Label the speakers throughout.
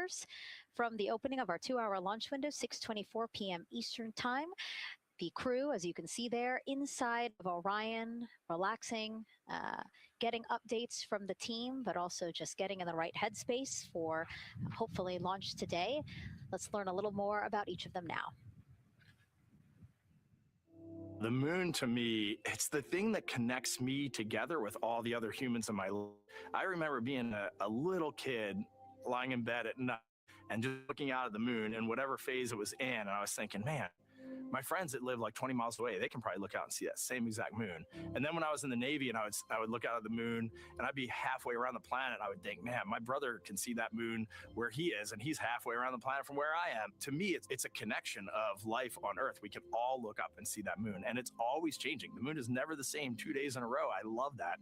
Speaker 1: hours from the opening of our 2-hour launch window, 6:24 p.m. Eastern Time. The crew, as you can see there, inside of Orion, relaxing, getting updates from the team, but also just getting in the right headspace for hopefully launch today. Let's learn a little more about each of them now.
Speaker 2: The moon, to me, it's the thing that connects me together with all the other humans in my life. I remember being a little kid lying in bed at night and just looking out at the moon in whatever phase it was in, and I was thinking, man, my friends that live like 20 miles away, they can probably look out and see that same exact moon. And then when I was in the Navy and I would look out at the moon and I'd be halfway around the planet, I would think, man, my brother can see that moon where he is, and he's halfway around the planet from where I am. To me, it's a connection of life on Earth. We can all look up and see that moon, and it's always changing. The moon is never the same 2 days in a row. I love that.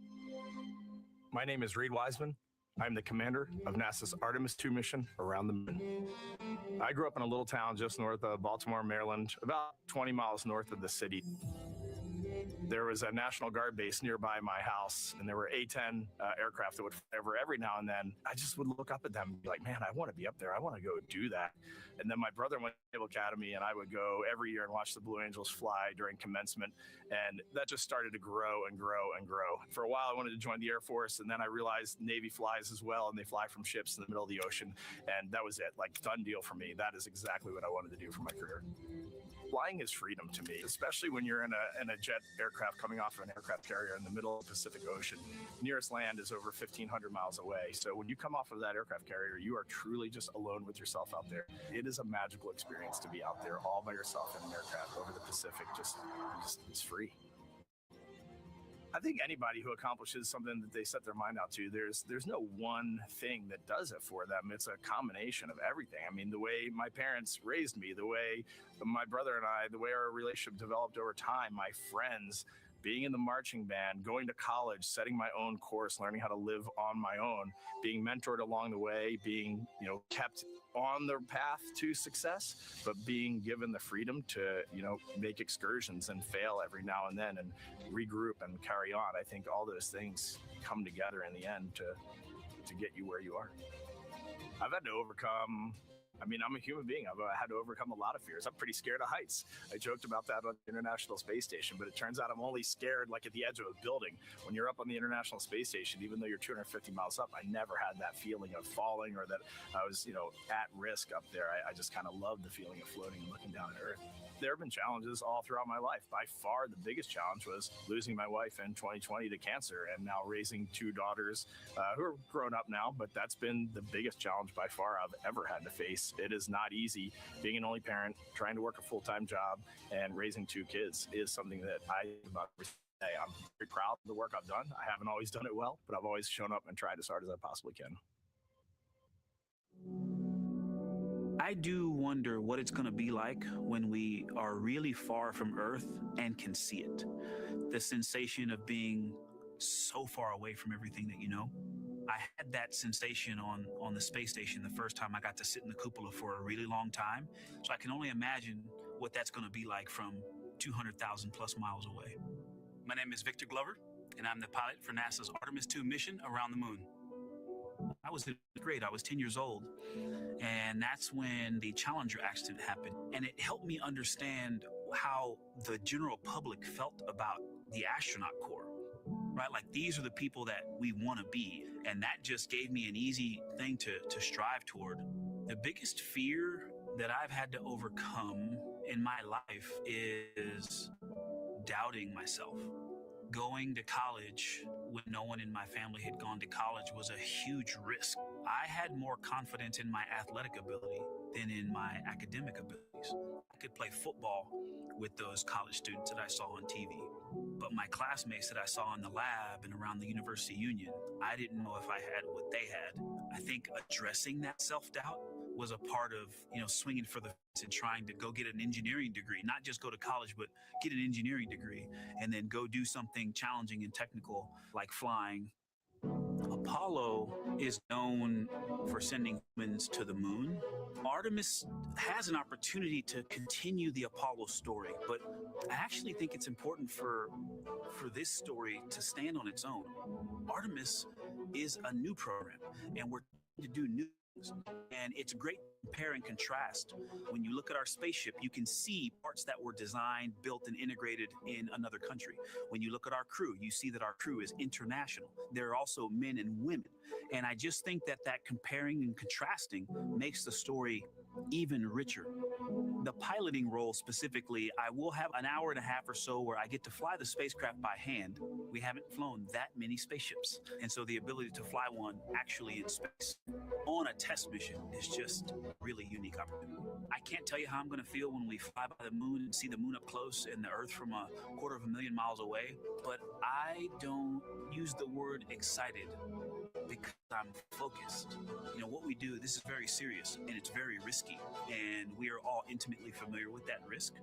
Speaker 2: My name is Reid Wiseman. I'm the commander of NASA's Artemis II mission around the moon. I grew up in a little town just north of Baltimore, Maryland, about 20 miles north of the city. There was a National Guard base nearby my house, and there were A-10 aircraft that would fly over every now and then. I just would look up at them and be like, man, I want to be up there. I want to go do that. And then my brother went to Naval Academy, and I would go every year and watch the Blue Angels fly during commencement. And that just started to grow and grow and grow. For a while, I wanted to join the Air Force, and then I realized Navy flies as well, and they fly from ships in the middle of the ocean. And that was it, like, done deal for me. That is exactly what I wanted to do for my career. Flying is freedom to me, especially when you're in a jet aircraft coming off of an aircraft carrier in the middle of the Pacific Ocean. Nearest land is over 1,500 miles away. So when you come off of that aircraft carrier, you are truly just alone with yourself out there. It is a magical experience to be out there all by yourself in an aircraft over the Pacific. Just it's free. I think anybody who accomplishes something that they set their mind out to, there's no one thing that does it for them. It's a combination of everything. I mean, the way my parents raised me, the way my brother and I, the way our relationship developed over time, my friends, being in the marching band, going to college, setting my own course, learning how to live on my own, being mentored along the way, being, kept on the path to success, but being given the freedom to, make excursions and fail every now and then and regroup and carry on. I think all those things come together in the end to get you where you are. I've had to overcome, I'm a human being. I've had to overcome a lot of fears. I'm pretty scared of heights. I joked about that on the International Space Station, but it turns out I'm only scared like at the edge of a building. When you're up on the International Space Station, even though you're 250 miles up, I never had that feeling of falling or that I was, at risk up there. I just kind of loved the feeling of floating and looking down at Earth. There have been challenges all throughout my life. By far, the biggest challenge was losing my wife in 2020 to cancer and now raising 2 daughters who are grown up now, but that's been the biggest challenge by far I've ever had to face. It is not easy being an only parent, trying to work a full-time job, and raising 2 kids is something that I think about every day. I'm very proud of the work I've done. I haven't always done it well, but I've always shown up and tried as hard as I possibly can.
Speaker 3: I do wonder what it's going to be like when we are really far from Earth and can see it. The sensation of being so far away from everything that you know. I had that sensation on the space station the first time I got to sit in the cupola for a really long time. So I can only imagine what that's going to be like from 200,000 plus miles away. My name is Victor Glover, and I'm the pilot for NASA's Artemis II mission around the moon. I was in grade. I was 10 years old, and that's when the Challenger accident happened. And it helped me understand how the general public felt about the astronaut corps, right? Like, these are the people that we want to be. And that just gave me an easy thing to strive toward. The biggest fear that I've had to overcome in my life is doubting myself. Going to college when no one in my family had gone to college was a huge risk. I had more confidence in my athletic ability than in my academic abilities. I could play football with those college students that I saw on TV. But my classmates that I saw in the lab and around the University Union, I didn't know if I had what they had. I think addressing that self-doubt was a part of, swinging for the fence and trying to go get an engineering degree, not just go to college, but get an engineering degree and then go do something challenging and technical like flying. Apollo is known for sending humans to the moon. Artemis has an opportunity to continue the Apollo story, but I actually think it's important for this story to stand on its own. Artemis is a new program, and we're trying to do new And it's great to compare and contrast. When you look at our spaceship, you can see parts that were designed, built, and integrated in another country. When you look at our crew, you see that our crew is international. There are also men and women. And I just think that comparing and contrasting makes the story even richer. The piloting role specifically, I will have an hour and a half or so where I get to fly the spacecraft by hand. We haven't flown that many spaceships. And so the ability to fly one actually in space on a test mission is just a really unique opportunity. I can't tell you how I'm going to feel when we fly by the moon and see the moon up close and the Earth from 250,000 miles away, but I don't use the word excited because I'm focused. You know, what we do, this is very serious and it's very risky, and we are all intimately familiar with that risk.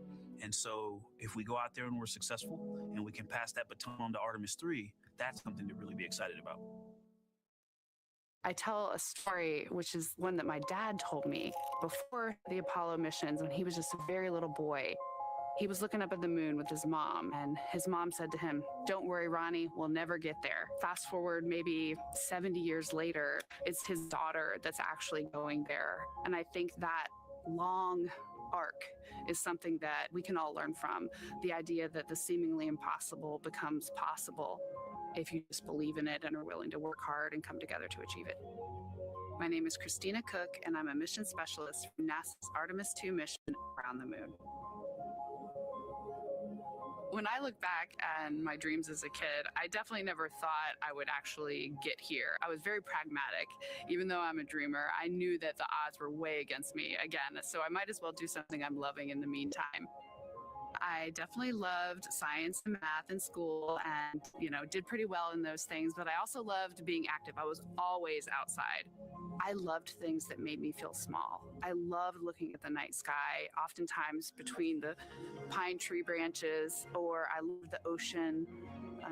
Speaker 3: And so if we go out there and we're successful and we can pass that baton on to Artemis III, that's something to really be excited about.
Speaker 4: I tell a story, which is one that my dad told me before the Apollo missions when he was just a very little boy. He was looking up at the moon with his mom, and his mom said to him, "Don't worry, Ronnie, we'll never get there." Fast forward maybe 70 years later, it's his daughter that's actually going there. And I think that long arc is something that we can all learn from. The idea that the seemingly impossible becomes possible if you just believe in it and are willing to work hard and come together to achieve it. My name is Christina Cook, and I'm a mission specialist from NASA's Artemis II mission around the moon. When I look back at my dreams as a kid, I definitely never thought I would actually get here. I was very pragmatic. Even though I'm a dreamer, I knew that the odds were way against me again, so I might as well do something I'm loving in the meantime. I definitely loved science and math in school and, did pretty well in those things, but I also loved being active. I was always outside. I loved things that made me feel small. I loved looking at the night sky, oftentimes between the pine tree branches, or I loved the ocean.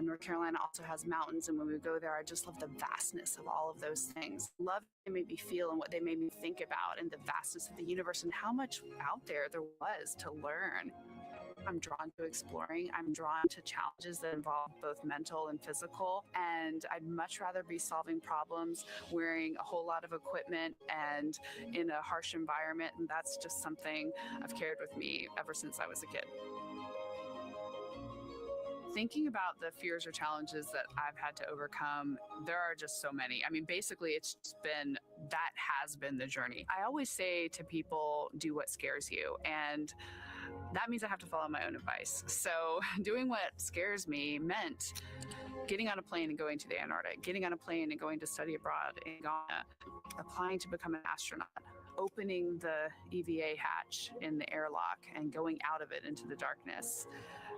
Speaker 4: North Carolina also has mountains, and when we go there, I just love the vastness of all of those things. Love what they made me feel and what they made me think about, and the vastness of the universe and how much out there was to learn. I'm drawn to exploring. I'm drawn to challenges that involve both mental and physical. And I'd much rather be solving problems wearing a whole lot of equipment and in a harsh environment. And that's just something I've carried with me ever since I was a kid. Thinking about the fears or challenges that I've had to overcome, there are just so many. I mean, basically, that has been the journey. I always say to people, do what scares you. And that means I have to follow my own advice. So doing what scares me meant getting on a plane and going to the Antarctic, getting on a plane and going to study abroad in Ghana, applying to become an astronaut, opening the EVA hatch in the airlock and going out of it into the darkness,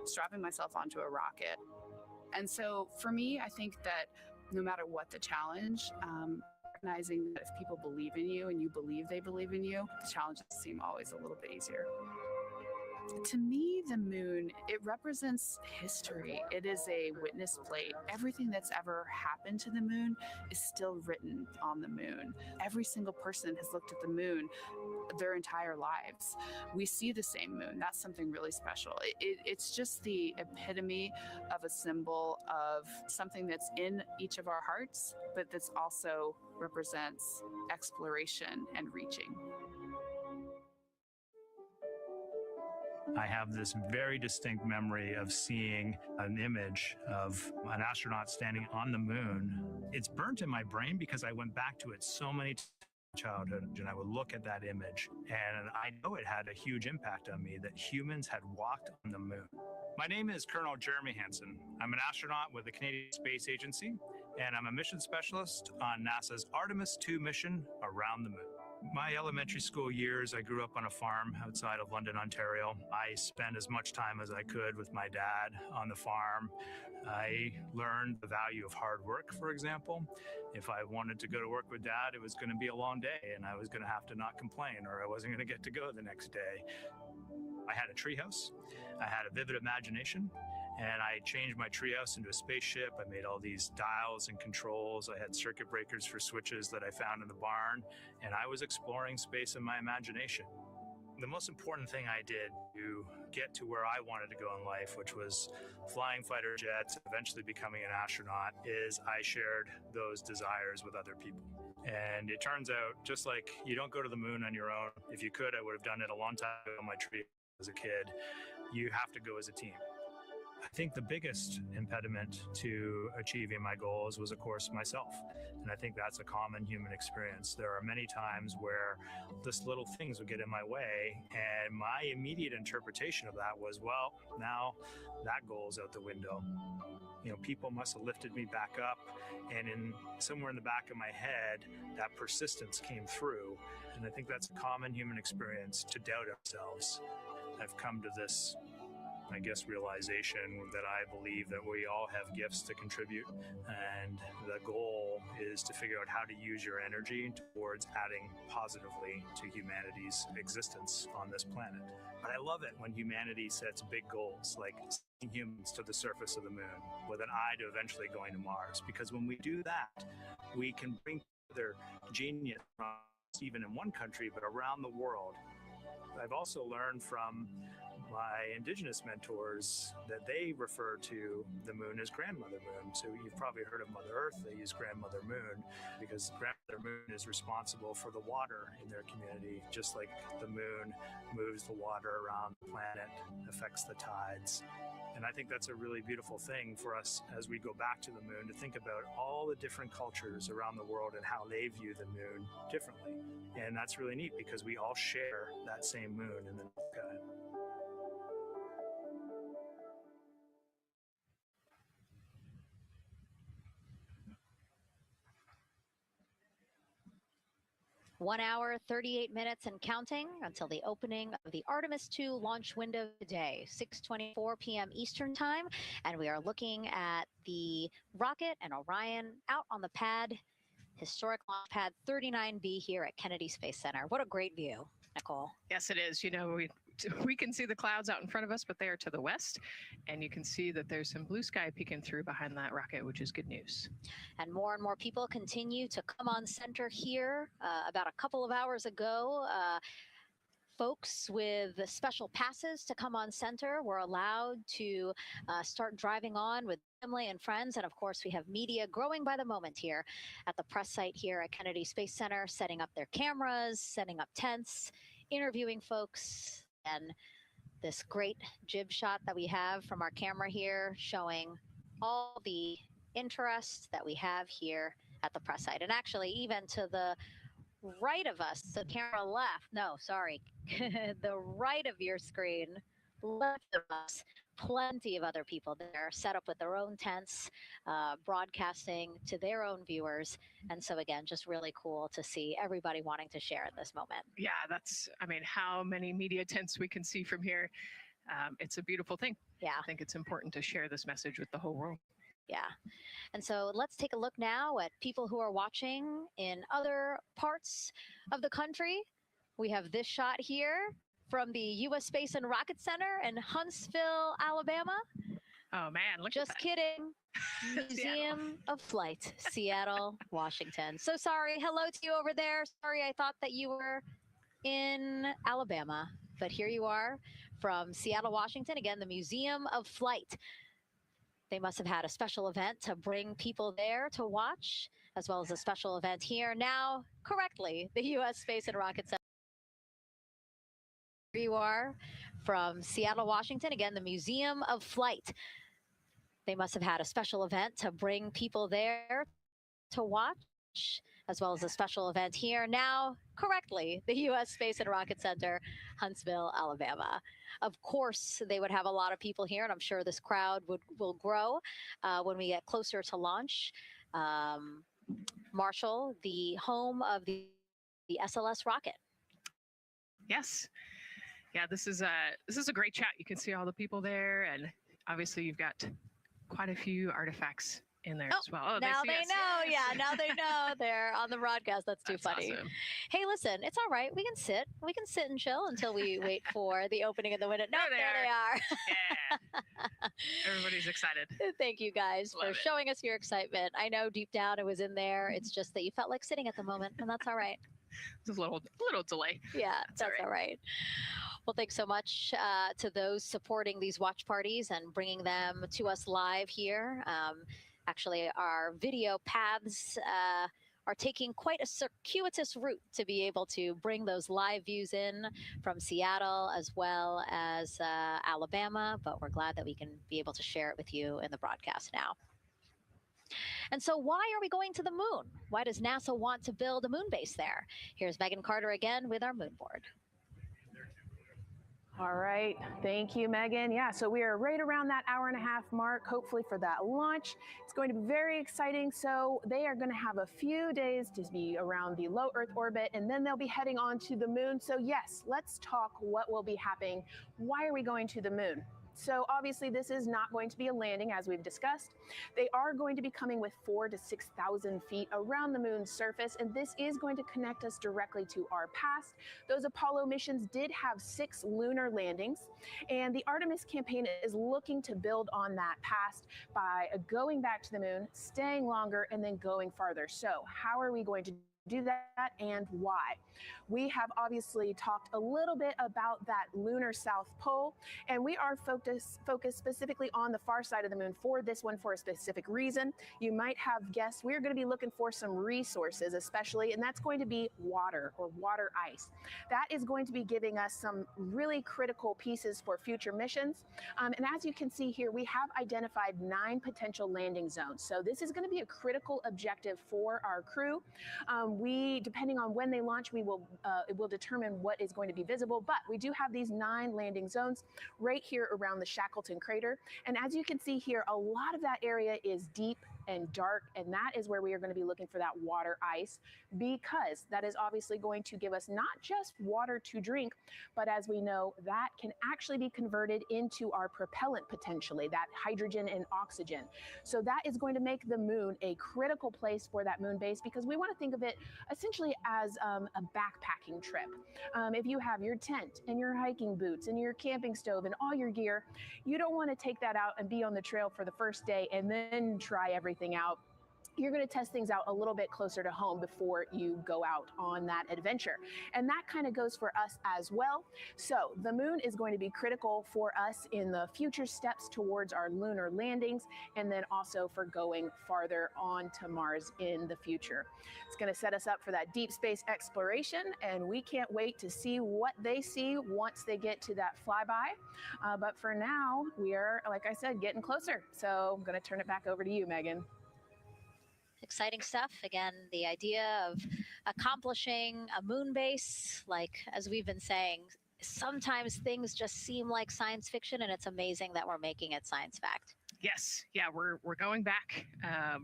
Speaker 4: strapping myself onto a rocket. And so for me, I think that no matter what the challenge, recognizing that if people believe in you and you believe they believe in you, the challenges seem always a little bit easier. To me, the moon, it represents history. It is a witness plate. Everything that's ever happened to the moon is still written on the moon. Every single person has looked at the moon their entire lives. We see the same moon. That's something really special. It's just the epitome of a symbol of something that's in each of our hearts, but that's also represents exploration and reaching.
Speaker 5: I have this very distinct memory of seeing an image of an astronaut standing on the moon. It's burnt in my brain because I went back to it so many times in childhood, and I would look at that image, and I know it had a huge impact on me that humans had walked on the moon. My name is Colonel Jeremy Hansen. I'm an astronaut with the Canadian Space Agency, and I'm a mission specialist on NASA's Artemis II mission around the moon. My elementary school years, I grew up on a farm outside of London, Ontario. I spent as much time as I could with my dad on the farm. I learned the value of hard work, for example. If I wanted to go to work with dad, it was going to be a long day and I was going to have to not complain, or I wasn't going to get to go the next day. I had a treehouse. I had a vivid imagination. And I changed my treehouse into a spaceship. I made all these dials and controls. I had circuit breakers for switches that I found in the barn. And I was exploring space in my imagination. The most important thing I did to get to where I wanted to go in life, which was flying fighter jets, eventually becoming an astronaut, is I shared those desires with other people. And it turns out, just like you don't go to the moon on your own. If you could, I would have done it a long time ago on my tree as a kid. You have to go as a team. I think the biggest impediment to achieving my goals was, of course, myself. And I think that's a common human experience. There are many times where just little things would get in my way, and my immediate interpretation of that was, well, now that goal is out the window. You know, people must have lifted me back up, and somewhere in the back of my head, that persistence came through. And I think that's a common human experience, to doubt ourselves. I've come to this, I guess, realization that I believe that we all have gifts to contribute, and the goal is to figure out how to use your energy towards adding positively to humanity's existence on this planet. But I love it when humanity sets big goals, like sending humans to the surface of the moon with an eye to eventually going to Mars, because when we do that, we can bring together genius, not even in one country, but around the world. I've also learned from my indigenous mentors that they refer to the moon as Grandmother Moon. So you've probably heard of Mother Earth. They use Grandmother Moon because Grandmother Moon is responsible for the water in their community, just like the moon moves the water around the planet, affects the tides. And I think that's a really beautiful thing for us as we go back to the moon, to think about all the different cultures around the world and how they view the moon differently. And that's really neat because we all share that same moon in the night sky.
Speaker 1: One hour, 38 minutes and counting until the opening of the Artemis II launch window today, 6:24 p.m. Eastern Time. And we are looking at the rocket and Orion out on the pad, historic launch pad 39B here at Kennedy Space Center. What a great view, Nicole.
Speaker 6: Yes, it is. You know, we can see the clouds out in front of us, but they are to the west. And you can see that there's some blue sky peeking through behind that rocket, which is good news.
Speaker 1: And more people continue to come on center here. About a couple of hours ago, folks with special passes to come on center were allowed to start driving on with family and friends. And of course, we have media growing by the moment here at the press site here at Kennedy Space Center, setting up their cameras, setting up tents, interviewing folks. And this great jib shot that we have from our camera here showing all the interest that we have here at the press site. And actually, even to the right of us, the camera left, no, sorry, the right of your screen, left of us, plenty of other people there set up with their own tents, broadcasting to their own viewers. And so again, just really cool to see everybody wanting to share in this moment.
Speaker 6: Yeah, that's, I mean, how many media tents we can see from here. It's a beautiful thing.
Speaker 1: Yeah.
Speaker 6: I think it's important to share this message with the whole world.
Speaker 1: Yeah. And so let's take a look now at people who are watching in other parts of the country. We have this shot here from the U.S. Space and Rocket Center in Huntsville, Alabama.
Speaker 6: Oh, man, look
Speaker 1: Just
Speaker 6: at that.
Speaker 1: kidding. Museum of Flight, Seattle, Washington. So sorry. Hello to you over there. Sorry, I thought that you were in Alabama, but here you are from Seattle, Washington. Again, the Museum of Flight. They must have had a special event to bring people there to watch, as well as a special event here. Now, correctly, the U.S. Space and Rocket Center. Here you are from Seattle, Washington. Again, the Museum of Flight. They must have had a special event to bring people there to watch, as well as a special event here. Now, correctly, the U.S. Space and Rocket Center, Huntsville, Alabama. Of course, they would have a lot of people here, and I'm sure this crowd will grow when we get closer to launch. Marshall, the home of the SLS rocket.
Speaker 6: Yes. Yeah, this is a great chat. You can see all the people there, and obviously you've got quite a few artifacts in there as well. Oh,
Speaker 1: now they know.
Speaker 6: Yes.
Speaker 1: Yeah, now they know. They're on the broadcast. That's too funny.
Speaker 6: Awesome.
Speaker 1: Hey, listen, it's all right. We can sit and chill until we wait for the opening of the window. No, there they are.
Speaker 6: Yeah. Everybody's excited.
Speaker 1: Thank you guys
Speaker 6: Love
Speaker 1: for
Speaker 6: it.
Speaker 1: showing us your excitement. I know deep down it was in there. It's just that you felt like sitting at the moment, and that's all right.
Speaker 6: There's a little delay.
Speaker 1: Yeah, that's all right. Well, thanks so much to those supporting these watch parties and bringing them to us live here. Actually, our video paths are taking quite a circuitous route to be able to bring those live views in from Seattle as well as Alabama, but we're glad that we can be able to share it with you in the broadcast now. And so why are we going to the moon? Why does NASA want to build a moon base there? Here's Megan Carter again with our moon board.
Speaker 7: All right, thank you, Megan. Yeah, so we are right around that hour-and-a-half mark, hopefully for that launch. It's going to be very exciting. So they are going to have a few days to be around the low Earth orbit, and then they'll be heading on to the moon. So yes, let's talk what will be happening. Why are we going to the moon? So obviously this is not going to be a landing, as we've discussed. They are going to be coming with 4,000 to 6,000 feet around the moon's surface, and this is going to connect us directly to our past. Those Apollo missions did have 6 lunar landings, and the Artemis campaign is looking to build on that past by going back to the moon, staying longer, and then going farther. So how are we going to do that, and why? We have obviously talked a little bit about that lunar South Pole, and we are focused specifically on the far side of the moon for this one for a specific reason. You might have guessed we're going to be looking for some resources, especially, and that's going to be water or water ice. That is going to be giving us some really critical pieces for future missions. And as you can see here, we have identified 9 potential landing zones. So this is going to be a critical objective for our crew. Depending on when they launch, it will determine what is going to be visible, but we do have these 9 landing zones right here around the Shackleton crater. And as you can see here, a lot of that area is deep and dark, and that is where we are going to be looking for that water ice, because that is obviously going to give us not just water to drink, but as we know, that can actually be converted into our propellant potentially, that hydrogen and oxygen. So that is going to make the moon a critical place for that moon base, because we want to think of it essentially as a backpacking trip. If you have your tent and your hiking boots and your camping stove and all your gear, you don't want to take that out and be on the trail for the first day and then try everything out. You're going to test things out a little bit closer to home before you go out on that adventure. And that kind of goes for us as well. So the moon is going to be critical for us in the future steps towards our lunar landings, and then also for going farther on to Mars in the future. It's going to set us up for that deep space exploration, and we can't wait to see what they see once they get to that flyby. But for now, we are, like I said, getting closer. So I'm going to turn it back over to you, Megan.
Speaker 1: Exciting stuff. Again, the idea of accomplishing a moon base, like as we've been saying, sometimes things just seem like science fiction, and it's amazing that we're making it science fact.
Speaker 6: Yes, yeah, we're going back.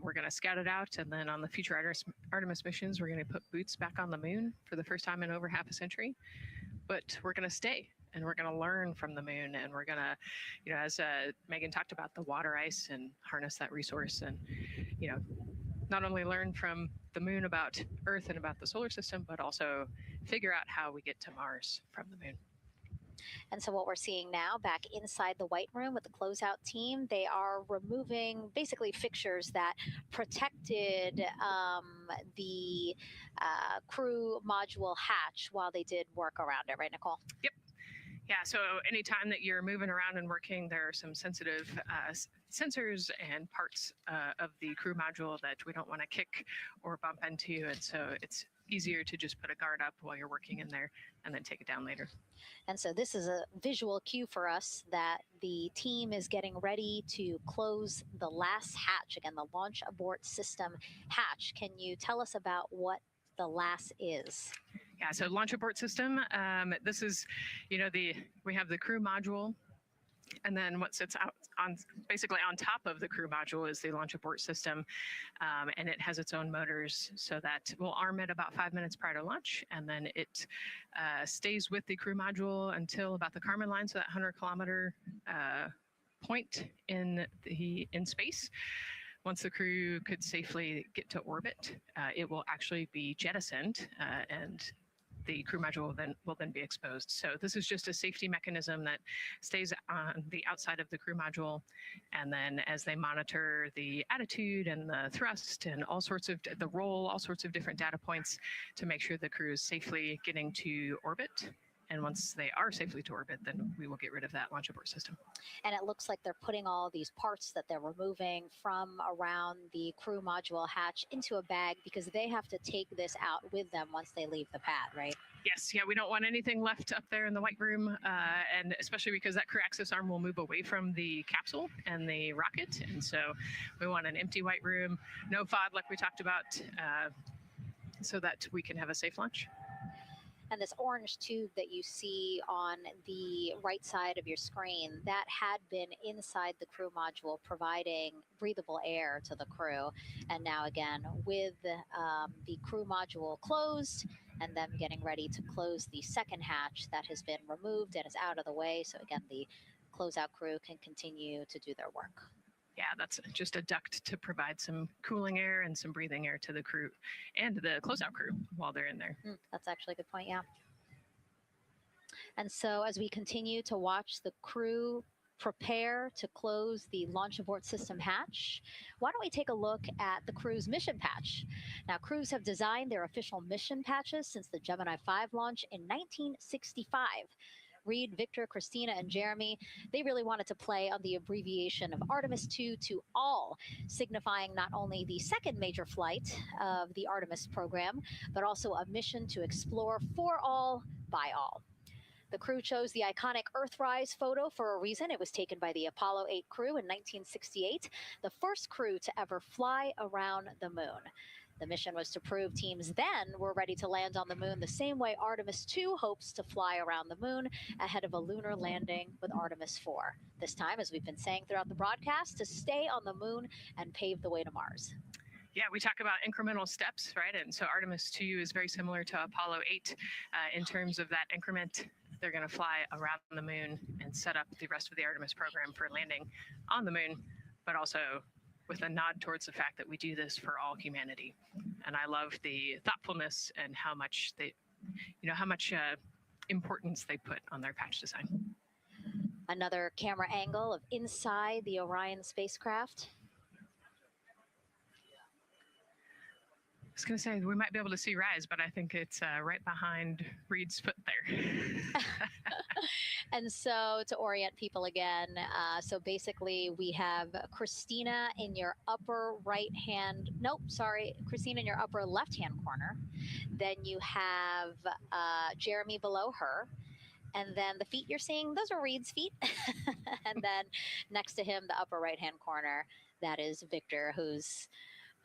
Speaker 6: We're going to scout it out, and then on the future Artemis missions, we're going to put boots back on the moon for the first time in over half a century. But we're going to stay, and we're going to learn from the moon, and we're going to, as Megan talked about, the water ice, and harness that resource, and not only learn from the moon about Earth and about the solar system, but also figure out how we get to Mars from the moon.
Speaker 1: And so what we're seeing now back inside the White Room with the closeout team, they are removing basically fixtures that protected the crew module hatch while they did work around it, right, Nicole?
Speaker 6: Yep. Yeah, so anytime that you're moving around and working, there are some sensitive sensors and parts of the crew module that we don't want to kick or bump into, and so it's easier to just put a guard up while you're working in there and then take it down later.
Speaker 1: And so this is a visual cue for us that the team is getting ready to close the last hatch, again, the launch abort system hatch. Can you tell us about what the LAS is?
Speaker 6: Yeah, so launch abort system, this is, we have the crew module, and then what sits out basically on top of the crew module is the launch abort system, and it has its own motors, so that we'll arm it about 5 minutes prior to launch, and then it stays with the crew module until about the Kármán line, so that 100-kilometer point in space. Once the crew could safely get to orbit, it will actually be jettisoned, and the crew module will then be exposed. So this is just a safety mechanism that stays on the outside of the crew module, and then as they monitor the attitude and the thrust and all sorts of the roll, all sorts of different data points to make sure the crew is safely getting to orbit, And once they are safely to orbit, then we will get rid of that launch abort system.
Speaker 1: And it looks like they're putting all these parts that they're removing from around the crew module hatch into a bag because they have to take this out with them once they leave the pad, right?
Speaker 6: Yes, yeah, we don't want anything left up there in the white room, and especially because that crew access arm will move away from the capsule and the rocket, and so we want an empty white room, no FOD like we talked about, so that we can have a safe launch.
Speaker 1: And this orange tube that you see on the right side of your screen, that had been inside the crew module providing breathable air to the crew. And now again, with the crew module closed and them getting ready to close the second hatch that has been removed and is out of the way. So again, the closeout crew can continue to do their work.
Speaker 6: Yeah, that's just a duct to provide some cooling air and some breathing air to the crew and the closeout crew while they're in there.
Speaker 1: That's actually a good point, yeah. And so as we continue to watch the crew prepare to close the launch abort system hatch, why don't we take a look at the crew's mission patch? Now, crews have designed their official mission patches since the Gemini 5 launch in 1965. Reid, Victor, Christina, and Jeremy, they really wanted to play on the abbreviation of Artemis II to all, signifying not only the second major flight of the Artemis program, but also a mission to explore for all, by all. The crew chose the iconic Earthrise photo for a reason. It was taken by the Apollo 8 crew in 1968, the first crew to ever fly around the moon. The mission was to prove teams then were ready to land on the moon the same way Artemis II hopes to fly around the moon ahead of a lunar landing with Artemis 4. This time, as we've been saying throughout the broadcast, to stay on the moon and pave the way to Mars.
Speaker 6: Yeah, we talk about incremental steps, right? And so Artemis 2 is very similar to Apollo 8 in terms of that increment. They're going to fly around the moon and set up the rest of the Artemis program for landing on the moon, but also with a nod towards the fact that we do this for all humanity. And I love the thoughtfulness and how much they, how much importance they put on their patch design.
Speaker 1: Another camera angle of inside the Orion spacecraft.
Speaker 6: I was going to say, we might be able to see Rise, but I think it's right behind Reid's foot there.
Speaker 1: And so to orient people again, so basically we have Christina in your upper right hand, Christina in your upper left hand corner. Then you have Jeremy below her. And then the feet you're seeing, those are Reid's feet. And then next to him, the upper right hand corner, that is Victor, who's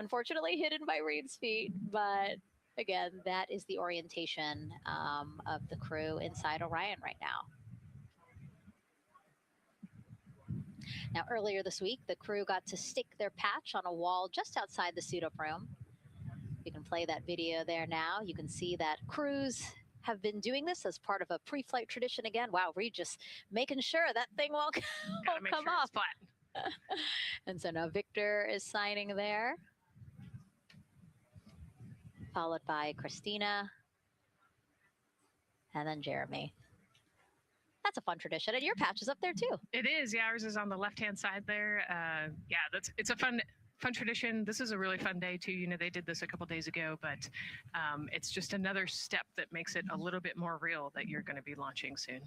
Speaker 1: unfortunately hidden by Reid's feet, but again, that is the orientation of the crew inside Orion right now. Now, earlier this week, the crew got to stick their patch on a wall just outside the suit-up room. You can play that video there now. You can see that crews have been doing this as part of a pre-flight tradition again. Wow, Reid just making sure that thing won't come off.
Speaker 6: Flat.
Speaker 1: And so now Victor is signing there, followed by Christina, and then Jeremy. That's a fun tradition, and your patch is up there too.
Speaker 6: It is, yeah. Ours is on the left-hand side there. It's a fun tradition. This is a really fun day too. They did this a couple days ago, but it's just another step that makes it a little bit more real that you're going to be launching soon.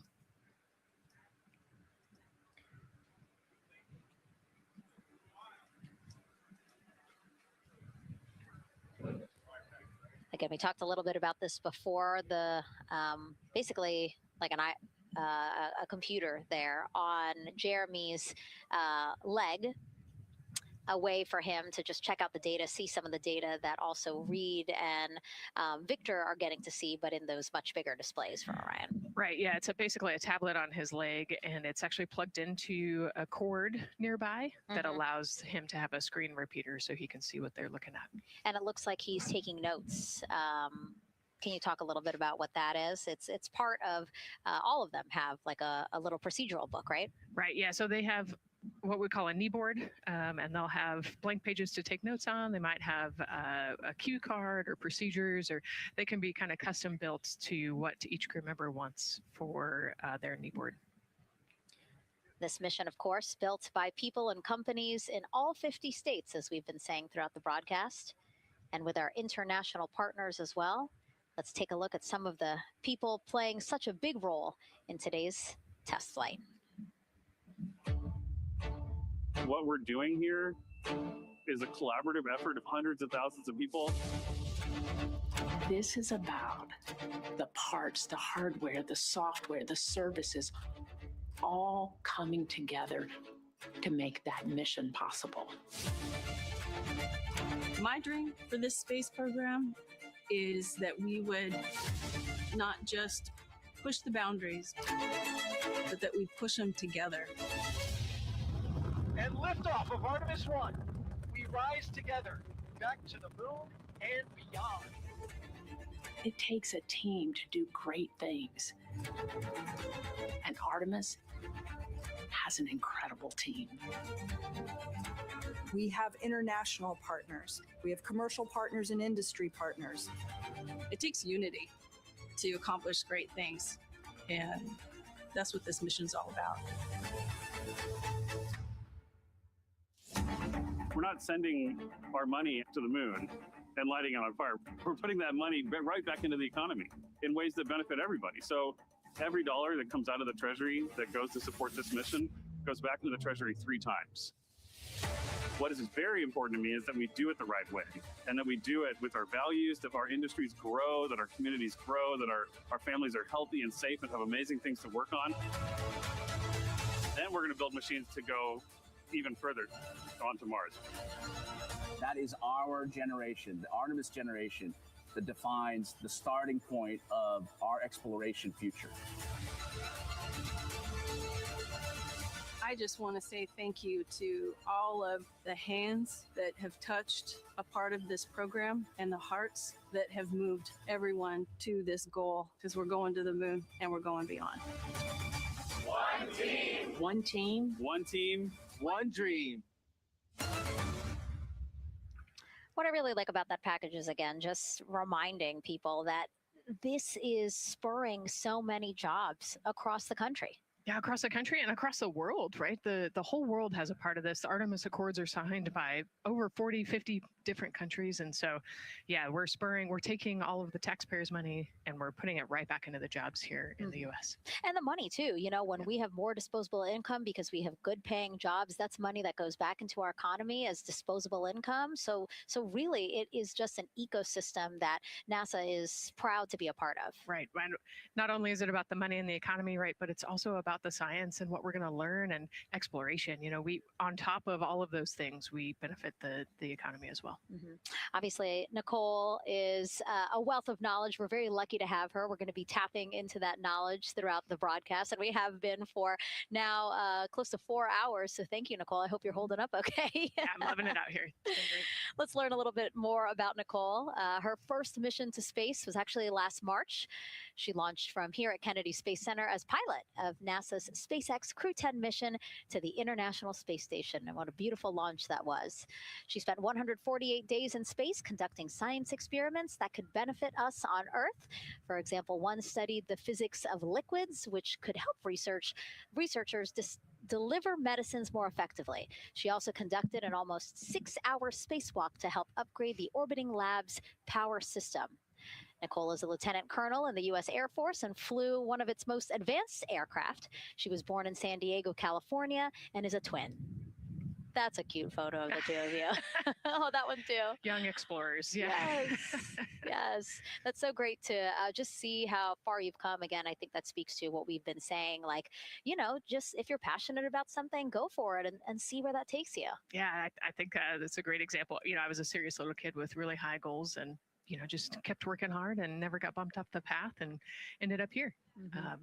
Speaker 1: Again, we talked a little bit about this before. The basically like a computer there on Jeremy's leg, a way for him to just check out the data, see some of the data that also Reid and Victor are getting to see, but in those much bigger displays for Orion.
Speaker 6: Right, yeah, it's basically a tablet on his leg, and it's actually plugged into a cord nearby that allows him to have a screen repeater so he can see what they're looking at.
Speaker 1: And it looks like he's taking notes. Can you talk a little bit about what that is? It's part of, all of them have like a little procedural book, right?
Speaker 6: Right, yeah, so they have what we call a knee board, and they'll have blank pages to take notes on. They might have a cue card or procedures, or they can be kind of custom built to what each crew member wants for their knee board.
Speaker 1: This mission, of course, built by people and companies in all 50 states, as we've been saying throughout the broadcast, and with our international partners as well. let's take a look at some of the people playing such a big role in today's test flight.
Speaker 8: What we're doing here is a collaborative effort of hundreds of thousands of people.
Speaker 9: This is about the parts, the hardware, the software, the services, all coming together to make that mission possible.
Speaker 10: My dream for this space program is that we would not just push the boundaries, but that we push them together.
Speaker 11: And liftoff of Artemis I. We rise together, back to the moon and beyond.
Speaker 9: It takes a team to do great things. And Artemis has an incredible team.
Speaker 12: We have international partners. We have commercial partners and industry partners.
Speaker 10: It takes unity to accomplish great things, and that's what this mission's all about.
Speaker 8: We're not sending our money to the moon and lighting it on fire. We're putting that money right back into the economy in ways that benefit everybody. So every dollar that comes out of the Treasury that goes to support this mission goes back into the Treasury 3 times. What is very important to me is that we do it the right way, and that we do it with our values, that our industries grow, that our communities grow, that our families are healthy and safe and have amazing things to work on. Then we're going to build machines to go even further onto Mars.
Speaker 13: That is our generation, the Artemis generation, that defines the starting point of our exploration future.
Speaker 10: I just want to say thank you to all of the hands that have touched a part of this program and the hearts that have moved everyone to this goal, because we're going to the moon and we're going beyond.
Speaker 11: One team.
Speaker 9: One team.
Speaker 8: One team.
Speaker 13: One dream.
Speaker 1: What I really like about that package is, again, just reminding people that this is spurring so many jobs across the country.
Speaker 6: Yeah, across the country and across the world, right? The whole world has a part of this. The Artemis Accords are signed by over 40, 50 different countries. And so, yeah, we're taking all of the taxpayers' money and we're putting it right back into the jobs here in the U.S.
Speaker 1: And the money, too. You know, when we have more disposable income because we have good paying jobs, that's money that goes back into our economy as disposable income. So really, it is just an ecosystem that NASA is proud to be a part of.
Speaker 6: Right. And not only is it about the money and the economy, right, but it's also about the science and what we're going to learn and exploration. You know, we, on top of all of those things, we benefit the economy as well.
Speaker 1: Obviously, Nicole is a wealth of knowledge. We're very lucky to have her. We're going to be tapping into that knowledge throughout the broadcast, and we have been for now close to 4 hours. So thank you, Nicole. I hope you're holding up okay.
Speaker 6: Yeah, I'm loving it out here. It's been great.
Speaker 1: Let's learn a little bit more about Nicole. Her first mission to space was actually last March. She launched from here at Kennedy Space Center as pilot of NASA's SpaceX Crew 10 mission to the International Space Station. And what a beautiful launch that was. She spent 148 days in space conducting science experiments that could benefit us on Earth. For example, one studied the physics of liquids, which could help researchers deliver medicines more effectively. She also conducted an almost 6-hour spacewalk to help upgrade the orbiting lab's power system. Nicole is a lieutenant colonel in the U.S. Air Force and flew one of its most advanced aircraft. She was born in San Diego, California, and is a twin. That's a cute photo of the two of you. Oh, that one too.
Speaker 6: Young explorers. Yeah.
Speaker 1: Yes. Yes. That's so great to just see how far you've come. Again, I think that speaks to what we've been saying. Like, you know, just if you're passionate about something, go for it and see where that takes you.
Speaker 6: Yeah, I think that's a great example. You know, I was a serious little kid with really high goals and, you know, just kept working hard and never got bumped up the path and ended up here.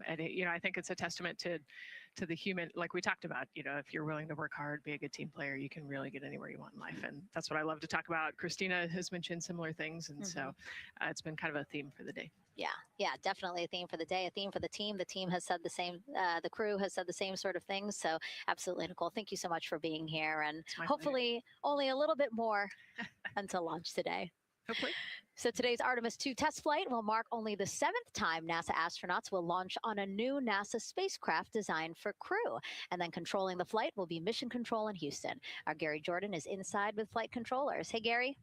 Speaker 6: And it, you know, I think it's a testament to the human, like we talked about, you know, if you're willing to work hard, be a good team player, you can really get anywhere you want in life. And that's what I love to talk about. Christina has mentioned similar things. And so it's been kind of a theme for the day.
Speaker 1: Yeah, definitely a theme for the day, a theme for the team. The team has said the same, the crew has said the same sort of things. So absolutely, Nicole, thank you so much for being here. And hopefully only a little bit more until launch today.
Speaker 6: Hopefully.
Speaker 1: So today's Artemis II test flight will mark only the 7th time NASA astronauts will launch on a new NASA spacecraft designed for crew. And then controlling the flight will be Mission Control in Houston. Our Gary Jordan is inside with flight controllers. Hey, Gary.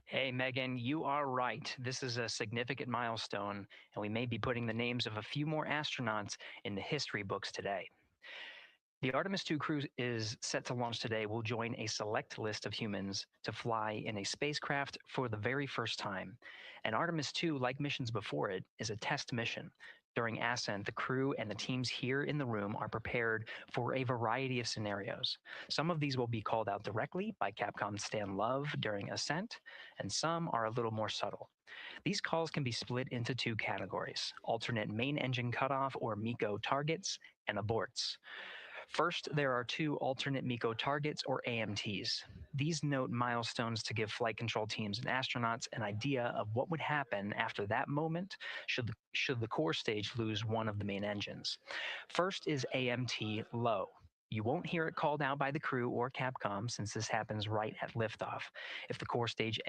Speaker 14: Hey, Megan, you are right. This is a significant milestone, and we may be putting the names of a few more astronauts in the history books today. The Artemis II crew is set to launch today. Will join a select list of humans to fly in a spacecraft for the very first time. And Artemis II, like missions before it, is a test mission. During ascent, the crew and the teams here in the room are prepared for a variety of scenarios. Some of these will be called out directly by Capcom's Stan Love during ascent, and some are a little more subtle. These calls can be split into two categories: alternate main engine cutoff or MECO targets and aborts. First, there are two alternate MECO targets, or AMTs. These note milestones to give flight control teams and astronauts an idea of what would happen after that moment should the core stage lose one of the main engines. First is AMT low. You won't hear it called out by the crew or Capcom, since this happens right at liftoff. If the core stage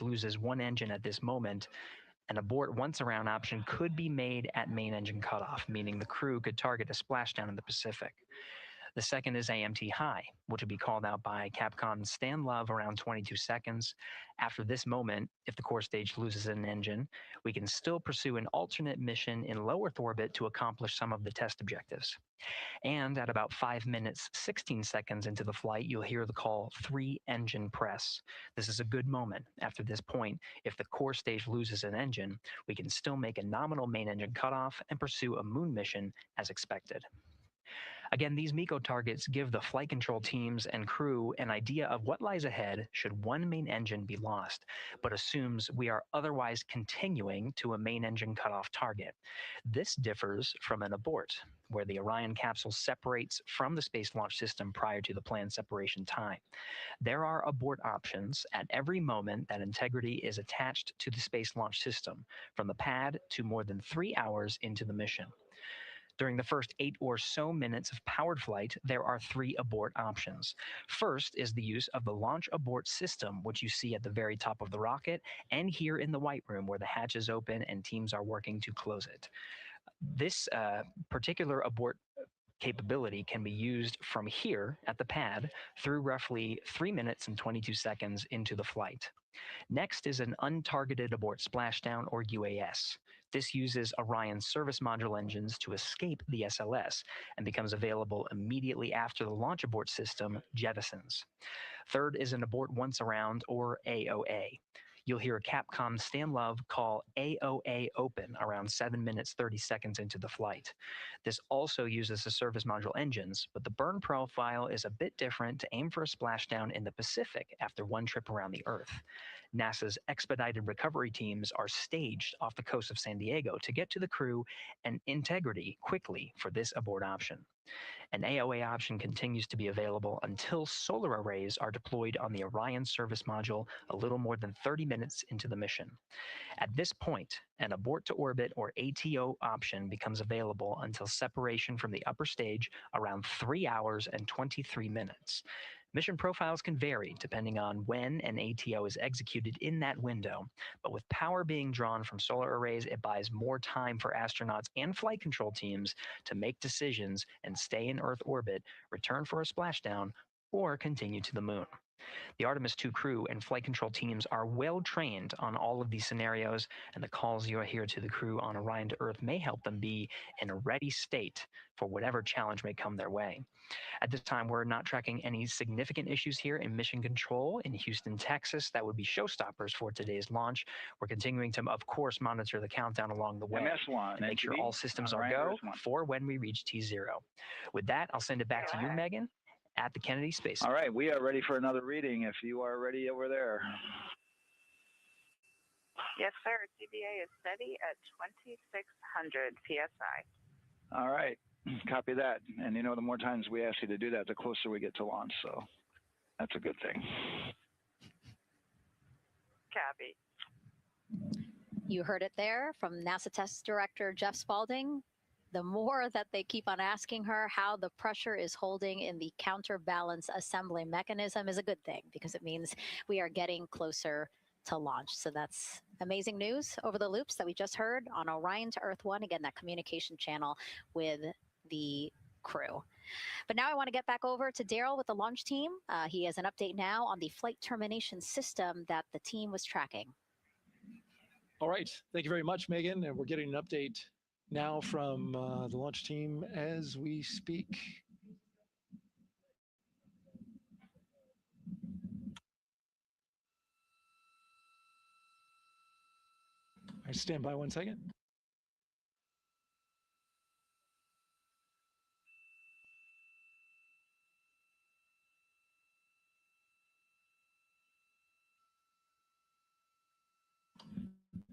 Speaker 14: loses one engine at this moment, an abort once around option could be made at main engine cutoff, meaning the crew could target a splashdown in the Pacific. The second is AMT high, which would be called out by Capcom's Stan Love around 22 seconds. After this moment, if the core stage loses an engine, we can still pursue an alternate mission in low Earth orbit to accomplish some of the test objectives. And at about 5 minutes, 16 seconds into the flight, you'll hear the call 3-engine press. This is a good moment. After this point, if the core stage loses an engine, we can still make a nominal main engine cutoff and pursue a moon mission as expected. Again, these MECO targets give the flight control teams and crew an idea of what lies ahead should one main engine be lost, but assumes we are otherwise continuing to a main engine cutoff target. This differs from an abort, where the Orion capsule separates from the Space Launch System prior to the planned separation time. There are abort options at every moment that integrity is attached to the Space Launch System, from the pad to more than 3 hours into the mission. During the first 8 or so minutes of powered flight, there are 3 abort options. First is the use of the launch abort system, which you see at the very top of the rocket and here in the White Room, where the hatch is open and teams are working to close it. This particular abort capability can be used from here at the pad through roughly 3 minutes and 22 seconds into the flight. Next is an untargeted abort splashdown, or UAS. This uses Orion service module engines to escape the SLS and becomes available immediately after the launch abort system jettisons. Third is an abort once around, or AOA. You'll hear Capcom Stan Love call AOA open around 7 minutes 30 seconds into the flight. This also uses the service module engines, but the burn profile is a bit different to aim for a splashdown in the Pacific after one trip around the Earth. NASA's expedited recovery teams are staged off the coast of San Diego to get to the crew and integrity quickly for this abort option. An AOA option continues to be available until solar arrays are deployed on the Orion service module a little more than 30 minutes into the mission. At this point, an abort to orbit, or ATO option, becomes available until separation from the upper stage around 3 hours and 23 minutes. Mission profiles can vary depending on when an ATO is executed in that window, but with power being drawn from solar arrays, it buys more time for astronauts and flight control teams to make decisions and stay in Earth orbit, return for a splashdown, or continue to the moon. The Artemis II crew and flight control teams are well trained on all of these scenarios, and the calls you hear to the crew on Orion to Earth may help them be in a ready state for whatever challenge may come their way. At this time, we're not tracking any significant issues here in mission control in Houston, Texas. That would be showstoppers for today's launch. We're continuing to, of course, monitor the countdown along the way
Speaker 15: MS1,
Speaker 14: and make sure all systems are go for when we reach T0. With that, I'll send it back to you, Megan, at the Kennedy Space Center.
Speaker 15: All right, we are ready for another reading if you are ready over there.
Speaker 16: Yes, sir. CBA is steady at 2,600 PSI.
Speaker 15: All right, copy that. And you know, the more times we ask you to do that, the closer we get to launch. So that's a good thing.
Speaker 16: Copy.
Speaker 1: You heard it there from NASA Test Director Jeff Spaulding. The more that they keep on asking her how the pressure is holding in the counterbalance assembly mechanism is a good thing, because it means we are getting closer to launch. So that's amazing news over the loops that we just heard on Orion to Earth 1. Again, that communication channel with the crew. But now I want to get back over to Daryl with the launch team. He has an update now on the flight termination system that the team was tracking.
Speaker 17: All right. Thank you very much, Megan. And we're getting an update now from the launch team as we speak. I stand by 1 second.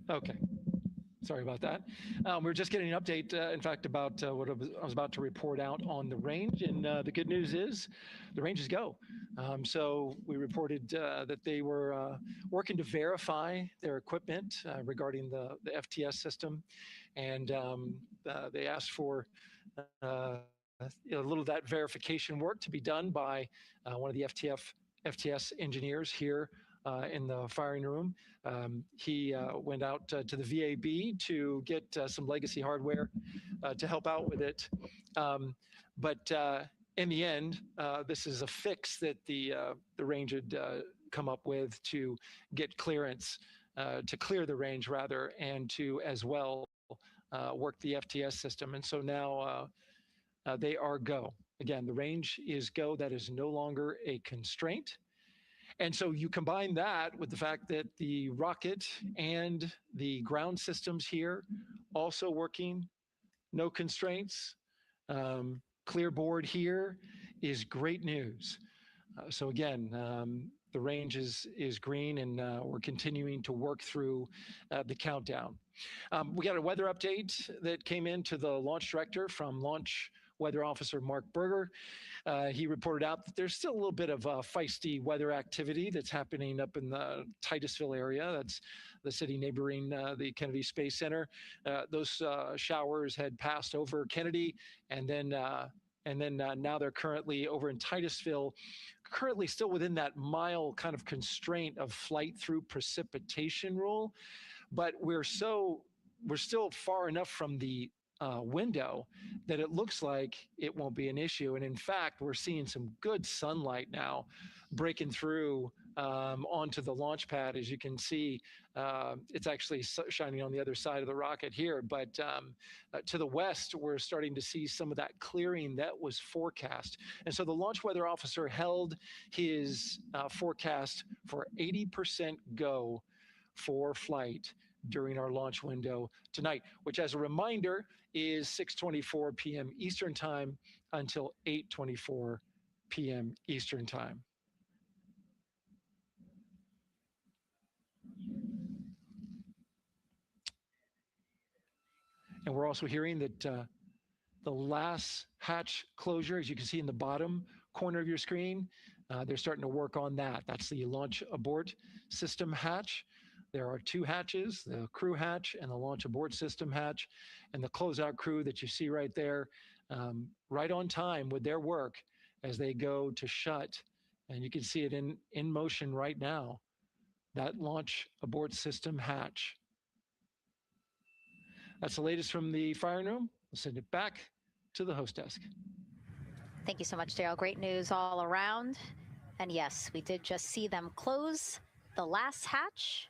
Speaker 17: Okay. Sorry about that. We're just getting an update, in fact, about what I was about to report out on the range. And the good news is the range is go. So we reported that they were working to verify their equipment regarding the FTS system. And they asked for a little of that verification work to be done by one of the FTS engineers here in the firing room. He went out to the VAB to get some legacy hardware to help out with it. But in the end, this is a fix that the range had come up with to get clearance, to clear the range rather, and to as well work the FTS system. And so now they are go. Again, the range is go. That is no longer a constraint. And so you combine that with the fact that the rocket and the ground systems here also working, no constraints, clear board here is great news. So again, the range is green, and we're continuing to work through the countdown. We got a weather update that came in to the launch director from Launch Weather Officer Mark Berger. He reported out that there's still a little bit of feisty weather activity that's happening up in the Titusville area. That's the city neighboring the Kennedy Space Center. Those showers had passed over Kennedy, and then now they're currently over in Titusville, currently still within that mile kind of constraint of flight through precipitation rule. But we're still far enough from the window that it looks like it won't be an issue. And in fact, we're seeing some good sunlight now breaking through onto the launch pad. As you can see, it's actually shining on the other side of the rocket here. But to the west, we're starting to see some of that clearing that was forecast. And so the launch weather officer held his forecast for 80% go for flight during our launch window tonight, which, as a reminder, is 6:24 p.m. Eastern Time until 8:24 p.m. Eastern Time. And we're also hearing that the last hatch closure, as you can see in the bottom corner of your screen, they're starting to work on that. That's the launch abort system hatch. There are two hatches, the crew hatch and the launch abort system hatch, and the closeout crew that you see right there, right on time with their work as they go to shut. And you can see it in motion right now, that launch abort system hatch. That's the latest from the firing room. We'll send it back to the host desk.
Speaker 1: Thank you so much, Daryl. Great news all around. And yes, we did just see them close the last hatch.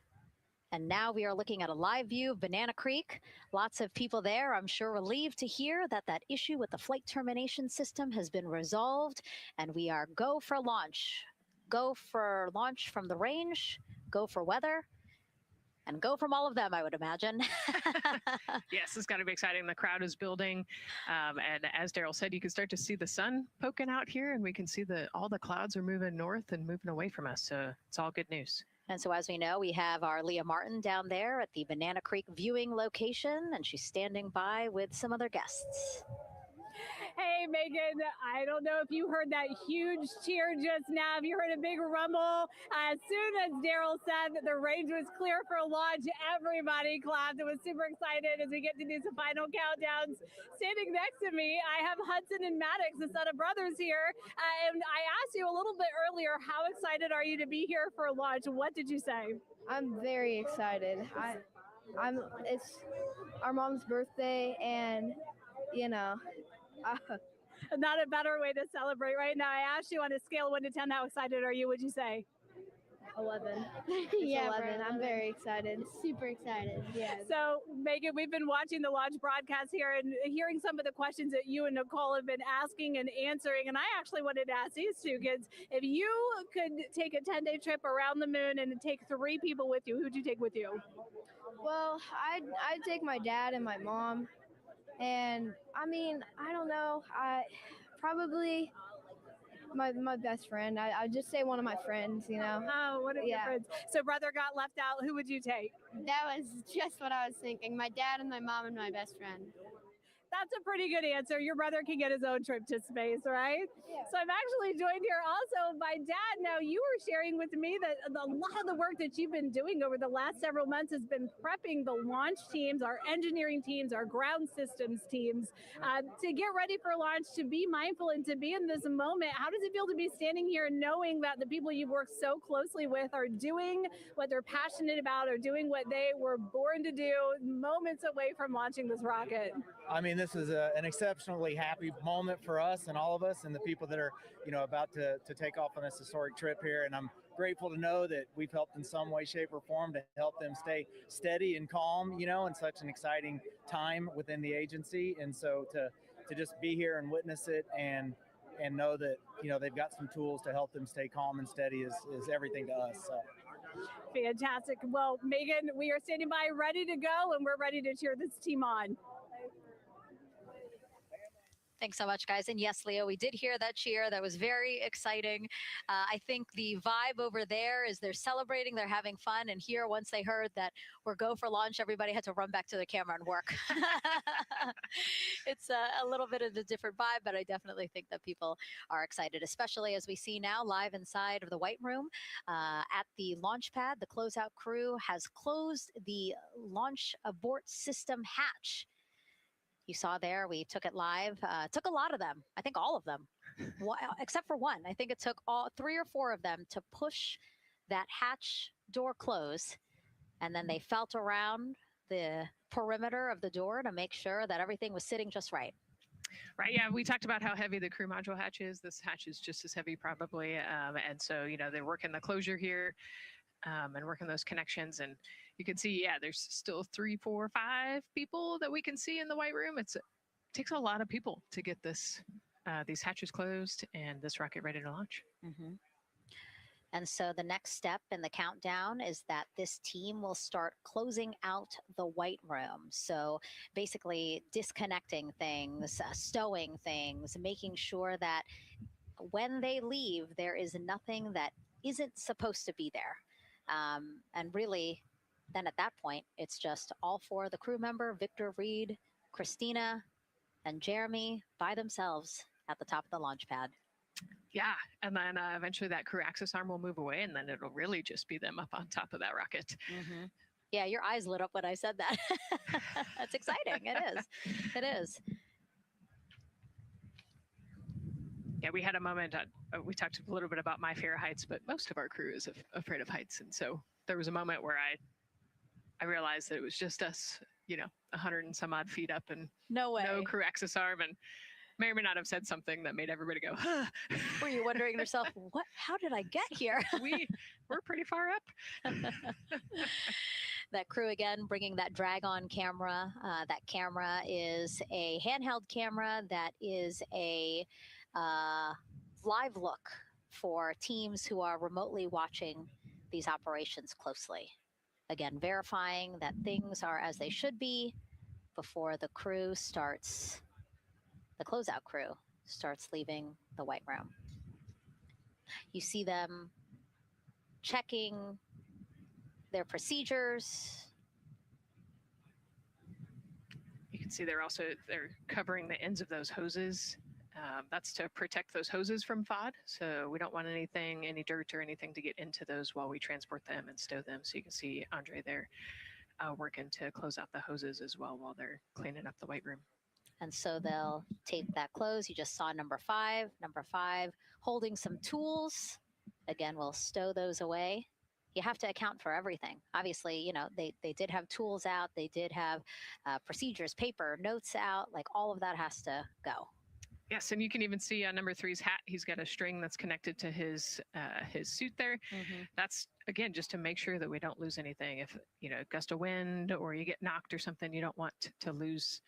Speaker 1: And now we are looking at a live view of Banana Creek. Lots of people there, I'm sure, relieved to hear that that issue with the flight termination system has been resolved. And we are go for launch. Go for launch from the range, go for weather, and go from all of them, I would imagine.
Speaker 6: Yes, it's going to be exciting. The crowd is building. And as Daryl said, you can start to see the sun poking out here, and we can see all the clouds are moving north and moving away from us. So it's all good news.
Speaker 1: And so as we know, we have our Leah Martin down there at the Banana Creek viewing location, and she's standing by with some other guests.
Speaker 18: Hey, Megan, I don't know if you heard that huge cheer just now. If you heard a big rumble, as soon as Daryl said that the range was clear for launch, everybody clapped. It was super excited as we get to do some final countdowns. Standing next to me, I have Hudson and Maddox, the son of brothers here. And I asked you a little bit earlier, how excited are you to be here for launch? What did you say?
Speaker 19: I'm very excited. It's our mom's birthday, and you know,
Speaker 18: Not a better way to celebrate right now. I asked you on a scale of 1 to 10, how excited are you, would you say?
Speaker 19: 11. Yeah, 11. I'm very excited. Super excited. Yeah.
Speaker 18: So, Megan, we've been watching the launch broadcast here and hearing some of the questions that you and Nicole have been asking and answering. And I actually wanted to ask these two kids, if you could take a 10-day trip around the moon and take 3 people with you, who'd you take with you?
Speaker 19: Well, I'd take my dad and my mom. And I mean, I don't know. I probably my best friend. I'd just say one of my friends, you know.
Speaker 18: Oh, one of your friends. So brother got left out. Who would you take?
Speaker 19: That was just what I was thinking. My dad and my mom and my best friend.
Speaker 18: That's a pretty good answer. Your brother can get his own trip to space, right?
Speaker 19: Yeah.
Speaker 18: So I'm actually joined here also by Dad. Now, you were sharing with me that a lot of the work that you've been doing over the last several months has been prepping the launch teams, our engineering teams, our ground systems teams to get ready for launch, to be mindful and to be in this moment. How does it feel to be standing here knowing that the people you've worked so closely with are doing what they're passionate about, or doing what they were born to do, moments away from launching this rocket?
Speaker 20: I mean, this is an exceptionally happy moment for us and all of us and the people that are, about to take off on this historic trip here. And I'm grateful to know that we've helped in some way, shape, or form to help them stay steady and calm, in such an exciting time within the agency. And so to just be here and witness it and know that, they've got some tools to help them stay calm and steady is everything to us. So.
Speaker 18: Fantastic. Well, Megan, we are standing by ready to go, and we're ready to cheer this team on.
Speaker 1: Thanks so much, guys. And yes, Leo, we did hear that cheer. That was very exciting. I think the vibe over there is they're celebrating, they're having fun. And here, once they heard that we're go for launch, everybody had to run back to the camera and work. It's a little bit of a different vibe, but I definitely think that people are excited, especially as we see now live inside of the White Room at the launch pad. The closeout crew has closed the launch abort system hatch. You saw there, we took it live. Took a lot of them. I think all of them, except for one. I think it took all 3 or 4 of them to push that hatch door close. And then they felt around the perimeter of the door to make sure that everything was sitting just right.
Speaker 6: Right. Yeah. We talked about how heavy the crew module hatch is. This hatch is just as heavy probably. And so, they're working the closure here and working those connections. And you can see, there's still 3, 4, 5 people that we can see in the White Room. It takes a lot of people to get these hatches closed and this rocket ready to launch.
Speaker 1: Mm-hmm. And so the next step in the countdown is that this team will start closing out the White Room. So basically disconnecting things, stowing things, making sure that when they leave, there is nothing that isn't supposed to be there. And really, then at that point, it's just all 4 of the crew member, Victor, Reid, Christina, and Jeremy by themselves at the top of the launch pad.
Speaker 6: Yeah, and then eventually that crew access arm will move away, and then it'll really just be them up on top of that rocket.
Speaker 1: Mm-hmm. Yeah, your eyes lit up when I said that. That's exciting. It is. It is.
Speaker 6: Yeah, we had a moment, we talked a little bit about my fear of heights, but most of our crew is afraid of heights. And so there was a moment where I realized that it was just us, 100 and some odd feet up and
Speaker 1: no
Speaker 6: crew access arm, and may or may not have said something that made everybody go, huh.
Speaker 1: Were you wondering yourself, how did I get here?
Speaker 6: We're pretty far up.
Speaker 1: That crew again, bringing that drag-on camera. That camera is a handheld camera that is a live look for teams who are remotely watching these operations closely. Again, verifying that things are as they should be before the crew starts, the closeout crew starts leaving the White Room. You see them checking their procedures.
Speaker 6: You can see they're covering the ends of those hoses. That's to protect those hoses from FOD. So we don't want any dirt or anything to get into those while we transport them and stow them. So you can see Andre there working to close out the hoses as well while they're cleaning up the White Room.
Speaker 1: And so they'll tape that close. You just saw number 5 holding some tools. Again, we'll stow those away. You have to account for everything. Obviously, they did have tools out. They did have procedures, paper, notes out. Like all of that has to go.
Speaker 6: Yes, and you can even see on number 3's hat, he's got a string that's connected to his suit there. That's, again, just to make sure that we don't lose anything. If, gust of wind or you get knocked or something, you don't want to lose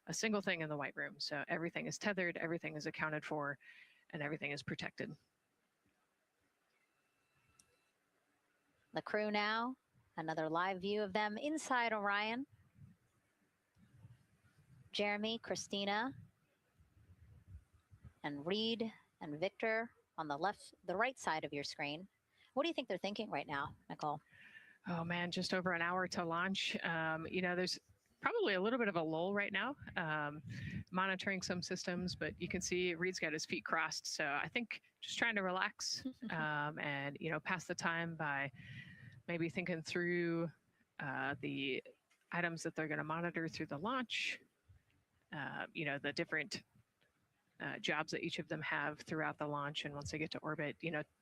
Speaker 6: a single thing in the white room. So everything is tethered, everything is accounted for, and everything is protected.
Speaker 1: The crew now, another live view of them inside Orion. Jeremy, Christina, and Reid and Victor on the right side of your screen. What do you think they're thinking right now, Nicole?
Speaker 6: Oh man, just over an hour to launch. There's probably a little bit of a lull right now, monitoring some systems, but you can see Reid's got his feet crossed. So I think just trying to relax and, pass the time by maybe thinking through the items that they're going to monitor through the launch, the different jobs that each of them have throughout the launch. And once they get to orbit,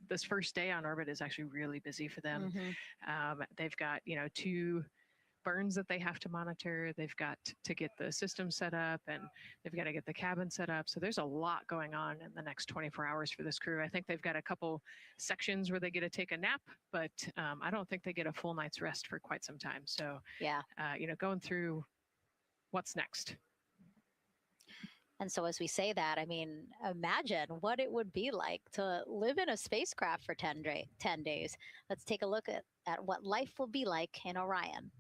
Speaker 6: this first day on orbit is actually really busy for them. They've got, 2 burns that they have to monitor. They've got to get the system set up, and they've got to get the cabin set up. So there's a lot going on in the next 24 hours for this crew. I think they've got a couple sections where they get to take a nap, but I don't think they get a full night's rest for quite some time. So,
Speaker 1: yeah,
Speaker 6: going through what's next.
Speaker 1: And so as we say that, I mean, imagine what it would be like to live in a spacecraft for 10 days. Let's take a look at what life will be like in Orion.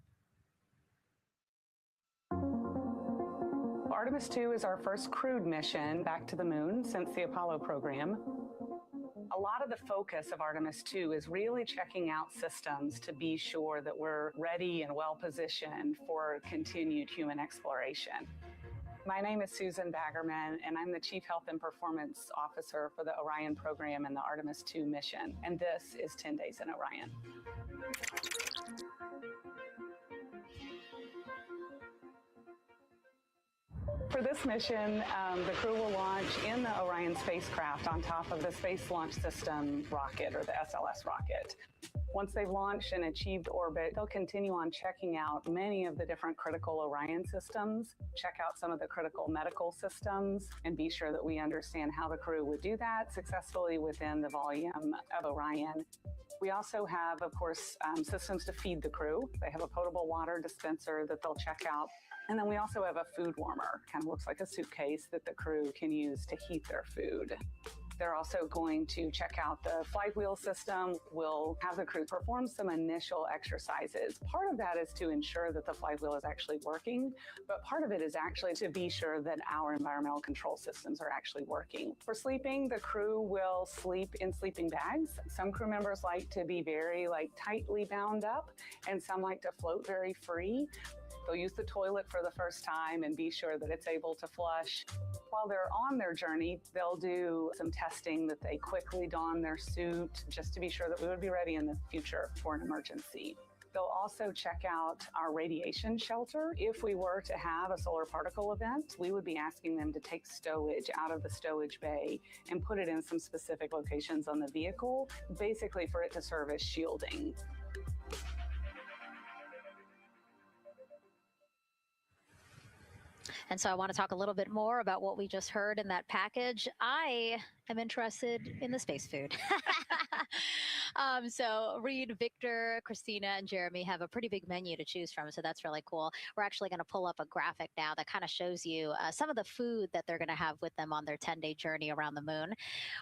Speaker 21: Artemis II is our first crewed mission back to the moon since the Apollo program. A lot of the focus of Artemis II is really checking out systems to be sure that we're ready and well positioned for continued human exploration. My name is Susan Baggerman, and I'm the Chief Health and Performance Officer for the Orion program and the Artemis II mission. And this is 10 Days in Orion. For this mission, the crew will launch in the Orion spacecraft on top of the Space Launch System rocket, or the SLS rocket. Once they've launched and achieved orbit, they'll continue on checking out many of the different critical Orion systems, check out some of the critical medical systems, and be sure that we understand how the crew would do that successfully within the volume of Orion. We also have, of course, systems to feed the crew. They have a potable water dispenser that they'll check out. And then we also have a food warmer, kind of looks like a suitcase that the crew can use to heat their food. They're also going to check out the flight wheel system. We'll have the crew perform some initial exercises. Part of that is to ensure that the flight wheel is actually working, but part of it is actually to be sure that our environmental control systems are actually working. For sleeping, the crew will sleep in sleeping bags. Some crew members like to be very tightly bound up, and some like to float very free. They'll use the toilet for the first time and be sure that it's able to flush. While they're on their journey, they'll do some testing that they quickly don their suit just to be sure that we would be ready in the future for an emergency. They'll also check out our radiation shelter. If we were to have a solar particle event, we would be asking them to take stowage out of the stowage bay and put it in some specific locations on the vehicle, basically for it to serve as shielding.
Speaker 1: And so I want to talk a little bit more about what we just heard in that package. I am interested in the space food. So Reid, Victor, Christina, and Jeremy have a pretty big menu to choose from, so that's really cool. We're actually going to pull up a graphic now that kind of shows you some of the food that they're going to have with them on their 10-day journey around the moon.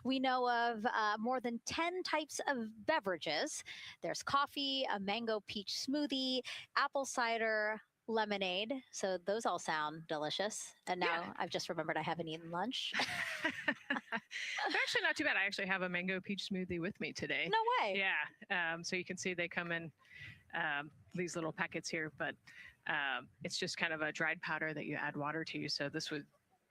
Speaker 1: We know of more than 10 types of beverages. There's coffee, a mango peach smoothie, apple cider, lemonade. So those all sound delicious. And now I've just remembered I haven't eaten lunch.
Speaker 6: They're actually not too bad. I actually have a mango peach smoothie with me today.
Speaker 1: No way.
Speaker 6: Yeah. So you can see they come in these little packets here, but it's just kind of a dried powder that you add water to. So this would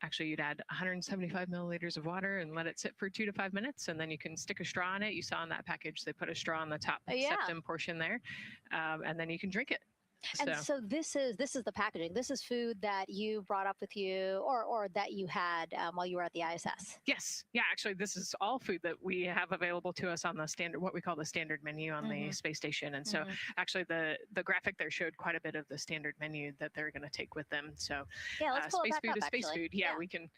Speaker 6: actually, you'd add 175 milliliters of water and let it sit for 2 to 5 minutes, and then you can stick a straw in it. You saw in that package, they put a straw on the top septum portion there, and then you can drink it.
Speaker 1: And so this is the packaging. This is food that you brought up with you, or that you had while you were at the ISS.
Speaker 6: Yes. Yeah, actually, this is all food that we have available to us on the standard, what we call the standard menu on the space station. And so actually the graphic there showed quite a bit of the standard menu that they're going to take with them. So
Speaker 1: yeah, let's pull
Speaker 6: space
Speaker 1: it back
Speaker 6: food
Speaker 1: up,
Speaker 6: is space
Speaker 1: actually.
Speaker 6: food. Yeah, we can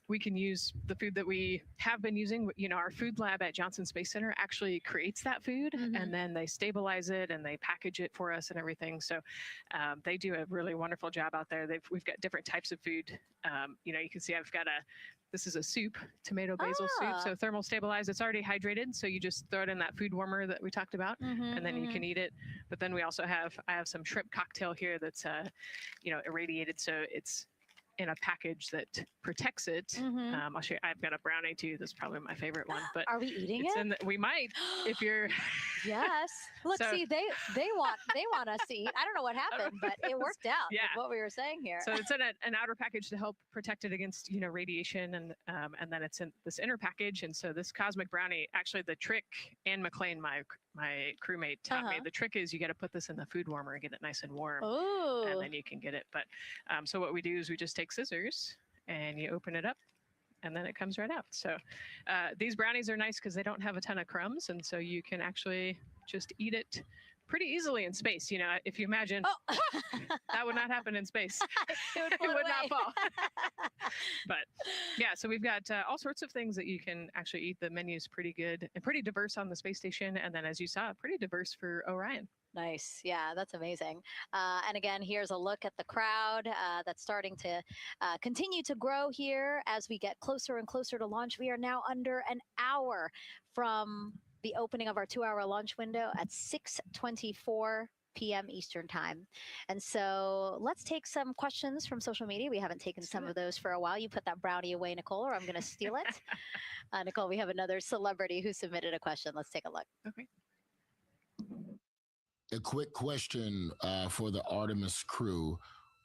Speaker 6: we can use the food that we have been using. You know, our food lab at Johnson Space Center actually creates that food, and then they stabilize it and they package it for us and everything. So they do a really wonderful job out there. We've got different types of food. You know, you can see I've got this is a soup, tomato basil soup. So thermal stabilized, it's already hydrated. So you just throw it in that food warmer that we talked about, and then you can eat it. But then we also I have some shrimp cocktail here that's, you know, irradiated. So it's in a package that protects it. I'll show you. I've got a brownie too. That's probably my favorite one. But
Speaker 1: are we eating it?
Speaker 6: We might, if you're.
Speaker 1: Yes. Look, see, they want us to eat. I don't know what happened, but it worked out. Yeah. With what we were saying here.
Speaker 6: So it's in an outer package to help protect it against, you know, radiation, and then it's in this inner package. And so this cosmic brownie, actually, the trick, Anne McLean, my crewmate, taught me. The trick is you got to put this in the food warmer and get it nice and warm, and then you can get it. But so what we do is we just take scissors and you open it up, and then it comes right out. So these brownies are nice because they don't have a ton of crumbs, and so you can actually just eat it pretty easily in space. You know, if you imagine, that would not happen in space.
Speaker 1: It
Speaker 6: would not fall. But yeah, so we've got all sorts of things that you can actually eat. The menu's pretty good and pretty diverse on the space station. And then, as you saw, pretty diverse for Orion.
Speaker 1: Nice. Yeah, that's amazing. And again, here's a look at the crowd that's starting to continue to grow here as we get closer and closer to launch. We are now under an hour from the opening of our 2-hour launch window at 6:24 p.m. Eastern time. And so let's take some questions from social media. We haven't taken some of those for a while. You put that brownie away, Nicole, or I'm going to steal it. Nicole, we have another celebrity who submitted a question. Let's take a look.
Speaker 6: Okay.
Speaker 2: A quick question for the Artemis crew.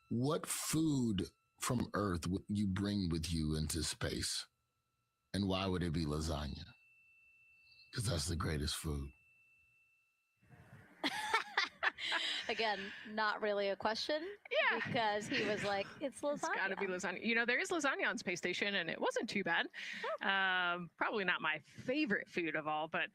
Speaker 2: What food from Earth would you bring with you into space? And why would it be lasagna? Because that's the greatest food.
Speaker 1: Again, not really a question.
Speaker 6: Yeah.
Speaker 1: Because he was like, it's lasagna.
Speaker 6: It's got to be lasagna. You know, there is lasagna on space station, and it wasn't too bad. Probably not my favorite food of all, but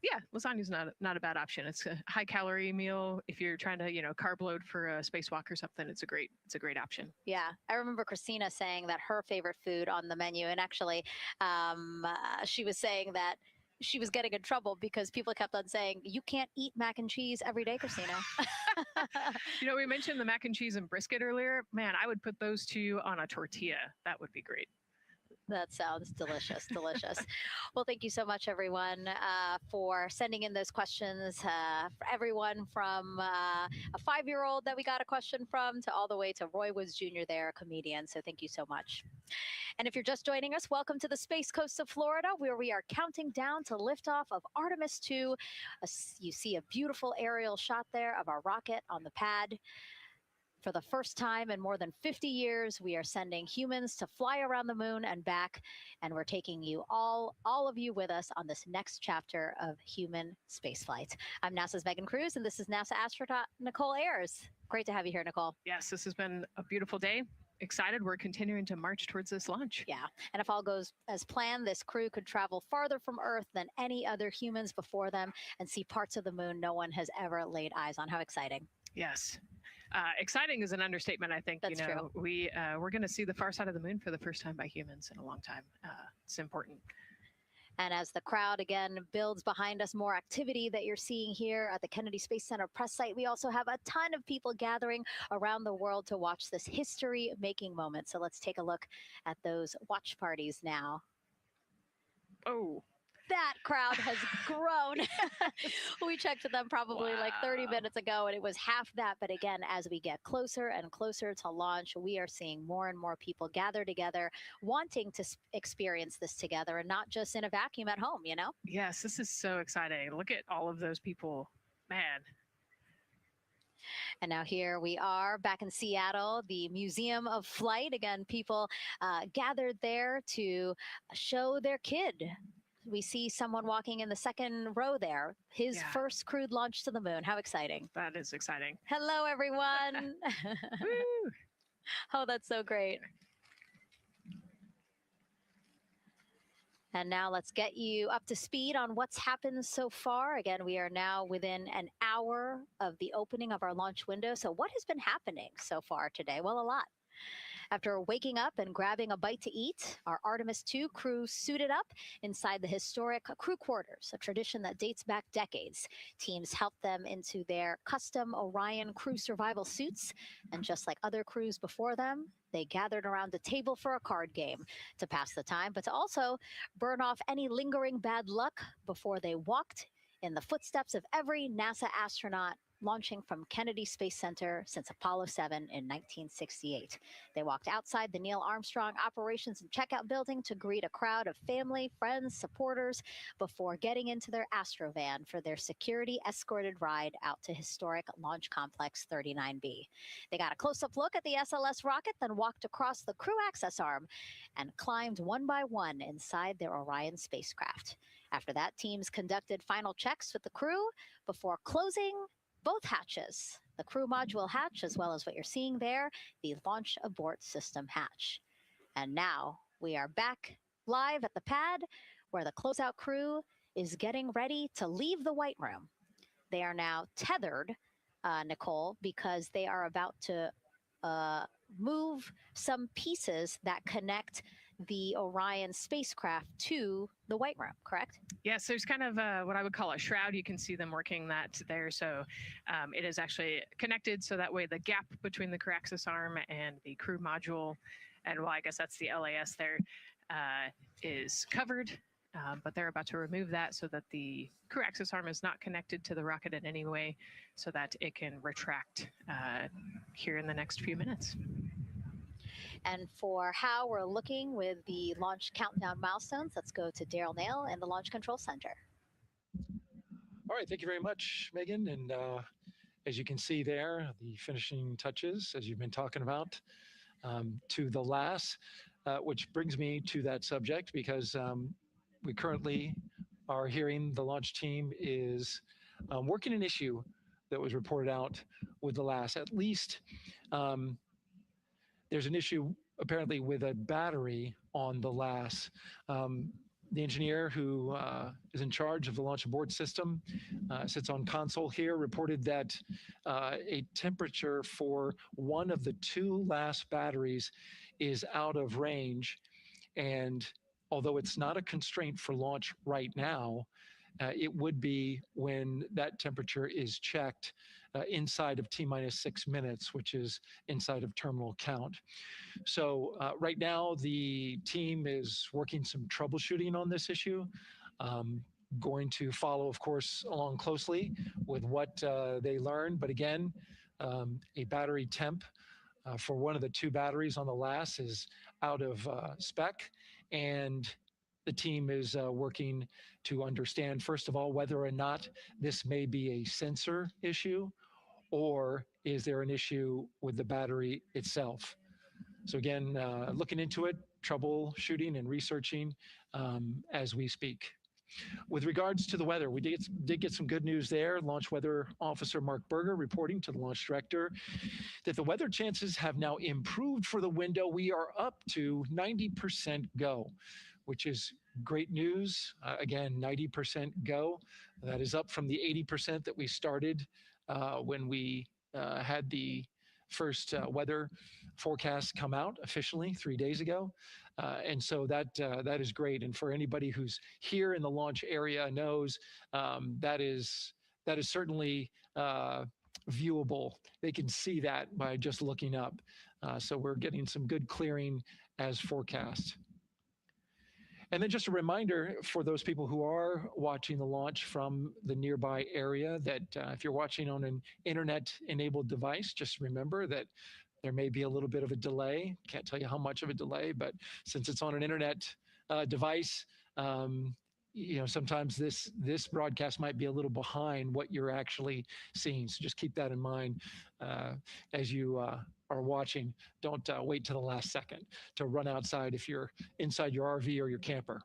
Speaker 6: yeah, lasagna's not a bad option. It's a high calorie meal. If you're trying to, you know, carb load for a spacewalk or something, it's a great option.
Speaker 1: Yeah, I remember Christina saying that her favorite food on the menu, and actually, she was saying that she was getting in trouble because people kept on saying, you can't eat mac and cheese every day, Christina.
Speaker 6: You know, we mentioned the mac and cheese and brisket earlier. Man, I would put those two on a tortilla. That would be great.
Speaker 1: That sounds delicious, delicious. Well, thank you so much, everyone, for sending in those questions. For everyone from a 5-year-old that we got a question from to all the way to Roy Woods Jr. there, a comedian. So thank you so much. And if you're just joining us, welcome to the Space Coast of Florida, where we are counting down to liftoff of Artemis II. You see a beautiful aerial shot there of our rocket on the pad. For the first time in more than 50 years, we are sending humans to fly around the moon and back, and we're taking you all of you with us on this next chapter of human spaceflight. I'm NASA's Megan Cruz, and this is NASA astronaut Nicole Ays. Great to have you here, Nicole.
Speaker 6: Yes, this has been a beautiful day. Excited. We're continuing to march towards this launch.
Speaker 1: Yeah, and if all goes as planned, this crew could travel farther from Earth than any other humans before them and see parts of the moon no one has ever laid eyes on. How exciting.
Speaker 6: Yes. Exciting is an understatement, I think.
Speaker 1: That's true.
Speaker 6: We're going to see the far side of the moon for the first time by humans in a long time. It's important.
Speaker 1: And as the crowd again builds behind us, more activity that you're seeing here at the Kennedy Space Center press site. We also have a ton of people gathering around the world to watch this history-making moment. So let's take a look at those watch parties now.
Speaker 6: Oh.
Speaker 1: That crowd has grown. We checked with them probably like 30 minutes ago, and it was half that. But again, as we get closer and closer to launch, we are seeing more and more people gather together, wanting to experience this together and not just in a vacuum at home, you know?
Speaker 6: Yes, this is so exciting. Look at all of those people. Man.
Speaker 1: And now here we are back in Seattle, the Museum of Flight. Again, people gathered there to show their kid. We see someone walking in the second row there. His first crewed launch to the moon. How exciting.
Speaker 6: That is exciting.
Speaker 1: Hello, everyone.
Speaker 6: Woo.
Speaker 1: Oh, that's so great. And now let's get you up to speed on what's happened so far. Again, we are now within an hour of the opening of our launch window. So what has been happening so far today? Well, a lot. After waking up and grabbing a bite to eat, our Artemis II crew suited up inside the historic crew quarters, a tradition that dates back decades. Teams helped them into their custom Orion crew survival suits, and just like other crews before them, they gathered around the table for a card game to pass the time, but to also burn off any lingering bad luck before they walked in the footsteps of every NASA astronaut launching from Kennedy Space Center since Apollo 7 in 1968. They walked outside the Neil Armstrong Operations and Checkout Building to greet a crowd of family, friends, supporters before getting into their Astrovan for their security-escorted ride out to historic Launch Complex 39B. They got a close-up look at the SLS rocket, then walked across the crew access arm and climbed one by one inside their Orion spacecraft. After that, teams conducted final checks with the crew before closing both hatches, the crew module hatch, as well as what you're seeing there, the launch abort system hatch. And now we are back live at the pad where the closeout crew is getting ready to leave the White Room. They are now tethered, Nicole, because they are about to move some pieces that connect the Orion spacecraft to the White Room, correct?
Speaker 6: Yes, there's kind of what I would call a shroud. You can see them working that there. So it is actually connected, so that way the gap between the crew access arm and the crew module, and well, I guess that's the LAS there, is covered. But they're about to remove that so that the crew access arm is not connected to the rocket in any way, so that it can retract here in the next few minutes.
Speaker 1: And for how we're looking with the launch countdown milestones, let's go to Daryl Nail in the Launch Control Center.
Speaker 17: All right, thank you very much, Megan. And as you can see there, the finishing touches, as you've been talking about, to the LAS, which brings me to that subject, because we currently are hearing the launch team is working an issue that was reported out with the LAS. At least there's an issue apparently with a battery on the LAS. The engineer who is in charge of the launch abort system, sits on console here, reported that a temperature for one of the two LAS batteries is out of range. And although it's not a constraint for launch right now, it would be when that temperature is checked inside of T-minus 6 minutes, which is inside of terminal count. So right now, the team is working some troubleshooting on this issue. Going to follow, of course, along closely with what they learn. But again, a battery temp for one of the two batteries on the LAS is out of spec, and the team is working to understand, first of all, whether or not this may be a sensor issue, or is there an issue with the battery itself. So again, looking into it, troubleshooting and researching as we speak. With regards to the weather, we did get some good news there. Launch Weather Officer Mark Berger reporting to the launch director that the weather chances have now improved for the window. We are up to 90% go, which is great news. Again, 90% go. That is up from the 80% that we started when we had the first weather forecast come out officially 3 days ago. And so that is great. And for anybody who's here in the launch area knows that is certainly viewable. They can see that by just looking up. So we're getting some good clearing as forecast. And then just a reminder for those people who are watching the launch from the nearby area that if you're watching on an internet-enabled device, just remember that there may be a little bit of a delay. Can't tell you how much of a delay, but since it's on an internet device, sometimes this broadcast might be a little behind what you're actually seeing. So just keep that in mind as you are watching. Don't wait till the last second to run outside if you're inside your RV or your camper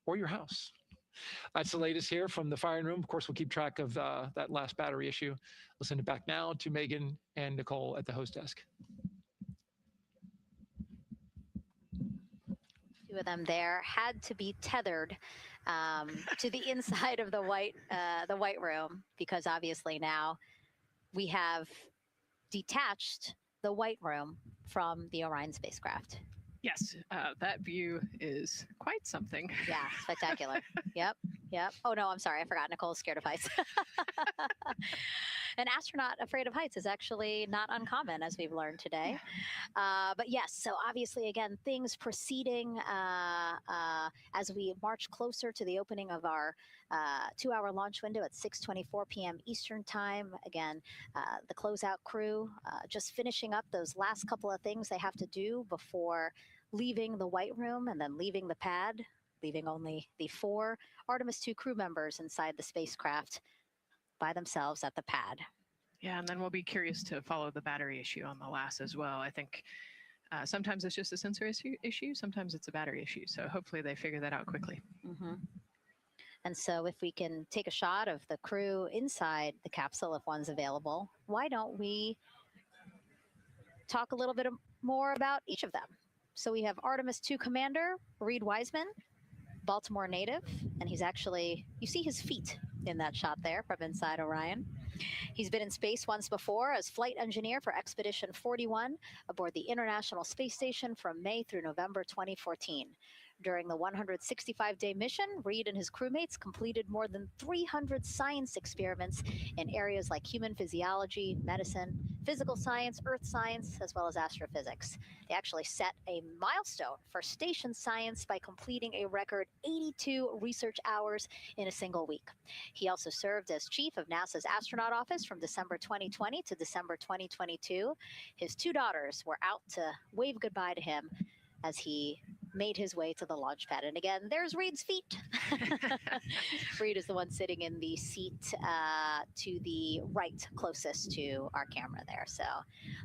Speaker 17: or your house. That's the latest here from the firing room. Of course, we'll keep track of that last battery issue. We'll send it back now to Megan and Nicole at the host desk.
Speaker 1: Two of them there had to be tethered to the inside of the White Room, because obviously now we have detached the White Room from the Orion spacecraft.
Speaker 6: Yes, that view is quite something.
Speaker 1: Yeah, spectacular. Yep. Oh, no, I'm sorry. I forgot. Nicole's scared of heights. An astronaut afraid of heights is actually not uncommon, as we've learned today. But yes, so obviously, again, things proceeding as we march closer to the opening of our 2-hour launch window at 6:24 p.m. Eastern Time. Again, the closeout crew just finishing up those last couple of things they have to do before leaving the White Room and then leaving the pad, leaving only the 4 Artemis II crew members inside the spacecraft by themselves at the pad.
Speaker 6: Yeah, and then we'll be curious to follow the battery issue on the last as well. I think sometimes it's just a sensor issue, sometimes it's a battery issue. So hopefully they figure that out quickly.
Speaker 1: Mm-hmm. And so if we can take a shot of the crew inside the capsule, if one's available, why don't we talk a little bit more about each of them? So we have Artemis II Commander Reid Wiseman, Baltimore native, and he's actually, you see his feet in that shot there from inside Orion. He's been in space once before as flight engineer for Expedition 41 aboard the International Space Station from May through November 2014. During the 165-day mission, Reid and his crewmates completed more than 300 science experiments in areas like human physiology, medicine, physical science, earth science, as well as astrophysics. They actually set a milestone for station science by completing a record 82 research hours in a single week. He also served as chief of NASA's astronaut office from December 2020 to December 2022. His 2 daughters were out to wave goodbye to him as he made his way to the launch pad. And again, there's Reid's feet. Reid is the one sitting in the seat to the right, closest to our camera there. So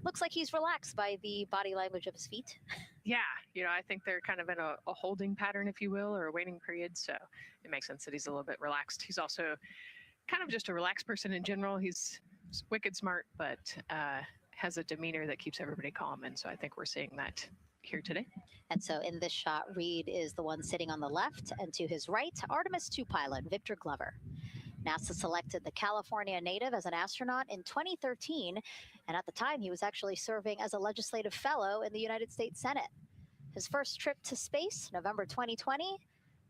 Speaker 1: looks like he's relaxed by the body language of his feet.
Speaker 6: Yeah, I think they're kind of in a holding pattern, if you will, or a waiting period. So it makes sense that he's a little bit relaxed. He's also kind of just a relaxed person in general. He's wicked smart, but has a demeanor that keeps everybody calm. And so I think we're seeing that here today.
Speaker 1: And so in this shot, Reid is the one sitting on the left, and to his right, Artemis II pilot Victor Glover. NASA selected the California native as an astronaut in 2013, and at the time he was actually serving as a legislative fellow in the United States Senate. His first trip to space, November 2020,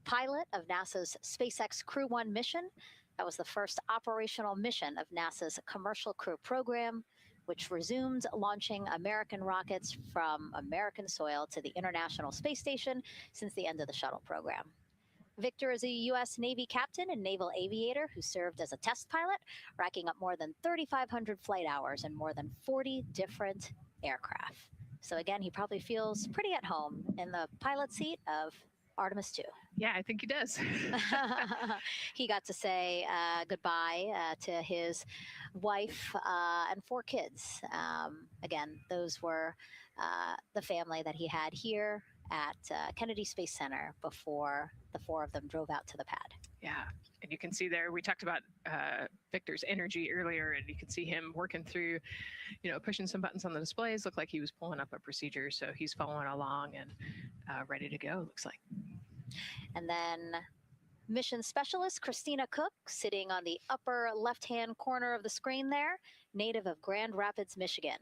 Speaker 1: pilot of NASA's SpaceX Crew 1 mission. That was the first operational mission of NASA's Commercial Crew program, which resumed launching American rockets from American soil to the International Space Station since the end of the shuttle program. Victor is a U.S. Navy captain and naval aviator who served as a test pilot, racking up more than 3,500 flight hours in more than 40 different aircraft. So again, he probably feels pretty at home in the pilot seat of Artemis II.
Speaker 6: Yeah, I think he does.
Speaker 1: He got to say goodbye to his wife and 4 kids. Again, those were the family that he had here at Kennedy Space Center before the 4 of them drove out to the pad.
Speaker 6: Yeah, and you can see there, we talked about Victor's energy earlier, and you can see him working through, pushing some buttons on the displays. Looked like he was pulling up a procedure, so he's following along and ready to go, looks like.
Speaker 1: And then mission specialist Christina Koch, sitting on the upper left-hand corner of the screen there, native of Grand Rapids, Michigan,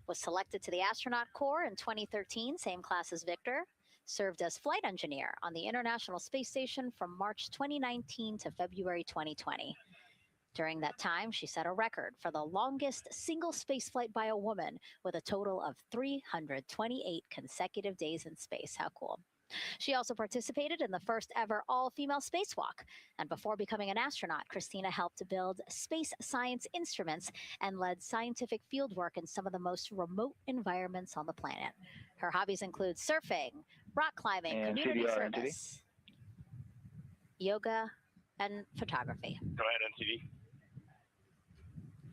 Speaker 1: was selected to the Astronaut Corps in 2013, same class as Victor, served as flight engineer on the International Space Station from March 2019 to February 2020. During that time, she set a record for the longest single spaceflight by a woman with a total of 328 consecutive days in space. How cool. She also participated in the first ever all-female spacewalk. And before becoming an astronaut, Christina helped to build space science instruments and led scientific fieldwork in some of the most remote environments on the planet. Her hobbies include surfing, rock climbing,
Speaker 15: and
Speaker 1: community
Speaker 15: CDR,
Speaker 1: service, yoga, and photography.
Speaker 15: Go ahead, NCD.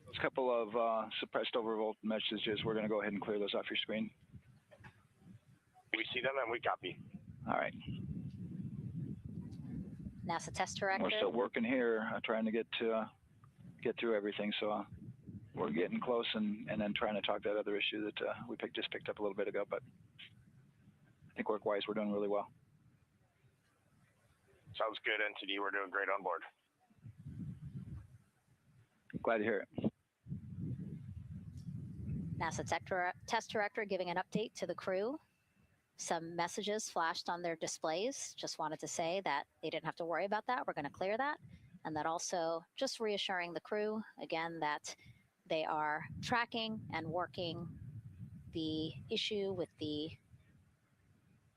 Speaker 15: There's a couple of suppressed overvolt messages. We're going to go ahead and clear those off your screen.
Speaker 3: We see them and we copy.
Speaker 15: All right.
Speaker 1: NASA test director.
Speaker 15: We're still working here, trying to get through everything. So we're getting close, and then trying to talk that other issue that we just picked up a little bit ago. But I think work-wise, we're doing really well.
Speaker 3: Sounds good, NTD. We're doing great on board.
Speaker 15: Glad to hear it.
Speaker 1: NASA test director giving an update to the crew. Some messages flashed on their displays. Just wanted to say that they didn't have to worry about that. We're going to clear that. And that also just reassuring the crew, again, that they are tracking and working the issue with the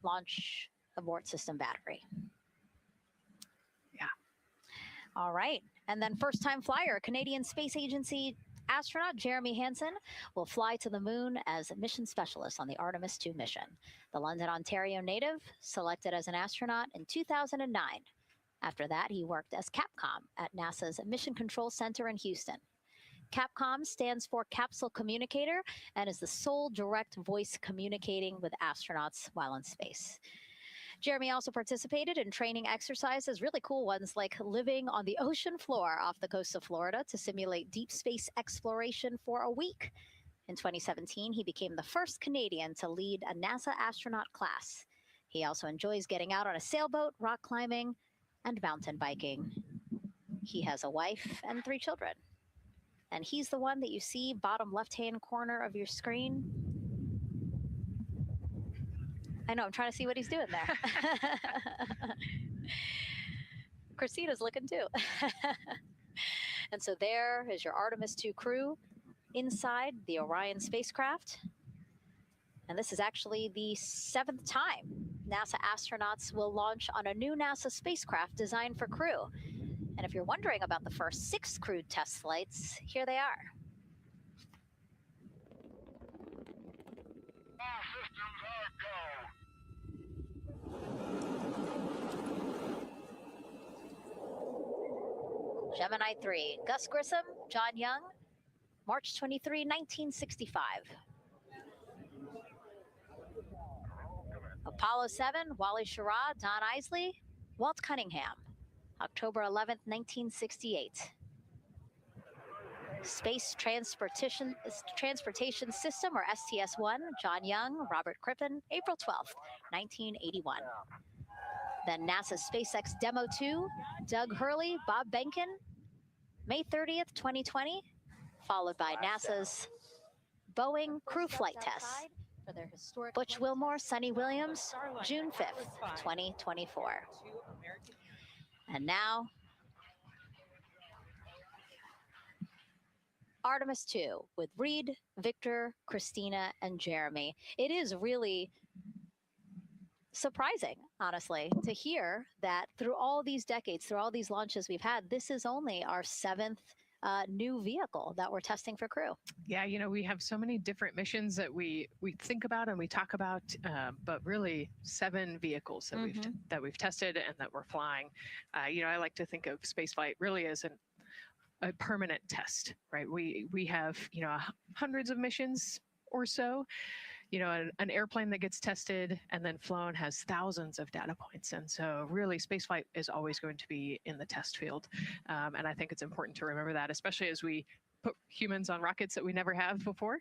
Speaker 1: launch abort system battery.
Speaker 6: Yeah.
Speaker 1: All right. And then first-time flyer, Canadian Space Agency astronaut Jeremy Hansen will fly to the moon as a mission specialist on the Artemis II mission. The London, Ontario native selected as an astronaut in 2009. After that, he worked as Capcom at NASA's Mission Control Center in Houston. Capcom stands for Capsule Communicator and is the sole direct voice communicating with astronauts while in space. Jeremy also participated in training exercises, really cool ones like living on the ocean floor off the coast of Florida to simulate deep space exploration for a week. In 2017, he became the first Canadian to lead a NASA astronaut class. He also enjoys getting out on a sailboat, rock climbing, and mountain biking. He has a wife and 3 children. And he's the one that you see bottom left-hand corner of your screen. I know, I'm trying to see what he's doing there. Christina's looking too. And so there is your Artemis II crew inside the Orion spacecraft. And this is actually the 7th time NASA astronauts will launch on a new NASA spacecraft designed for crew. And if you're wondering about the first 6 crewed test flights, here they are. Gemini 3, Gus Grissom, John Young, March 23, 1965. Apollo 7, Wally Schirra, Don Isley, Walt Cunningham, October 11, 1968. Space Transportation System, or STS-1, John Young, Robert Crippen, April 12, 1981. Then NASA SpaceX Demo 2, Doug Hurley, Bob Behnken, May 30th, 2020, followed by NASA's Boeing crew flight test. Butch Wilmore, Sonny Williams, June 5th, 2024. And now, Artemis II with Reid, Victor, Christina, and Jeremy. It is really surprising, honestly, to hear that through all these decades, through all these launches we've had, this is only our 7th new vehicle that we're testing for crew.
Speaker 6: Yeah, you know, we have so many different missions that we think about and we talk about, but really 7 vehicles that we've tested and that we're flying. You know, I like to think of spaceflight really as a permanent test, right? We have, you know, hundreds of missions or so. You know, an airplane that gets tested and then flown has thousands of data points. And so really spaceflight is always going to be in the test field. And I think it's important to remember that, especially as we put humans on rockets that we never have before,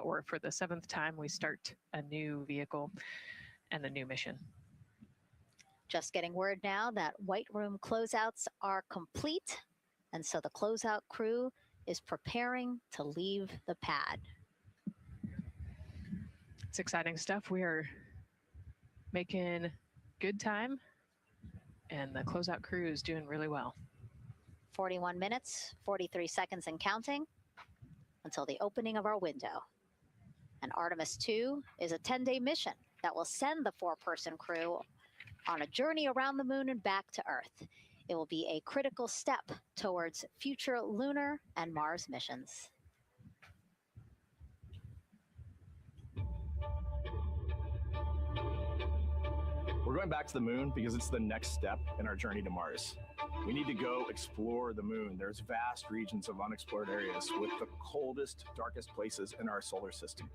Speaker 6: or for the 7th time we start a new vehicle and a new mission.
Speaker 1: Just getting word now that White Room closeouts are complete. And so the closeout crew is preparing to leave the pad.
Speaker 6: It's exciting stuff. We are making good time, and the closeout crew is doing really well.
Speaker 1: 41 minutes, 43 seconds and counting until the opening of our window. And Artemis II is a 10-day mission that will send the 4-person crew on a journey around the moon and back to Earth. It will be a critical step towards future lunar and Mars missions.
Speaker 4: We're going back to the moon because it's the next step in our journey to Mars. We need to go explore the moon. There's vast regions of unexplored areas with the coldest, darkest places in our solar system.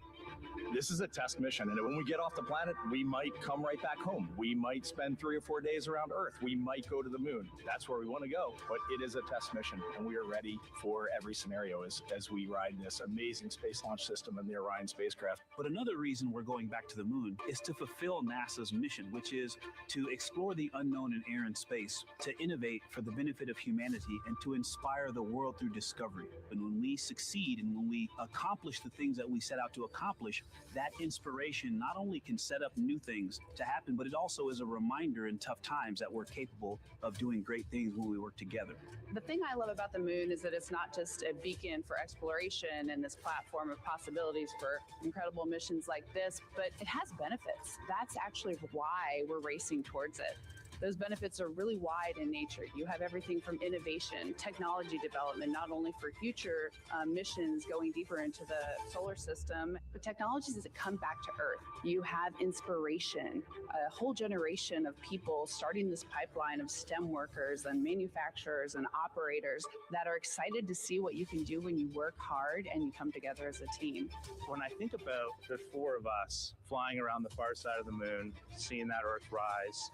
Speaker 4: This is a test mission, and when we get off the planet, we might come right back home. We might spend 3 or 4 days around Earth. We might go to the moon. That's where we want to go, but it is a test mission, and we are ready for every scenario as we ride this amazing space launch system in the Orion spacecraft.
Speaker 5: But another reason we're going back to the moon is to fulfill NASA's mission, which is to explore the unknown in air and space, to innovate for the benefit of humanity, and to inspire the world through discovery. And when we succeed and when we accomplish the things that we set out to accomplish, that inspiration not only can set up new things to happen, but it also is a reminder in tough times that we're capable of doing great things when we work together.
Speaker 21: The thing I love about the moon is that it's not just a beacon for exploration and this platform of possibilities for incredible missions like this, but it has benefits. That's actually why we're racing towards it. Those benefits are really wide in nature. You have everything from innovation, technology development, not only for future missions going deeper into the solar system, but technologies that come back to Earth. You have inspiration, a whole generation of people starting this pipeline of STEM workers and manufacturers and operators that are excited to see what you can do when you work hard and you come together as a team.
Speaker 4: When I think about the 4 of us flying around the far side of the moon, seeing that Earth rise,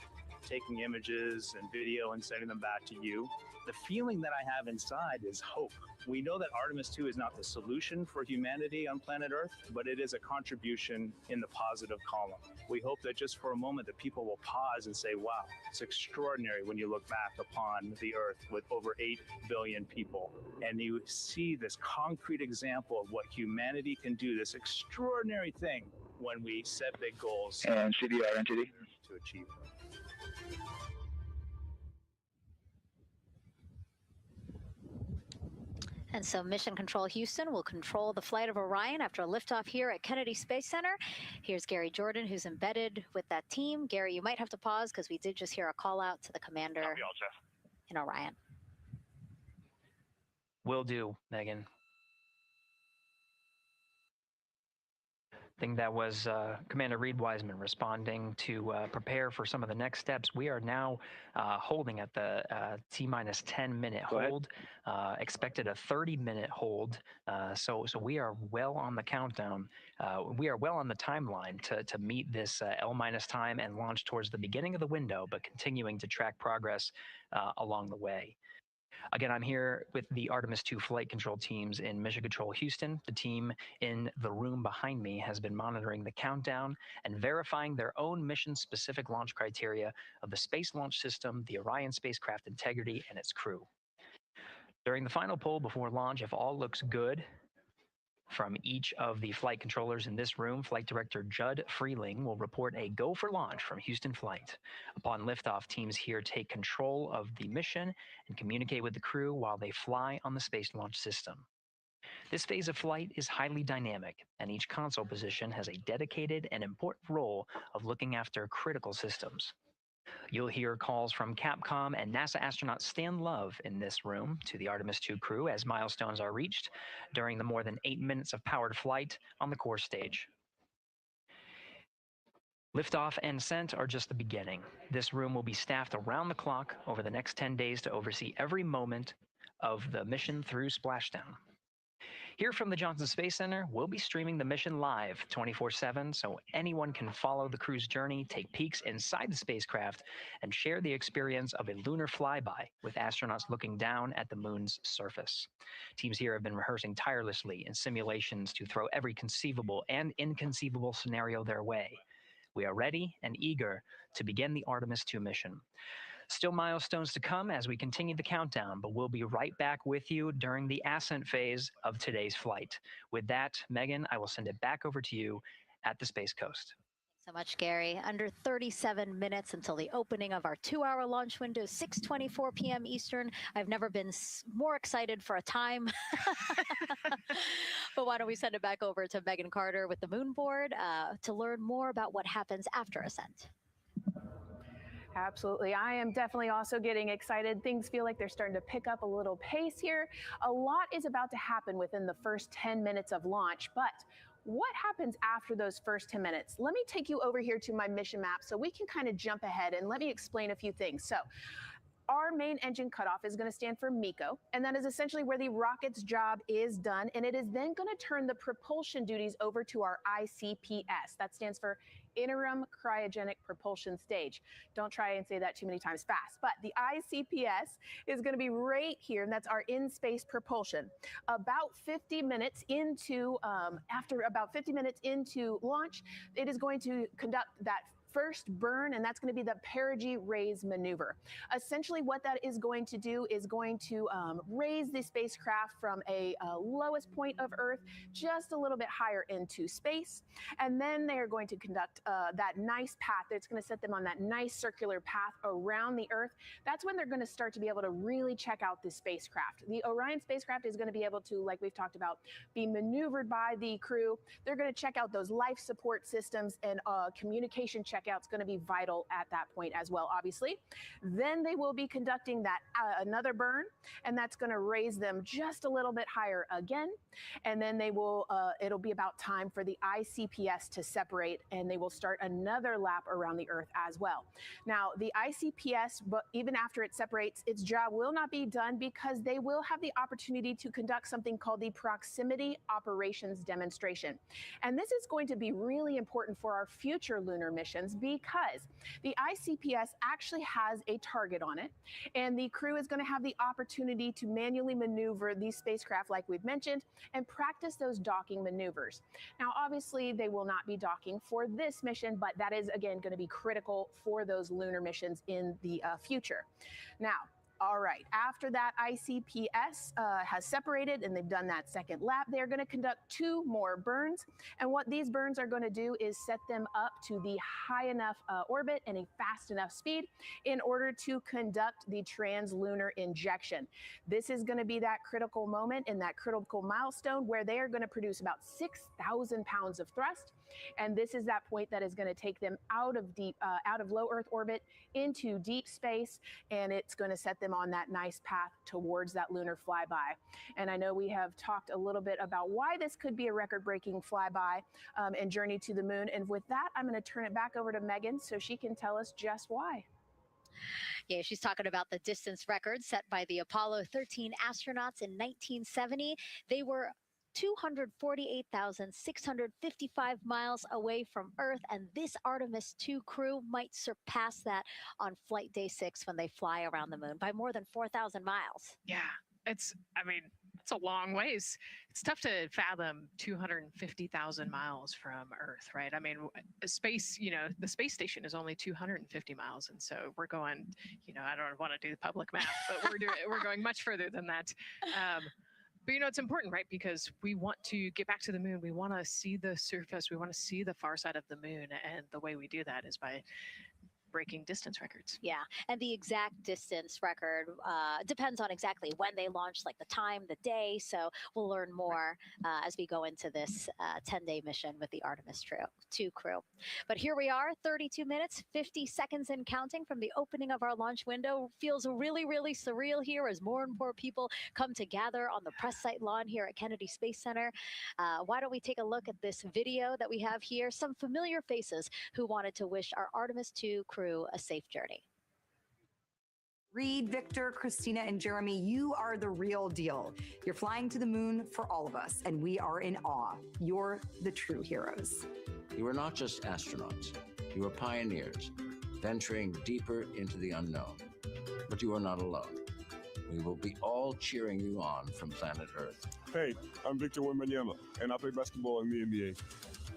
Speaker 4: taking images and video and sending them back to you, the feeling that I have inside is hope. We know that Artemis II is not the solution for humanity on planet Earth, but it is a contribution in the positive column. We hope that just for a moment that people will pause and say, wow, it's extraordinary when you look back upon the Earth with over 8 billion people, and you see this concrete example of what humanity can do, this extraordinary thing when we set big goals
Speaker 15: And CDR entity
Speaker 4: to achieve them.
Speaker 1: And so Mission Control Houston will control the flight of Orion after a liftoff here at Kennedy Space Center. Here's Gary Jordan, who's embedded with that team. Gary, you might have to pause because we did just hear a call out to the commander in Orion.
Speaker 14: Will do, Megan. I think that was Commander Reid Wiseman responding to prepare for some of the next steps. We are now holding at the T-minus 10-minute hold, expected a 30-minute hold. So we are well on the countdown. We are well on the timeline to meet this L- time and launch towards the beginning of the window, but continuing to track progress along the way. Again, I'm here with the Artemis II flight control teams in Mission Control Houston. The team in the room behind me has been monitoring the countdown and verifying their own mission-specific launch criteria of the Space Launch System, the Orion spacecraft integrity, and its crew. During the final poll before launch, if all looks good from each of the flight controllers in this room, Flight Director Judd Freeling will report a go for launch from Houston Flight. Upon liftoff, teams here take control of the mission and communicate with the crew while they fly on the Space Launch System. This phase of flight is highly dynamic, and each console position has a dedicated and important role of looking after critical systems. You'll hear calls from Capcom and NASA astronaut Stan Love in this room to the Artemis II crew as milestones are reached during the more than 8 minutes of powered flight on the core stage. Liftoff and ascent are just the beginning. This room will be staffed around the clock over the next 10 days to oversee every moment of the mission through splashdown. Here from the Johnson Space Center, we'll be streaming the mission live 24/7 so anyone can follow the crew's journey, take peeks inside the spacecraft, and share the experience of a lunar flyby with astronauts looking down at the moon's surface. Teams here have been rehearsing tirelessly in simulations to throw every conceivable and inconceivable scenario their way. We are ready and eager to begin the Artemis II mission. Still milestones to come as we continue the countdown, but we'll be right back with you during the ascent phase of today's flight. With that, Megan, I will send it back over to you at the Space Coast.
Speaker 1: So much, Gary. Under 37 minutes until the opening of our 2-hour launch window, 6:24 p.m. Eastern. I've never been more excited for a time. But why don't we send it back over to Megan Carter with the moon board to learn more about what happens after ascent.
Speaker 7: Absolutely. I am definitely also getting excited. Things feel like they're starting to pick up a little pace here. A lot is about to happen within the first 10 minutes of launch, but what happens after those first 10 minutes? Let me take you over here to my mission map so we can kind of jump ahead and let me explain a few things. So our main engine cutoff is going to stand for MECO, and that is essentially where the rocket's job is done, and it is then going to turn the propulsion duties over to our ICPS. That stands for Interim Cryogenic Propulsion Stage. Don't try and say that too many times fast, but the ICPS is going to be right here, and that's our in-space propulsion. About 50 minutes into, after about 50 minutes into launch, it is going to conduct that first burn, and that's going to be the perigee raise maneuver. Essentially what that is going to do is going to raise the spacecraft from a lowest point of Earth just a little bit higher into space, and then they are going to conduct that nice path that's going to set them on that nice circular path around the Earth. That's when they're going to start to be able to really check out the spacecraft. The Orion spacecraft is going to be able to, like we've talked about, be maneuvered by the crew. They're going to check out those life support systems, and communication checkout's going to be vital at that point as well, obviously. Then they will be conducting that another burn, and that's going to raise them just a little bit higher again. And then they will, it'll be about time for the ICPS to separate, and they will start another lap around the Earth as well. Now, the ICPS, but even after it separates, its job will not be done, because they will have the opportunity to conduct something called the Proximity Operations Demonstration. And this is going to be really important for our future lunar missions, because the ICPS actually has a target on it, and the crew is going to have the opportunity to manually maneuver these spacecraft, like we've mentioned, and practice those docking maneuvers. Now, obviously, they will not be docking for this mission, but that is, again, going to be critical for those lunar missions in the future. Now, all right, after that ICPS has separated and they've done that second lap, they're going to conduct 2 more burns. And what these burns are going to do is set them up to the high enough orbit and a fast enough speed in order to conduct the translunar injection. This is going to be that critical moment and that critical milestone where they are going to produce about 6,000 pounds of thrust. And this is that point that is going to take them out of low Earth orbit into deep space, and it's going to set them on that nice path towards that lunar flyby. And I know we have talked a little bit about why this could be a record-breaking flyby and journey to the moon. And with that, I'm going to turn it back over to Megan so she can tell us just why.
Speaker 1: Yeah, she's talking about the distance record set by the Apollo 13 astronauts in 1970. They were 248,655 miles away from Earth, and this Artemis II crew might surpass that on flight day 6 when they fly around the moon by more than 4,000 miles.
Speaker 6: Yeah, it's a long ways. It's tough to fathom 250,000 miles from Earth, right? I mean, space, the space station is only 250 miles. And so we're going, I don't want to do the public math, but we're going much further than that. But it's important, right? Because we want to get back to the moon. We want to see the surface. We want to see the far side of the moon. And the way we do that is by breaking distance records.
Speaker 1: Yeah, and the exact distance record depends on exactly when they launched, like the time, the day. So we'll learn more as we go into this 10-day mission with the Artemis II crew. But here we are, 32 minutes, 50 seconds and counting from the opening of our launch window. Feels really, really surreal here as more and more people come to gather on the press site lawn here at Kennedy Space Center. Why don't we take a look at this video that we have here? Some familiar faces who wanted to wish our Artemis II crew a safe journey.
Speaker 12: Reid, Victor, Christina, and Jeremy, you are the real deal. You're flying to the moon for all of us, and we are in awe. You're the true heroes.
Speaker 22: You are not just astronauts. You are pioneers, venturing deeper into the unknown. But you are not alone. We will be all cheering you on from planet Earth.
Speaker 23: Hey, I'm Victor Wembanyama, and I play basketball in the NBA.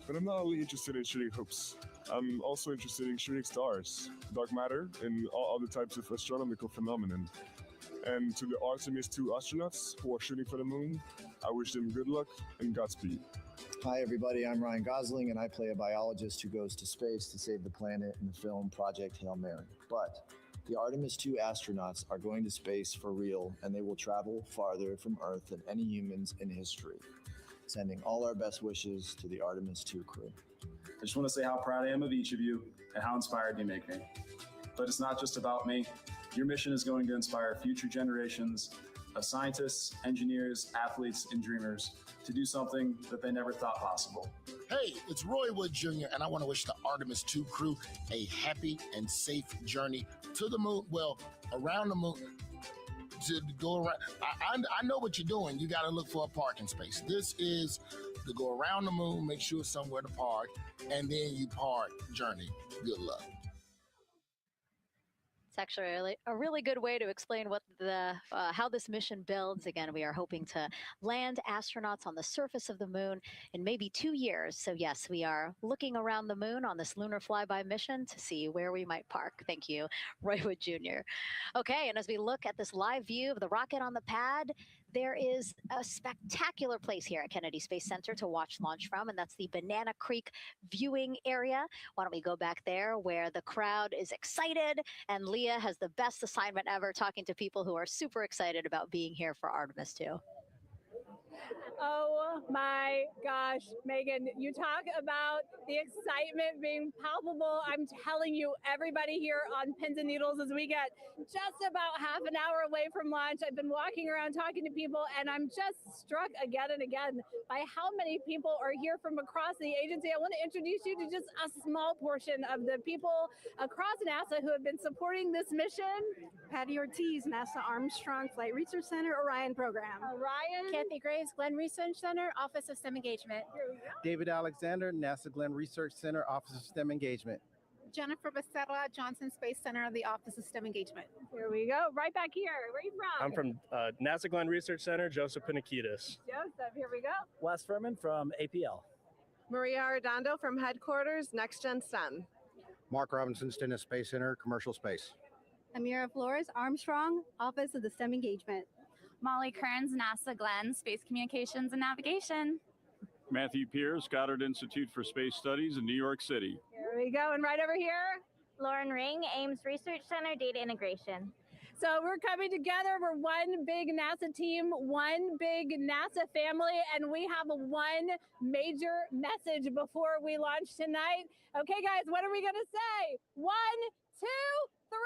Speaker 23: But I'm not only interested in shooting hoops. I'm also interested in shooting stars, dark matter, and all other types of astronomical phenomenon. And to the Artemis II astronauts who are shooting for the moon, I wish them good luck and Godspeed.
Speaker 24: Hi everybody, I'm Ryan Gosling, and I play a biologist who goes to space to save the planet in the film Project Hail Mary. But the Artemis II astronauts are going to space for real, and they will travel farther from Earth than any humans in history. Sending all our best wishes to the Artemis II crew.
Speaker 25: I just want to say how proud I am of each of you and how inspired you make me. But it's not just about me. Your mission is going to inspire future generations of scientists, engineers, athletes, and dreamers to do something that they never thought possible.
Speaker 2: Hey, it's Roy Wood Jr., and I want to wish the Artemis II crew a happy and safe journey to the moon, well, around the moon, to go around. I know what you're doing. You got to look for a parking space. This is to go around the moon, make sure somewhere to park, and then you park journey. Good luck.
Speaker 1: It's actually a really good way to explain what how this mission builds. Again, we are hoping to land astronauts on the surface of the moon in maybe 2 years. So yes, we are looking around the moon on this lunar flyby mission to see where we might park. Thank you, Roy Wood Jr. Okay, and as we look at this live view of the rocket on the pad, there is a spectacular place here at Kennedy Space Center to watch launch from, and that's the Banana Creek viewing area. Why don't we go back there where the crowd is excited, and Leah has the best assignment ever, talking to people who are super excited about being here for Artemis II.
Speaker 18: Oh my gosh, Megan, you talk about the excitement being palpable. I'm telling you, everybody here on pins and needles as we get just about half an hour away from launch. I've been walking around talking to people, and I'm just struck again and again by how many people are here from across the agency. I want to introduce you to just a small portion of the people across NASA who have been supporting this mission.
Speaker 8: Patty Ortiz, NASA Armstrong Flight Research Center, Orion Program.
Speaker 18: Orion.
Speaker 8: Kathy Graves, Glenn Research Center, Office of STEM Engagement.
Speaker 9: David Alexander, NASA Glenn Research Center, Office of STEM Engagement.
Speaker 8: Jennifer Becerra, Johnson Space Center, the Office of STEM Engagement.
Speaker 18: Here we go, right back here. Where are you from?
Speaker 10: I'm from NASA Glenn Research Center, Joseph Panakitis.
Speaker 18: Joseph, here we go.
Speaker 11: Wes Furman from APL.
Speaker 13: Maria Arredondo from Headquarters, Next Gen STEM.
Speaker 26: Mark Robinson, Stennis Space Center, Commercial Space.
Speaker 8: Amira Flores, Armstrong, Office of the STEM Engagement.
Speaker 27: Molly Kearns, NASA Glenn, Space Communications and Navigation.
Speaker 28: Matthew Pierce, Goddard Institute for Space Studies in New York City.
Speaker 18: Here we go, and right over here.
Speaker 27: Lauren Ring, Ames Research Center, Data Integration.
Speaker 18: So we're coming together. We're one big NASA team, one big NASA family, and we have one major message before we launch tonight. Okay, guys, what are we going to say? 1, 2, 3.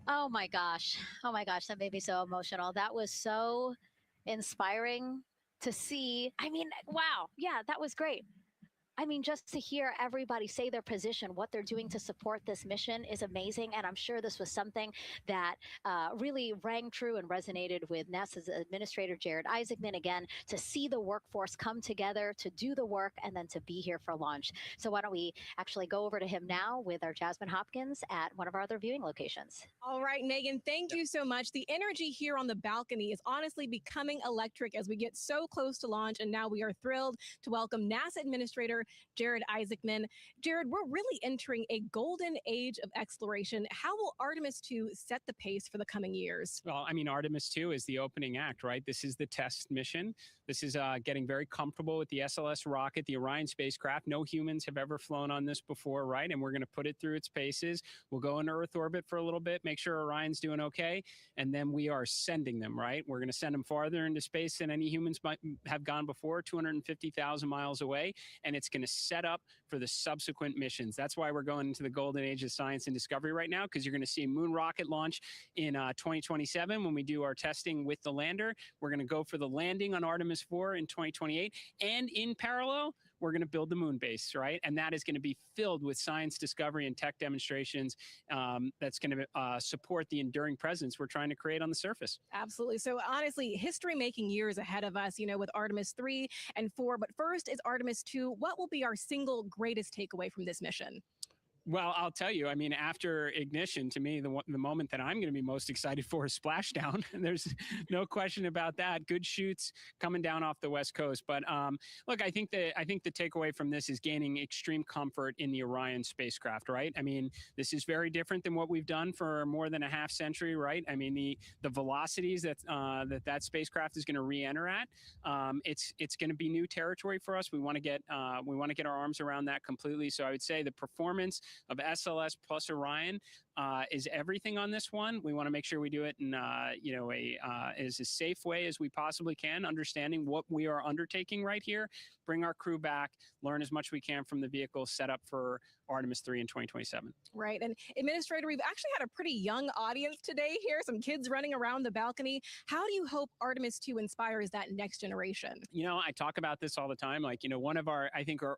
Speaker 1: Oh my gosh. Oh my gosh, that made me so emotional. That was so inspiring to see. I mean, wow. Yeah, that was great. I mean, just to hear everybody say their position, what they're doing to support this mission is amazing. And I'm sure this was something that really rang true and resonated with NASA's Administrator Jared Isaacman, again, to see the workforce come together to do the work and then to be here for launch. So why don't we actually go over to him now with our Jasmine Hopkins at one of our other viewing locations.
Speaker 29: All right, Megan, thank you so much. The energy here on the balcony is honestly becoming electric as we get so close to launch. And now we are thrilled to welcome NASA Administrator Jared Isaacman. Jared, we're really entering a golden age of exploration. How will Artemis II set the pace for the coming years?
Speaker 30: Well, I mean, Artemis II is the opening act, right? This is the test mission. This is getting very comfortable with the SLS rocket, the Orion spacecraft. No humans have ever flown on this before, right? And we're going to put it through its paces. We'll go into Earth orbit for a little bit, make sure Orion's doing okay. And then we are sending them, right? We're going to send them farther into space than any humans might have gone before, 250,000 miles away. And it's going to set up for the subsequent missions. That's why we're going into the golden age of science and discovery right now, because you're going to see a moon rocket launch in 2027 when we do our testing with the lander. We're going to go for the landing on Artemis 4 in 2028. And in parallel, we're going to build the moon base, right? And that is going to be filled with science discovery and tech demonstrations that's going to support the enduring presence we're trying to create on the surface.
Speaker 29: Absolutely. So honestly, history-making years ahead of us, you know, with Artemis 3 and 4. But first is Artemis 2. What will be our single greatest takeaway from this mission?
Speaker 30: Well, I'll tell you, I mean, after ignition, to me, the moment that I'm going to be most excited for is splashdown. There's no question about that. Good shoots coming down off the West Coast. But look, I think the takeaway from this is gaining extreme comfort in the Orion spacecraft, right? I mean, this is very different than what we've done for more than a half century, right? I mean, the velocities that spacecraft is going to re-enter at, it's going to be new territory for us. We want to get our arms around that completely. So I would say the performance of SLS plus Orion is everything on this one. We want to make sure we do it in as a safe way as we possibly can, understanding what we are undertaking right here, bring our crew back, learn as much we can from the vehicle, set up for Artemis 3 in 2027.
Speaker 29: Right. And Administrator, we've actually had a pretty young audience today here, some kids running around the balcony. How do you hope Artemis 2 inspires that next generation?
Speaker 30: I talk about this all the time. One of our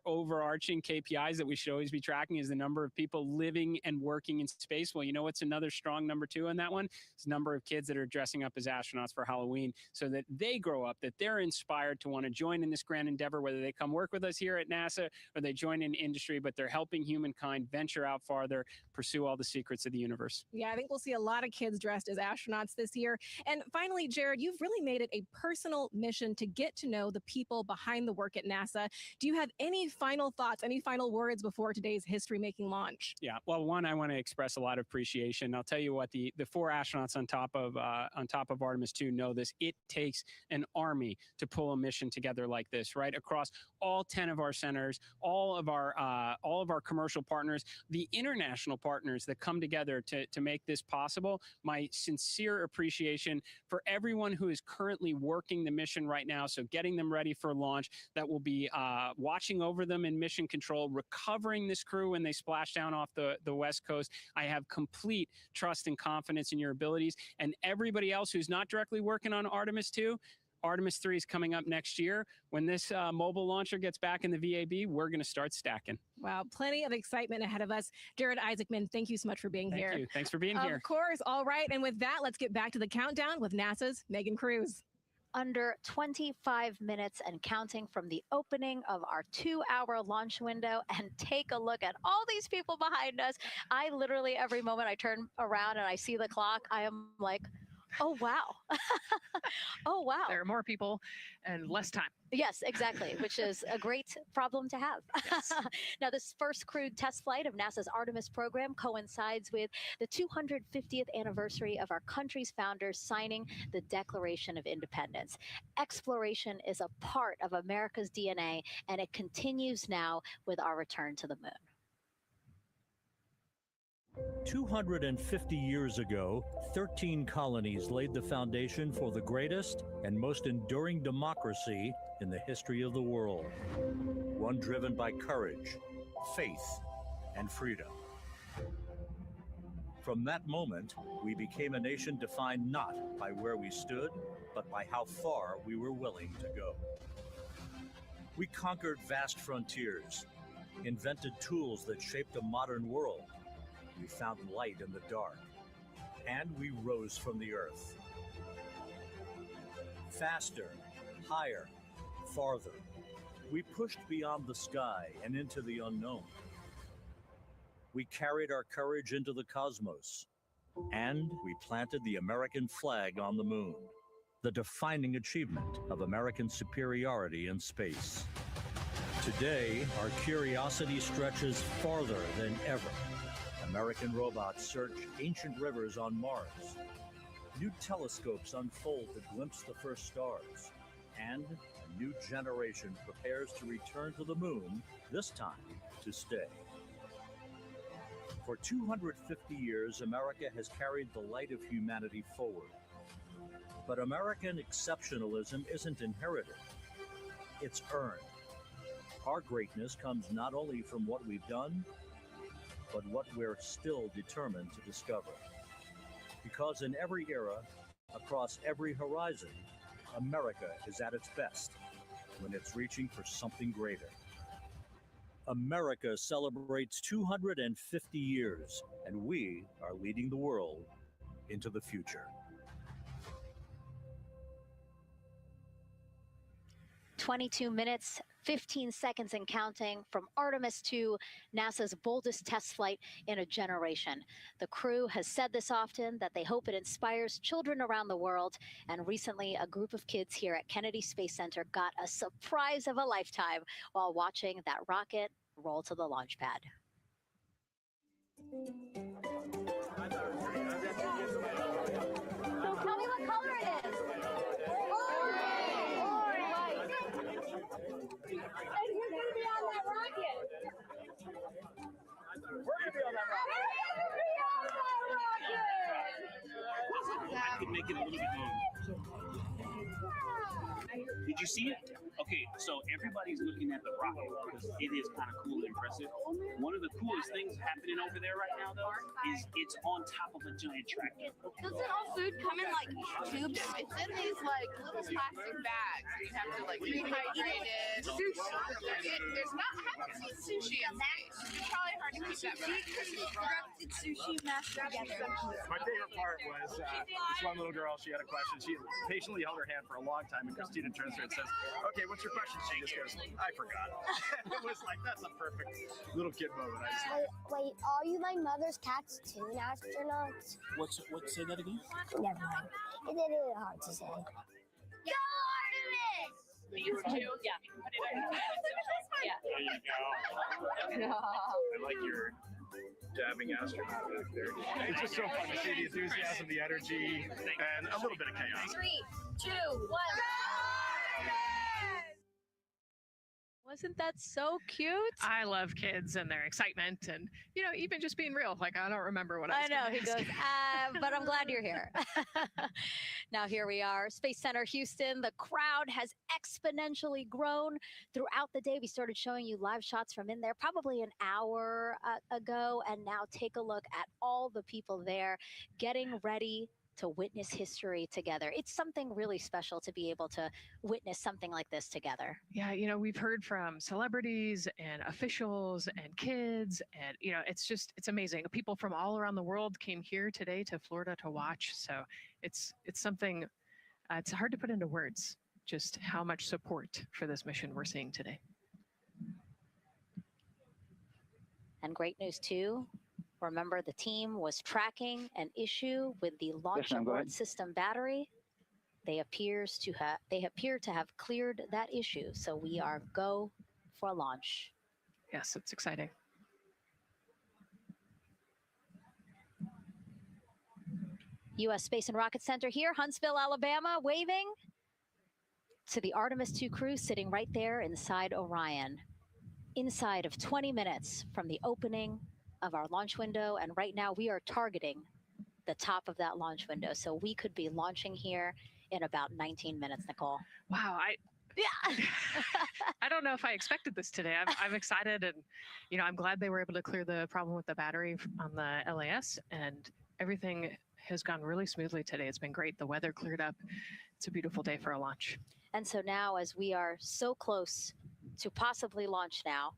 Speaker 30: overarching KPIs that we should always be tracking is the number of people living and working in space. Well, what's another strong number 2 on that one? It's the number of kids that are dressing up as astronauts for Halloween so that they grow up, that they're inspired to want to join in this grand endeavor, whether they come work with us here at NASA or they join in industry, but they're helping humankind venture out farther, pursue all the secrets of the universe.
Speaker 29: Yeah, I think we'll see a lot of kids dressed as astronauts this year. And finally, Jared, you've really made it a personal mission to get to know the people behind the work at NASA. Do you have any final thoughts, any final words before today's history-making launch?
Speaker 30: Yeah, well, one, I want to express a lot of appreciation. I'll tell you what, the 4 astronauts on top of Artemis 2 know this. It takes an army to pull a mission together like this, right? Across all 10 of our centers, all of our commercial partners, the international partners that come together to make this possible. My sincere appreciation for everyone who is currently working the mission right now. So getting them ready for launch, that will be watching over them in mission control, recovering this crew when they splash down off the West Coast. I have complete trust and confidence in your abilities. And everybody else who's not directly working on Artemis 2, Artemis 3 is coming up next year. When this mobile launcher gets back in the VAB, we're going to start stacking.
Speaker 29: Wow, plenty of excitement ahead of us. Jared Isaacman, thank you so much for being here.
Speaker 30: Thank you. Thanks for being here.
Speaker 29: Of course. All right. And with that, let's get back to the countdown with NASA's Megan Cruz.
Speaker 1: Under 25 minutes and counting from the opening of our 2-hour launch window. And take a look at all these people behind us. I literally, every moment I turn around and I see the clock, I am like, oh, wow. Oh, wow.
Speaker 6: There are more people and less time.
Speaker 1: Yes, exactly, which is a great problem to have.
Speaker 6: Yes.
Speaker 1: Now, this first crewed test flight of NASA's Artemis program coincides with the 250th anniversary of our country's founders signing the Declaration of Independence. Exploration is a part of America's DNA, and it continues now with our return to the moon.
Speaker 3: 250 years ago, 13 colonies laid the foundation for the greatest and most enduring democracy in the history of the world. One driven by courage, faith, and freedom. From that moment, we became a nation defined not by where we stood, but by how far we were willing to go. We conquered vast frontiers, invented tools that shaped a modern world. We found light in the dark, and we rose from the earth. Faster, higher, farther. We pushed beyond the sky and into the unknown. We carried our courage into the cosmos, and we planted the American flag on the moon, the defining achievement of American superiority in space. Today, our curiosity stretches farther than ever. American robots search ancient rivers on Mars. New telescopes unfold to glimpse the first stars. And a new generation prepares to return to the moon, this time to stay. For 250 years, America has carried the light of humanity forward. But American exceptionalism isn't inherited, it's earned. Our greatness comes not only from what we've done, but what we're still determined to discover. Because in every era, across every horizon, America is at its best when it's reaching for something greater. America celebrates 250 years, and we are leading the world into the future.
Speaker 1: 22 minutes, 15 seconds and counting from Artemis 2, NASA's boldest test flight in a generation. The crew has said this often, that they hope it inspires children around the world. And recently, a group of kids here at Kennedy Space Center got a surprise of a lifetime while watching that rocket roll to the launch pad.
Speaker 18: So tell me what color it is. And who's going to be on that rocket?
Speaker 4: We're going to could make it a little bit longer. Did you see it? Okay, so everybody's looking at the rocket because it is kind of cool and impressive. One of the coolest things happening over there right now, though, is it's on top of a giant tractor.
Speaker 5: Doesn't all food come in like tubes? It's in these like little plastic bags. You have to like rehydrate it. Sushi. There's not. I haven't seen sushi in space. It's probably hard to keep that back. Did sushi mash together?
Speaker 25: My favorite part was this one little girl. She had a question. She patiently held her hand for a long time, and Christina turns to her and says, "Okay, what's your question?" She just goes, "I forgot." It was like, that's a perfect little kid moment.
Speaker 7: Wait, are you my mother's cats too, astronauts?
Speaker 4: Say that again?
Speaker 7: Never mind. It's a little hard to say. Go Artemis!
Speaker 5: These two? Yeah.
Speaker 25: There you go. I like your dabbing astronaut back there. It's just so fun to see the enthusiasm, the energy, and a little bit of chaos.
Speaker 5: 3, 2, 1.
Speaker 1: Wasn't that so cute?
Speaker 6: I love kids and their excitement and, you know, even just being real. Like, I don't remember what I was
Speaker 1: know.
Speaker 6: gonna
Speaker 1: He
Speaker 6: ask.
Speaker 1: goes, but I'm glad you're here. Now, here we are, Space Center, Houston. The crowd has exponentially grown throughout the day. We started showing you live shots from in there probably an hour ago. And now take a look at all the people there getting ready to witness history together. It's something really special to be able to witness something like this together.
Speaker 6: Yeah, you know, we've heard from celebrities and officials and kids, and, you know, it's amazing. People from all around the world came here today to Florida to watch. So it's something, it's hard to put into words, just how much support for this mission we're seeing today.
Speaker 1: And great news too. Remember, the team was tracking an issue with the launch abort system battery. They appear to have cleared that issue. So we are go for launch.
Speaker 6: Yes, it's exciting.
Speaker 1: U.S. Space and Rocket Center here, Huntsville, Alabama, waving to the Artemis II crew sitting right there inside Orion. Inside of 20 minutes from the opening of our launch window, and right now we are targeting the top of that launch window, so we could be launching here in about 19 minutes, Nicole.
Speaker 6: Wow, I don't know if I expected this today. I'm excited, and, you know, I'm glad they were able to clear the problem with the battery on the LAS, and everything has gone really smoothly today. It's been great. The weather cleared up. It's a beautiful day for a launch.
Speaker 1: And so now, as we are so close to possibly launch now,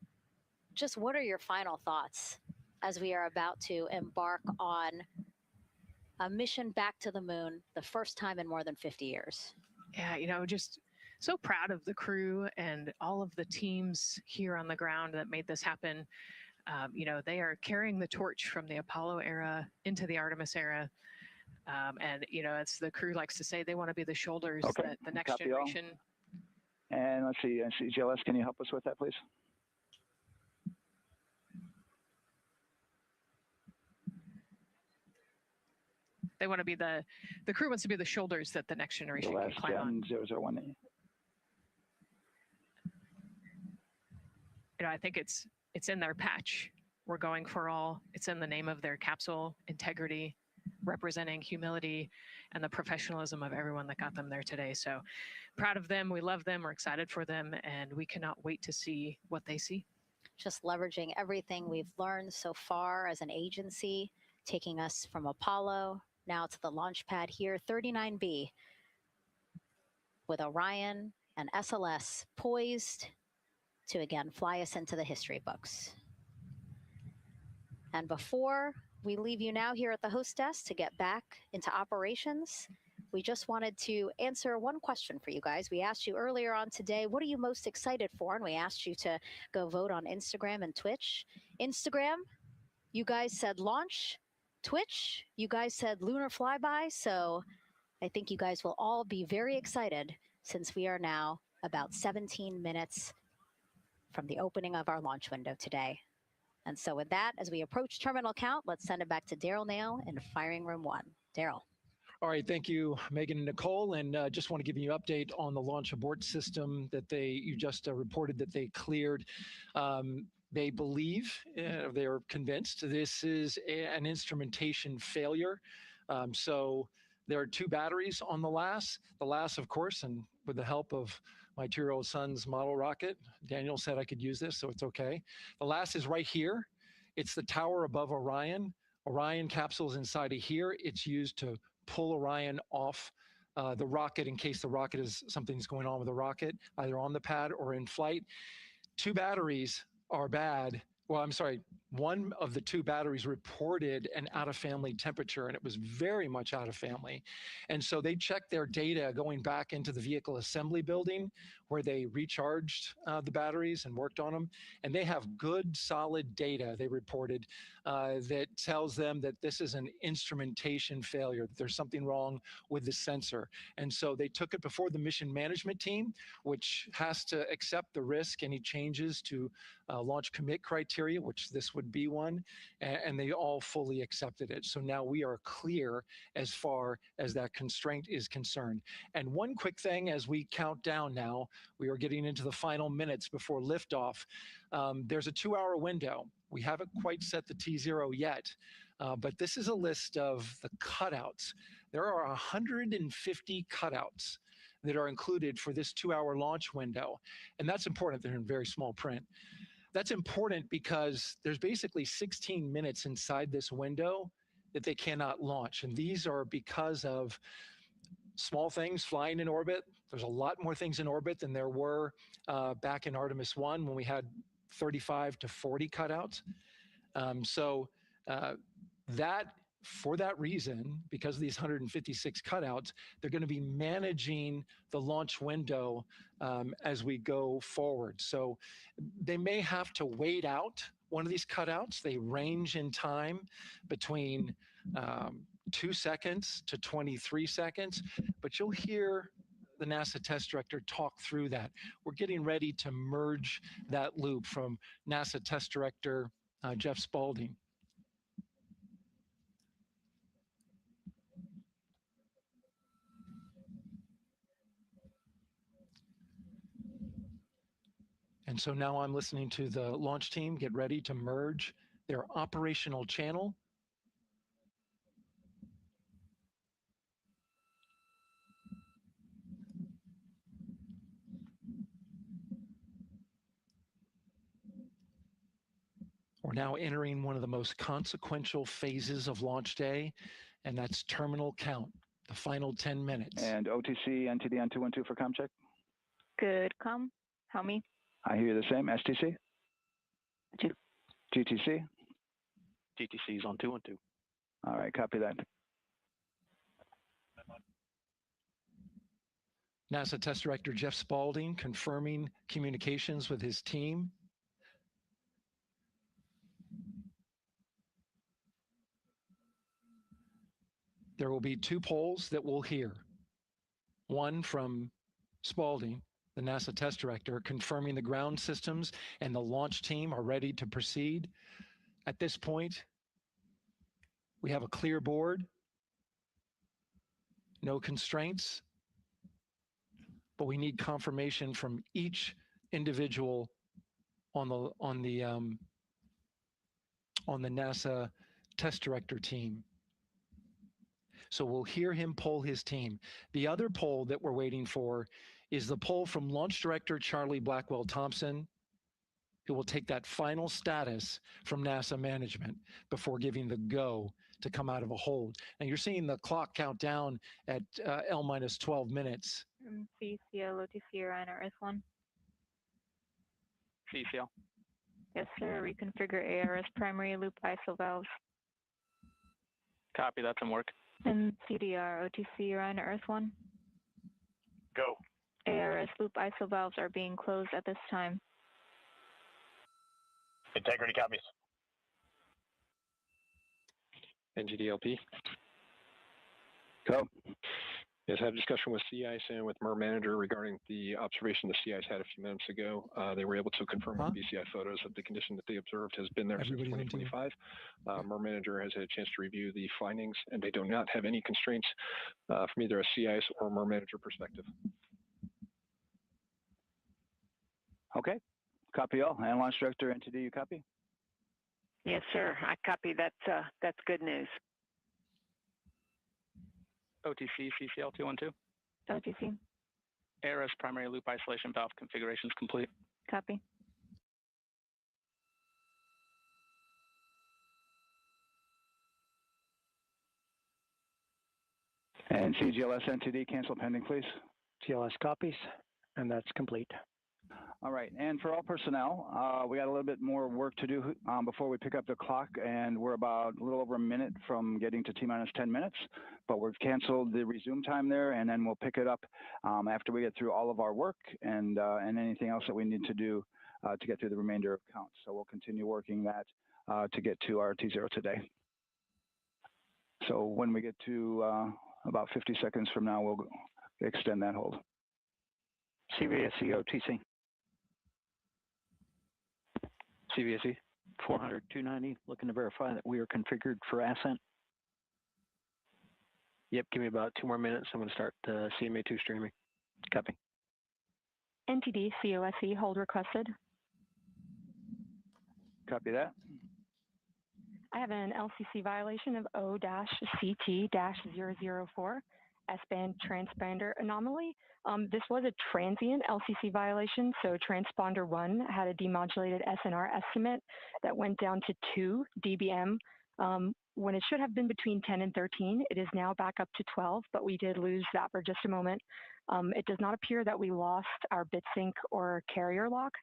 Speaker 1: just what are your final thoughts as we are about to embark on a mission back to the moon, the first time in more than 50 years?
Speaker 6: Yeah, you know, just so proud of the crew and all of the teams here on the ground that made this happen. You know, they are carrying the torch from the Apollo era into the Artemis era. And, you know, as the crew likes to say, they want to be the shoulders that the next generation.
Speaker 14: And let's see, GLS, can you help us with that, please?
Speaker 6: They want to be the crew wants to be the shoulders that the next generation can climb on.
Speaker 14: 001.
Speaker 6: You know, I think it's in their patch. We're going for all. It's in the name of their capsule, integrity, representing humility and the professionalism of everyone that got them there today. So proud of them. We love them. We're excited for them, and we cannot wait to see what they see.
Speaker 1: Just leveraging everything we've learned so far as an agency, taking us from Apollo now to the launch pad here, 39B, with Orion and SLS poised to again fly us into the history books. And before we leave you now here at the host desk to get back into operations, we just wanted to answer one question for you guys. We asked you earlier on today, what are you most excited for? And we asked you to go vote on Instagram and Twitch. Instagram, you guys said launch. Twitch, you guys said lunar flyby. So I think you guys will all be very excited since we are now about 17 minutes from the opening of our launch window today. And so with that, as we approach terminal count, let's send it back to Daryl Nail in firing room 1. Daryl.
Speaker 15: All right, thank you, Megan and Nicole. And just want to give you an update on the launch abort system that you just reported that they cleared. They believe, they're convinced this is an instrumentation failure. So There are 2 batteries on the LAS. The LAS, of course, and with the help of my 2-year-old son's model rocket, Daniel said I could use this, so it's okay. The LAS is right here. It's the tower above Orion. Orion capsule's inside of here. It's used to pull Orion off the rocket in case the rocket is something's going on with the rocket, either on the pad or in flight. 2 batteries are bad. Well, I'm sorry, one of the 2 batteries reported an out-of-family temperature, and it was very much out of family. And so they checked their data going back into the vehicle assembly building where they recharged the batteries and worked on them. And they have good, solid data, they reported, that tells them that this is an instrumentation failure, that there's something wrong with the sensor. And so they took it before the mission management team, which has to accept the risk, any changes to launch commit criteria, which this would be one, and they all fully accepted it. So now we are clear as far as that constraint is concerned. And one quick thing as we count down now, we are getting into the final minutes before liftoff. There's a 2-hour window. We haven't quite set the T0 yet, but this is a list of the cutouts. There are 150 cutouts that are included for this 2-hour launch window. And that's important. They're in very small print. That's important because there's basically 16 minutes inside this window that they cannot launch. And these are because of small things flying in orbit. There's a lot more things in orbit than there were back in Artemis I when we had 35 to 40 cutouts. For that reason, because of these 156 cutouts, they're going to be managing the launch window as we go forward. So they may have to wait out one of these cutouts. They range in time between 2 seconds to 23 seconds, but you'll hear the NASA test director talk through that. We're getting ready to merge that loop from NASA test director Jeff Spaulding. And so now I'm listening to the launch team get ready to merge their operational channel. We're now entering one of the most consequential phases of launch day, and that's terminal count, the final 10 minutes.
Speaker 14: And OTC, NTD, N212 for comm check?
Speaker 2: Good, comm. How me?
Speaker 14: I hear the same. STC?
Speaker 2: 2.
Speaker 14: GTC?
Speaker 12: GTC is on 212.
Speaker 14: All right, copy that.
Speaker 15: NASA Test Director Jeff Spaulding confirming communications with his team. There will be 2 polls that we'll hear. One from Spaulding, the NASA test director, confirming the ground systems and the launch team are ready to proceed. At this point, we have a clear board, no constraints, but we need confirmation from each individual on the NASA test director team. So we'll hear him poll his team. The other poll that we're waiting for is the poll from Launch Director Charlie Blackwell Thompson, who will take that final status from NASA management before giving the go to come out of a hold. And you're seeing the clock count down at L-12 minutes.
Speaker 2: CCL, OTC, Orion, Earth-1.
Speaker 12: CCL.
Speaker 2: Yes, sir. Reconfigure ARS primary loop ISO valves.
Speaker 12: Copy, that's in work.
Speaker 2: And CDR, OTC, Orion, Earth-1.
Speaker 12: Go.
Speaker 2: ARS loop ISO valves are being closed at this time.
Speaker 12: Integrity copies.
Speaker 16: NGDLP.
Speaker 14: Go.
Speaker 16: Yes, I had a discussion with sea ice and with MER manager regarding the observation the sea ice had a few minutes ago. They were able to confirm with BCI photos that the condition that they observed has been there since 2025. MER manager has had a chance to review the findings, and they do not have any constraints from either a sea ice or MER manager perspective.
Speaker 14: Okay. Copy all. And Launch Director NTD, you copy?
Speaker 17: Yes, sir. I copy. That's good news.
Speaker 9: OTC CCL 212.
Speaker 2: OTC.
Speaker 9: ARS primary loop isolation valve configurations complete.
Speaker 2: Copy.
Speaker 14: And CGLS NTD cancel pending, please.
Speaker 10: GLS copies, and that's complete.
Speaker 14: All right, and for all personnel, we got a little bit more work to do before we pick up the clock, and we're about a little over a minute from getting to T-minus 10 minutes, but we've canceled the resume time there, and then we'll pick it up after we get through all of our work and anything else that we need to do to get through the remainder of counts. So we'll continue working that to get to our T0 today. So when we get to about 50 seconds from now, we'll extend that hold.
Speaker 10: CVSE OTC.
Speaker 11: CVSE 400-290, looking to verify that we are configured for ascent.
Speaker 9: Yep, give me about 2 more minutes. I'm going to start CMA2 streaming.
Speaker 10: Copy.
Speaker 17: NTD COSE hold requested.
Speaker 14: Copy that.
Speaker 17: I have an LCC violation of O-CT-004, S-band transponder anomaly. This was a transient LCC violation, so transponder 1 had a demodulated SNR estimate that went down to 2 dBm when it should have been between 10 and 13. It is now back up to 12, but we did lose that for just a moment. It does not appear that we lost our bit sync or carrier lock,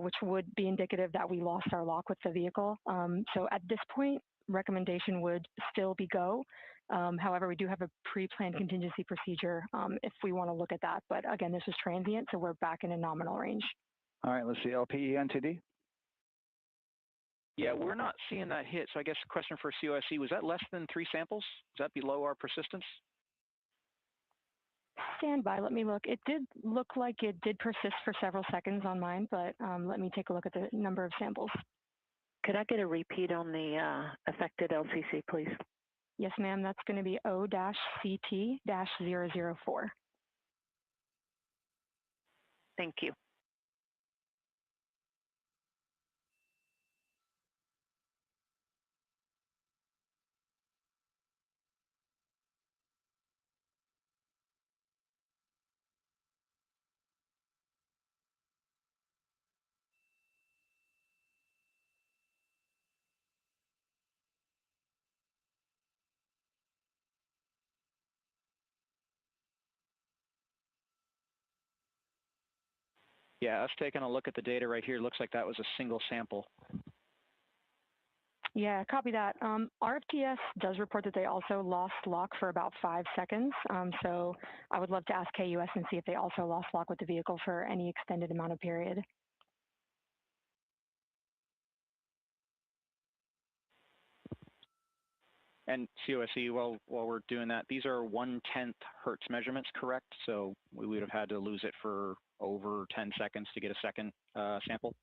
Speaker 17: which would be indicative that we lost our lock with the vehicle. So at this point, recommendation would still be go. However, we do have a pre-planned contingency procedure if we want to look at that. But again, this is transient, so we're back in a nominal range.
Speaker 14: All right, let's see, LPE NTD.
Speaker 9: Yeah, we're not seeing that hit. So I guess the question for COSE, was that less than 3 samples? Is that below our persistence?
Speaker 17: Stand by, let me look. It did look like it did persist for several seconds on mine, but let me take a look at the number of samples.
Speaker 19: Could I get a repeat on the affected LCC, please?
Speaker 17: Yes, ma'am, that's going to be O-CT-004.
Speaker 19: Thank you.
Speaker 9: Yeah, us taking a look at the data right here, looks like that was a single sample.
Speaker 17: Yeah, copy that. RFTS does report that they also lost lock for about 5 seconds. So I would love to ask KUS and see if they also lost lock with the vehicle for any extended amount of period.
Speaker 9: And COSE, while we're doing that, these are 1/10 hertz measurements, correct? So we would have had to lose it for over 10 seconds to get a second sample?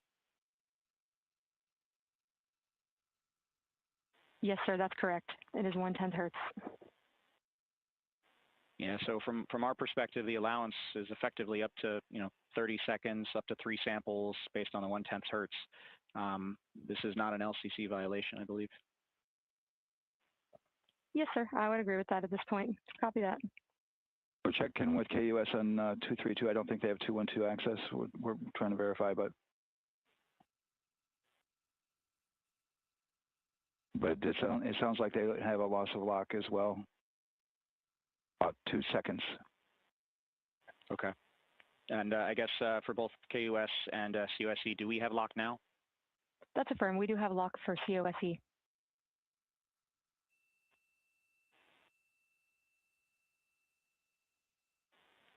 Speaker 17: Yes, sir, that's correct. It is 1/10 hertz.
Speaker 9: Yeah, so from our perspective, the allowance is effectively up to 30 seconds, up to 3 samples based on the 1/10 hertz. This is not an LCC violation, I believe.
Speaker 17: Yes, sir, I would agree with that at this point. Copy that.
Speaker 14: We're checking with KUS on 232. I don't think they have 212 access. We're trying to verify, but it sounds like they have a loss of lock as well. About 2 seconds.
Speaker 9: Okay. And I guess for both KUS and COSE, do we have lock now?
Speaker 17: That's affirmed. We do have lock for COSE.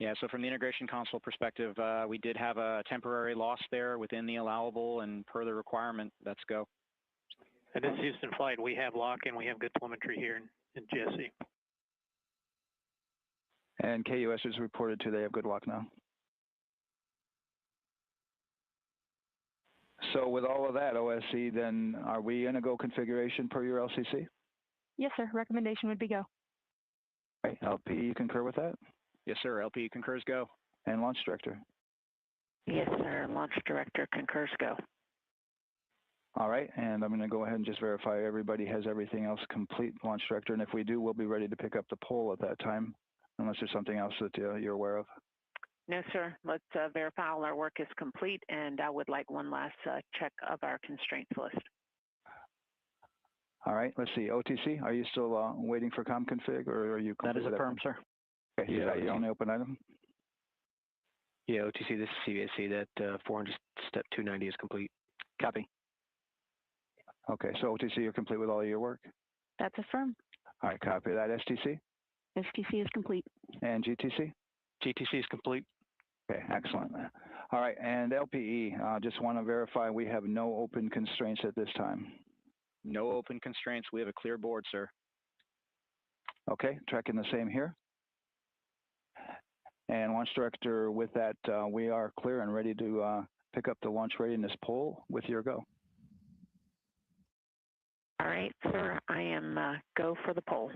Speaker 9: Yeah, so from the integration console perspective, we did have a temporary loss there within the allowable, and per the requirement, let's go.
Speaker 11: And this is Houston Flight. We have lock and we have good telemetry here in GSE.
Speaker 14: And KUS is reported to they have good lock now. So with all of that, OSC, then are we in a go configuration per your LCC?
Speaker 17: Yes, sir. Recommendation would be go.
Speaker 14: Right. LP, you concur with that?
Speaker 9: Yes, sir. LP concurs go.
Speaker 14: And launch director?
Speaker 19: Yes, sir. Launch director concurs go.
Speaker 14: All right, and I'm going to go ahead and just verify everybody has everything else complete, Launch Director, and if we do, we'll be ready to pick up the poll at that time, unless there's something else that you're aware of.
Speaker 19: No, sir. Let's verify all our work is complete, and I would like one last check of our constraints list.
Speaker 14: All right, let's see. OTC, are you still waiting for ComConfig, or are you?
Speaker 11: That is affirmed, sir.
Speaker 14: Okay, is that your only open item?
Speaker 8: Yeah, OTC, this is CVSC. That 400 step 290 is complete.
Speaker 11: Copy.
Speaker 14: Okay, so OTC, you're complete with all of your work?
Speaker 13: That's affirmed.
Speaker 14: All right, copy that. STC?
Speaker 13: STC is complete.
Speaker 14: And GTC?
Speaker 8: GTC is complete.
Speaker 14: Okay, excellent. All right, and LPE, just want to verify we have no open constraints at this time.
Speaker 9: No open constraints. We have a clear board, sir.
Speaker 14: Okay, tracking the same here. And Launch Director, with that, we are clear and ready to pick up the launch readiness poll with your go.
Speaker 19: All right, sir, I am go for the poll.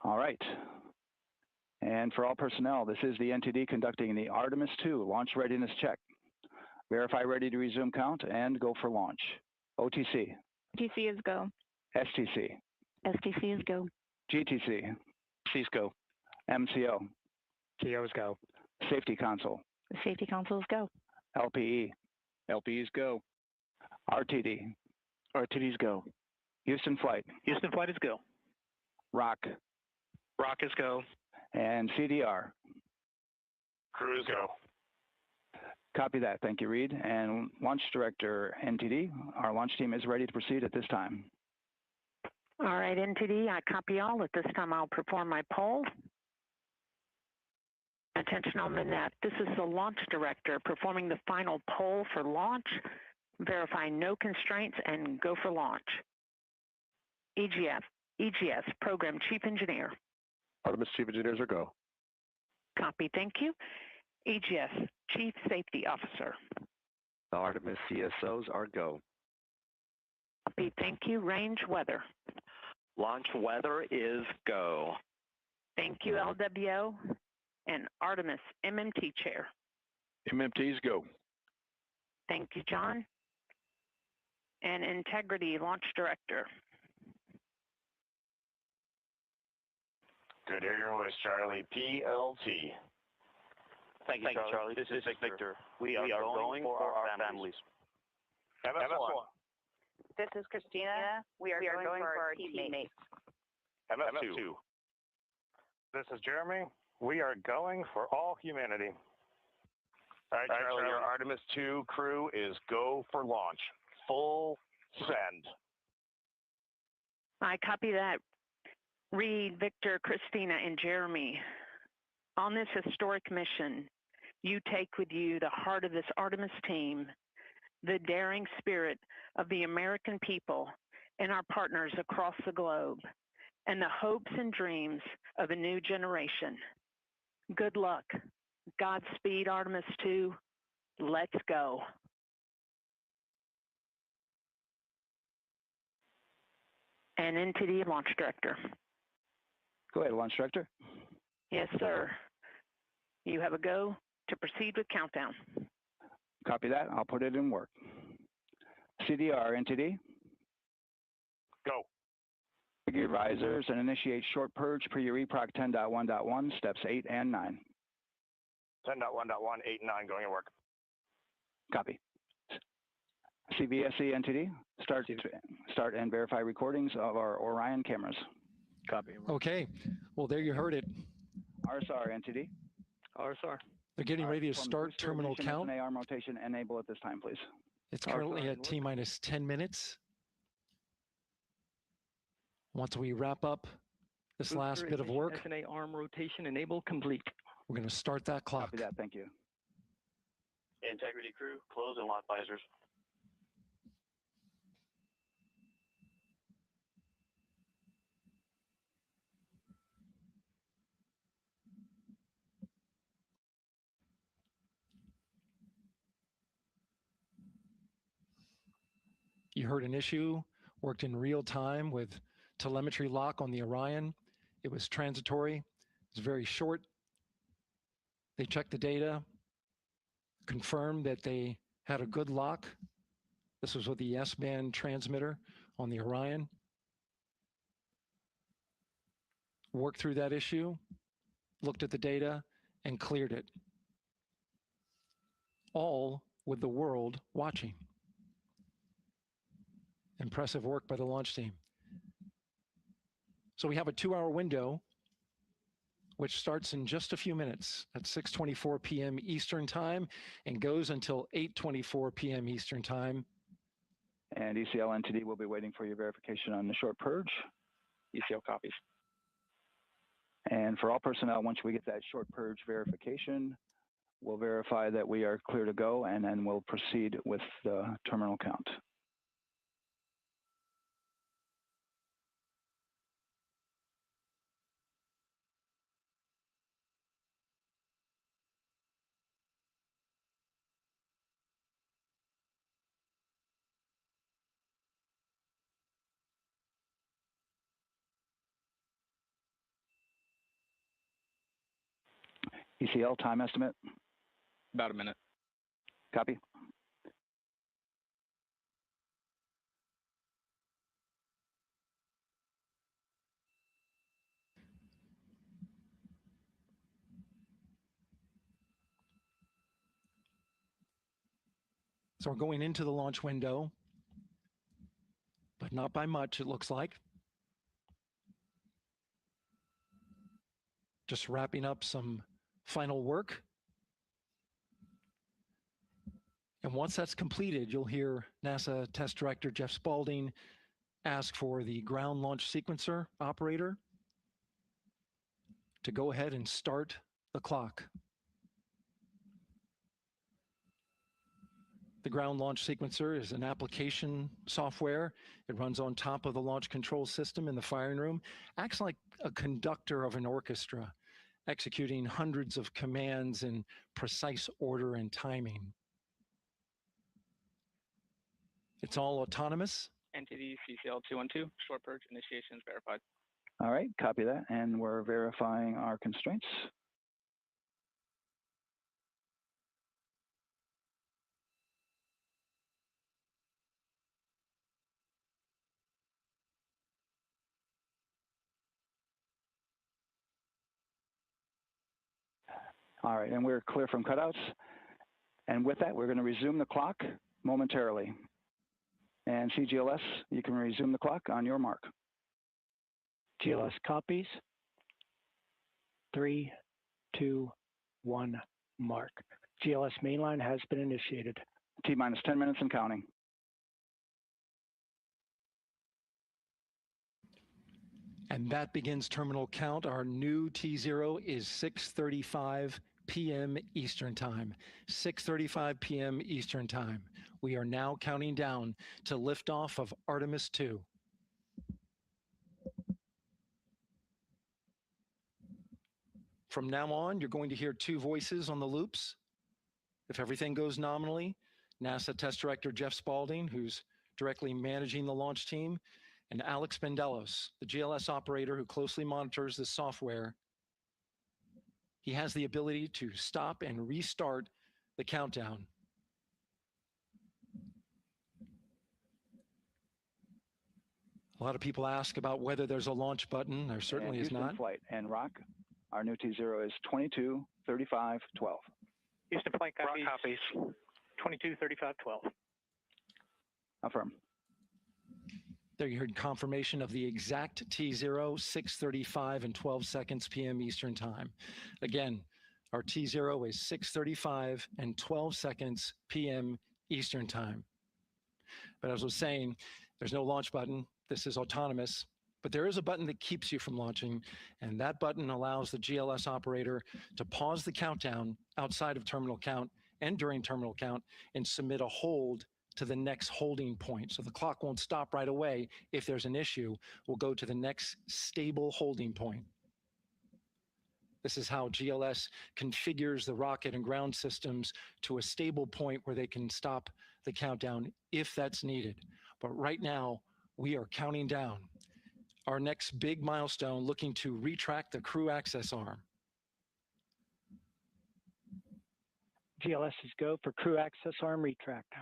Speaker 14: All right. And for all personnel, this is the NTD conducting the Artemis II launch readiness check. Verify ready to resume count and go for launch. OTC.
Speaker 13: TC is go.
Speaker 14: STC.
Speaker 13: STC is go.
Speaker 14: GTC.
Speaker 8: C's go.
Speaker 14: MCO.
Speaker 10: TO's go.
Speaker 14: Safety Console.
Speaker 13: The Safety Console is go.
Speaker 14: LPE.
Speaker 9: LPE's go.
Speaker 14: RTD.
Speaker 11: RTD's go.
Speaker 14: Houston Flight.
Speaker 11: Houston Flight is go.
Speaker 14: ROC.
Speaker 12: Rock is go.
Speaker 14: And CDR.
Speaker 12: Crew is go.
Speaker 14: Copy that. Thank you, Reid. And Launch Director, NTD, our launch team is ready to proceed at this time.
Speaker 19: All right, NTD, I copy all. At this time, I'll perform my poll. Attention on the net. This is the Launch Director performing the final poll for launch, verifying no constraints, and go for launch. EGS, Program Chief Engineer.
Speaker 12: Artemis Chief Engineers are go.
Speaker 19: Copy, thank you. EGS, Chief Safety Officer.
Speaker 12: The Artemis CSOs are go.
Speaker 19: Copy, thank you. Range Weather.
Speaker 12: Launch weather is go.
Speaker 19: Thank you, LWO. And Artemis MMT Chair.
Speaker 12: MMT's go.
Speaker 19: Thank you, John. And Integrity Launch Director.
Speaker 12: Good to hear your voice, Charlie. PLT.
Speaker 20: Thank you, Charlie. This is Victor. We are going for our families.
Speaker 12: MS1.
Speaker 21: This is Christina. We are going for our teammates.
Speaker 12: MS2.
Speaker 20: This is Jeremy. We are going for all humanity.
Speaker 12: All right, Charlie, your Artemis II crew is go for launch. Full send.
Speaker 19: I copy that. Reid, Victor, Christina, and Jeremy. On this historic mission, you take with you the heart of this Artemis team, the daring spirit of the American people and our partners across the globe, and the hopes and dreams of a new generation. Good luck. Godspeed, Artemis II. Let's go. And into the Launch Director.
Speaker 14: Go ahead, Launch Director.
Speaker 19: Yes, sir. You have a go to proceed with countdown.
Speaker 14: Copy that. I'll put it in work. CDR, NTD.
Speaker 12: Go.
Speaker 14: Your risers and initiate short purge per your EPROC 10.1.1, steps 8 and 9.
Speaker 12: 10.1.1, 8 and 9 going to work.
Speaker 14: Copy. CVSC NTD, start and verify recordings of our Orion cameras.
Speaker 8: Copy.
Speaker 15: Okay. Well, there you heard it.
Speaker 14: RSR NTD.
Speaker 11: RSR.
Speaker 15: They're getting ready to start terminal count.
Speaker 14: arm rotation enable at this time, please.
Speaker 15: It's currently at T-minus 10 minutes. Once we wrap up this last bit of work,
Speaker 11: SNA arm rotation enable complete.
Speaker 15: we're going to start that clock.
Speaker 14: Copy that. Thank you.
Speaker 20: Integrity crew, close and lock visors.
Speaker 15: You heard an issue, worked in real time with telemetry lock on the Orion. It was transitory. It was very short. They checked the data, confirmed that they had a good lock This was with the S-band transmitter on the Orion. Worked through that issue, looked at the data, and cleared it. All with the world watching. Impressive work by the launch team. So we have a 2-hour window, which starts in just a few minutes at 6:24 p.m. Eastern Time and goes until 8:24 p.m. Eastern Time.
Speaker 14: And ECL NTD will be waiting for your verification on the short purge.
Speaker 9: ECL copies.
Speaker 14: And for all personnel, once we get that short purge verification, we'll verify that we are clear to go, and then we'll proceed with the terminal count. ECL time estimate?
Speaker 9: About a minute.
Speaker 14: Copy.
Speaker 15: So we're going into the launch window, but not by much, it looks like. Just wrapping up some final work. And once that's completed, you'll hear NASA Test Director Jeff Spaulding ask for the ground launch sequencer operator to go ahead and start the clock. The ground launch sequencer is an application software. It runs on top of the launch control system in the firing room, acts like a conductor of an orchestra, executing hundreds of commands in precise order and timing. It's all autonomous.
Speaker 9: NTD CCL 212, short purge initiation is verified.
Speaker 14: All right, copy that, and we're verifying our constraints. All right, and we're clear from cutouts. And with that, we're going to resume the clock momentarily. And CGLS, you can resume the clock on your mark.
Speaker 10: GLS copies. 3, 2, 1, mark. GLS mainline has been initiated.
Speaker 14: T-minus 10 minutes and counting.
Speaker 15: And that begins terminal count. Our new T0 is 6:35 p.m. Eastern Time. 6:35 p.m. Eastern Time. We are now counting down to liftoff of Artemis II. From now on, you're going to hear two voices on the loops. If everything goes nominally, NASA Test Director Jeff Spaulding, who's directly managing the launch team, and Alex Bendelos, the GLS operator who closely monitors the software. He has the ability to stop and restart the countdown. A lot of people ask about whether there's a launch button. There certainly is not.
Speaker 14: Flight and rock, our new T0 is 22, 35, 12.
Speaker 10: Houston flight copies.
Speaker 9: Rock copies.
Speaker 10: 22, 35, 12.
Speaker 14: Affirm.
Speaker 15: There you heard confirmation of the exact T0, 6:35 and 12 seconds p.m. Eastern Time. Again, our T0 is 6:35 and 12 seconds p.m. Eastern Time. But as I was saying, there's no launch button. This is autonomous. But there is a button that keeps you from launching, and that button allows the GLS operator to pause the countdown outside of terminal count and during terminal count and submit a hold to the next holding point. So the clock won't stop right away. If there's an issue, we'll go to the next stable holding point. This is how GLS configures the rocket and ground systems to a stable point where they can stop the countdown if that's needed. But right now, we are counting down. Our next big milestone, looking to retract the crew access arm.
Speaker 10: GLS is go for crew access arm retract.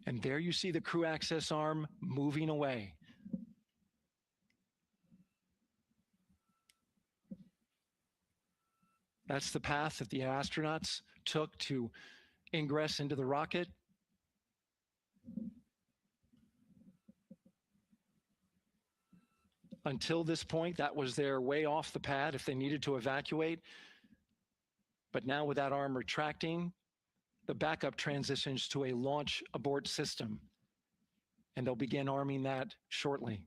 Speaker 15: And there you see the crew access arm moving away. That's the path that the astronauts took to ingress into the rocket. Until this point, that was their way off the pad if they needed to evacuate. But now with that arm retracting, the backup transitions to a launch abort system. And they'll begin arming that shortly.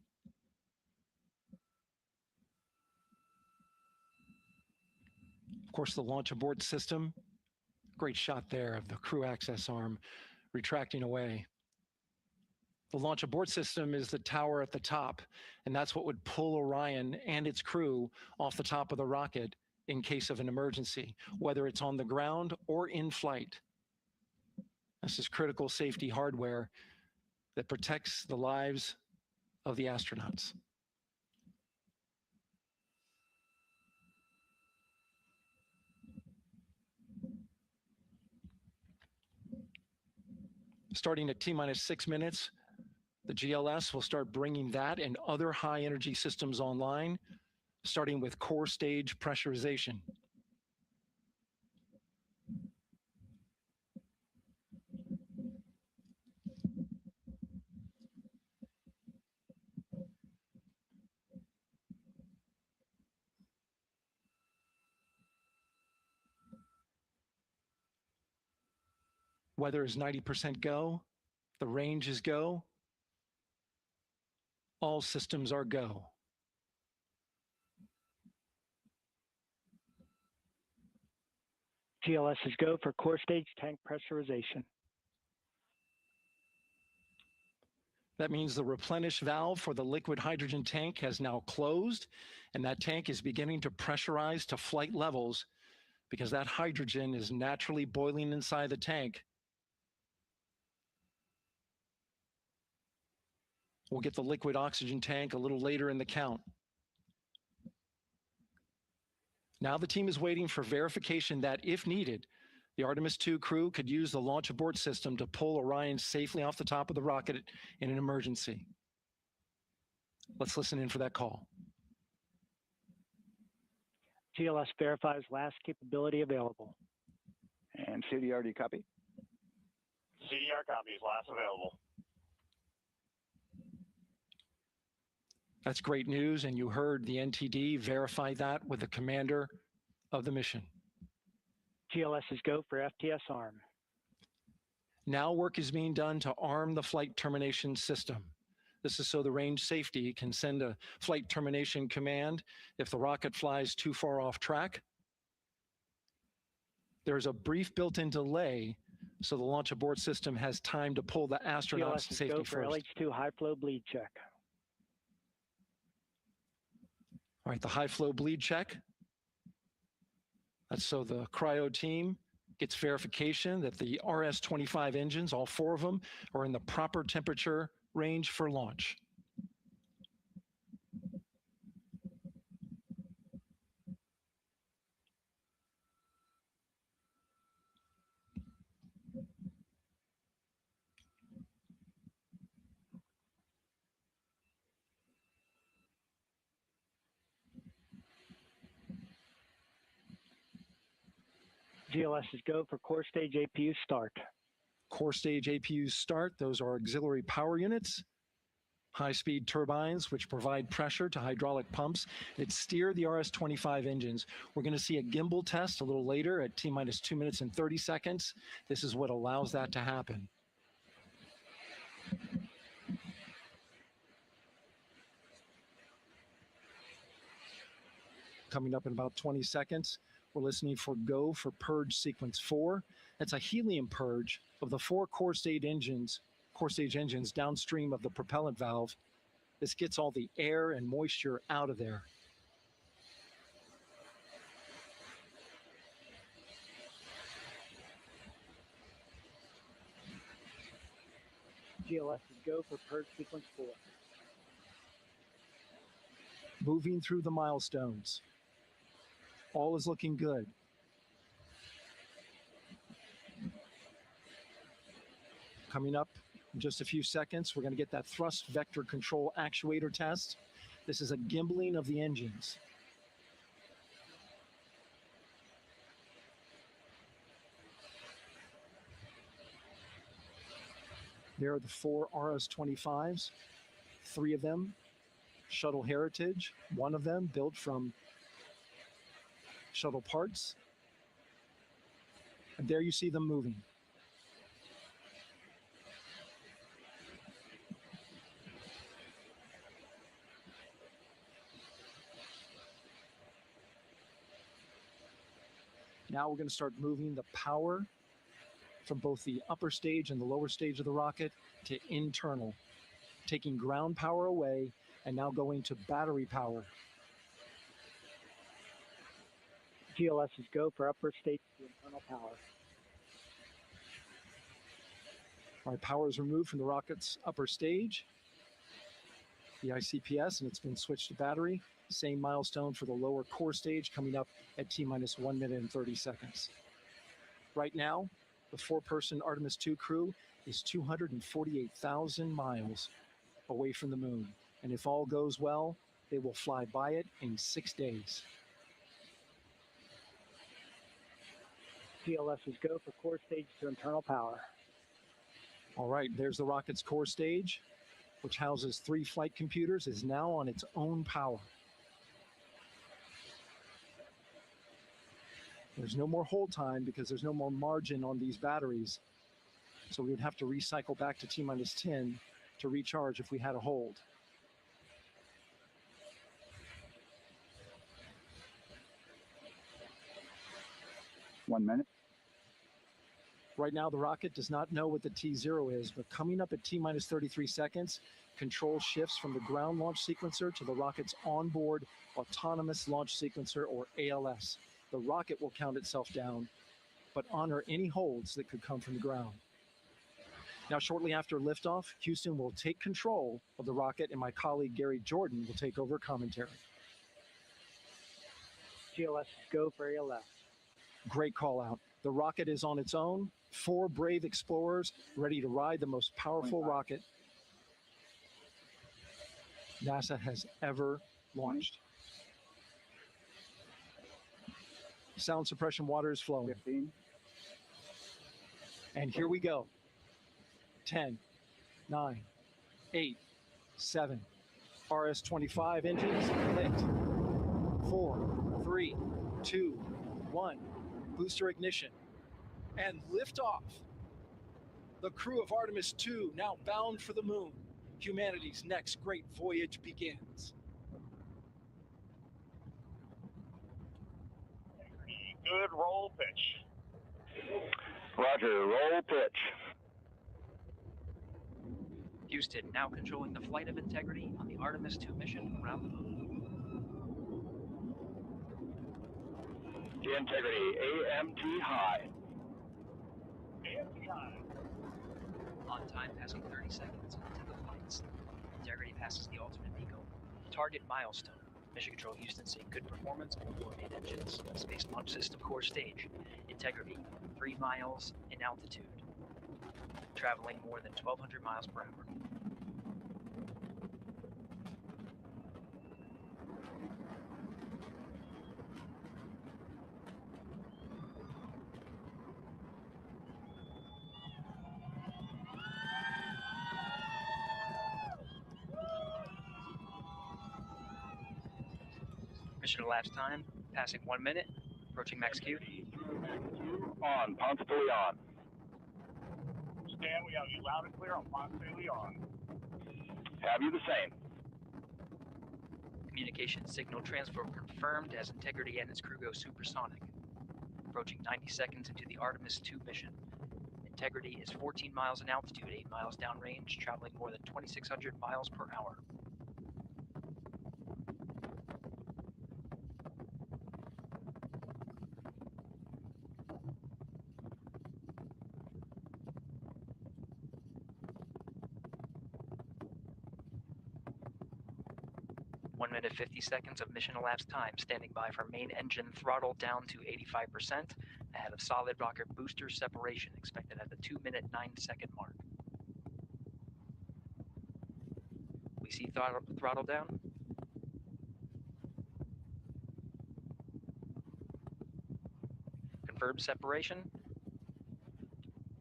Speaker 15: Of course, the launch abort system, great shot there of the crew access arm retracting away. The launch abort system is the tower at the top, and that's what would pull Orion and its crew off the top of the rocket in case of an emergency, whether it's on the ground or in flight. This is critical safety hardware that protects the lives of the astronauts. Starting at T-minus 6 minutes, the GLS will start bringing that and other high energy systems online, starting with core stage pressurization. Weather is 90% go, the range is go, all systems are go.
Speaker 10: GLS is go for core stage tank pressurization.
Speaker 15: That means the replenish valve for the liquid hydrogen tank has now closed, and that tank is beginning to pressurize to flight levels because that hydrogen is naturally boiling inside the tank. We'll get the liquid oxygen tank a little later in the count. Now the team is waiting for verification that, if needed, the Artemis II crew could use the launch abort system to pull Orion safely off the top of the rocket in an emergency. Let's listen in for that call.
Speaker 10: GLS verifies last capability available.
Speaker 14: And CDR, do you copy?
Speaker 12: CDR copies, last available.
Speaker 15: That's great news, and you heard the NTD verify that with the commander of the mission.
Speaker 10: GLS is go for FTS arm.
Speaker 15: Now work is being done to arm the flight termination system. This is so the range safety can send a flight termination command if the rocket flies too far off track. There's a brief built-in delay, so the launch abort system has time to pull the astronauts to safety
Speaker 10: first. GLS is go for LH2 high flow bleed check.
Speaker 15: All right, the high flow bleed check. That's so the cryo team gets verification that the RS-25 engines, all 4 of them, are in the proper temperature range for launch.
Speaker 10: GLS is go for core stage APU start.
Speaker 15: Core stage APUs start. Those are auxiliary power units, high-speed turbines, which provide pressure to hydraulic pumps that steer the RS-25 engines. We're going to see a gimbal test a little later at T-minus 2 minutes and 30 seconds. This is what allows that to happen. Coming up in about 20 seconds. We're listening for go for purge sequence 4. That's a helium purge of the 4 core stage engines downstream of the propellant valve. This gets all the air and moisture out of there.
Speaker 10: GLS is go for purge sequence 4.
Speaker 15: Moving through the milestones. All is looking good. Coming up In just a few seconds, we're going to get that thrust vector control actuator test. This is a gimbaling of the engines. There are the 4 RS-25s, 3 of them Shuttle Heritage, 1 of them built from shuttle parts. And there you see them moving. Now we're going to start moving the power from both the upper stage and the lower stage of the rocket to internal, taking ground power away and now going to battery power.
Speaker 10: GLS is go for upper stage to internal power.
Speaker 15: All right, power is removed from the rocket's upper stage, the ICPS, and it's been switched to battery. Same milestone for the lower core stage coming up at T-minus 1 minute and 30 seconds. Right now, the 4-person Artemis II crew is 248,000 miles away from the moon. And if all goes well, they will fly by it in 6 days.
Speaker 10: GLS is go for core stage to internal power.
Speaker 15: All right, there's the rocket's core stage, which houses 3 flight computers, is now on its own power. There's no more hold time because there's no more margin on these batteries. So we would have to recycle back to T-minus 10 to recharge if we had a hold.
Speaker 14: One minute.
Speaker 15: Right now, the rocket does not know what the T0 is, but coming up at T-minus 33 seconds, control shifts from the ground launch sequencer to the rocket's onboard autonomous launch sequencer, or ALS. The rocket will count itself down, but honor any holds that could come from the ground. Now, shortly after liftoff, Houston will take control of the rocket, and my colleague Gary Jordan will take over commentary.
Speaker 10: GLS go for ALS.
Speaker 15: Great call out. The rocket is on its own. 4 brave explorers ready to ride the most powerful rocket NASA has ever launched. Sound suppression water is flowing.
Speaker 14: 15.
Speaker 15: And here we go. 10, 9, 8, 7. RS-25 engines lit. 4, 3, 2, 1. Booster ignition. And liftoff. The crew of Artemis II now bound for the moon. Humanity's next great voyage begins.
Speaker 12: Good roll pitch.
Speaker 14: Roger, roll pitch.
Speaker 3: Houston now controlling the flight of integrity on the Artemis II mission around the moon.
Speaker 12: Integrity, AMT high.
Speaker 3: AMT high. On time passing 30 seconds into the flights. Integrity passes the alternate beacon. Target milestone. Mission Control Houston seeing good performance on 4 main engines. Space Launch System core stage. Integrity, 3 miles in altitude. Traveling more than 1,200 miles per hour. Mission elapsed time, passing 1 minute, approaching max Q.
Speaker 12: On, Ponce de Leon. Stan, we have you loud and clear on Ponce de Leon. Have you the same?
Speaker 3: Communication signal transfer confirmed as Integrity and its crew go supersonic. Approaching 90 seconds into the Artemis II mission. Integrity is 14 miles in altitude, 8 miles downrange, traveling more than 2,600 miles per hour. One minute 50 seconds of mission elapsed time, standing by for main engine throttle down to 85%, ahead of solid rocket booster separation expected at the 2 minute 9 second mark. We see throttle down. Confirmed separation.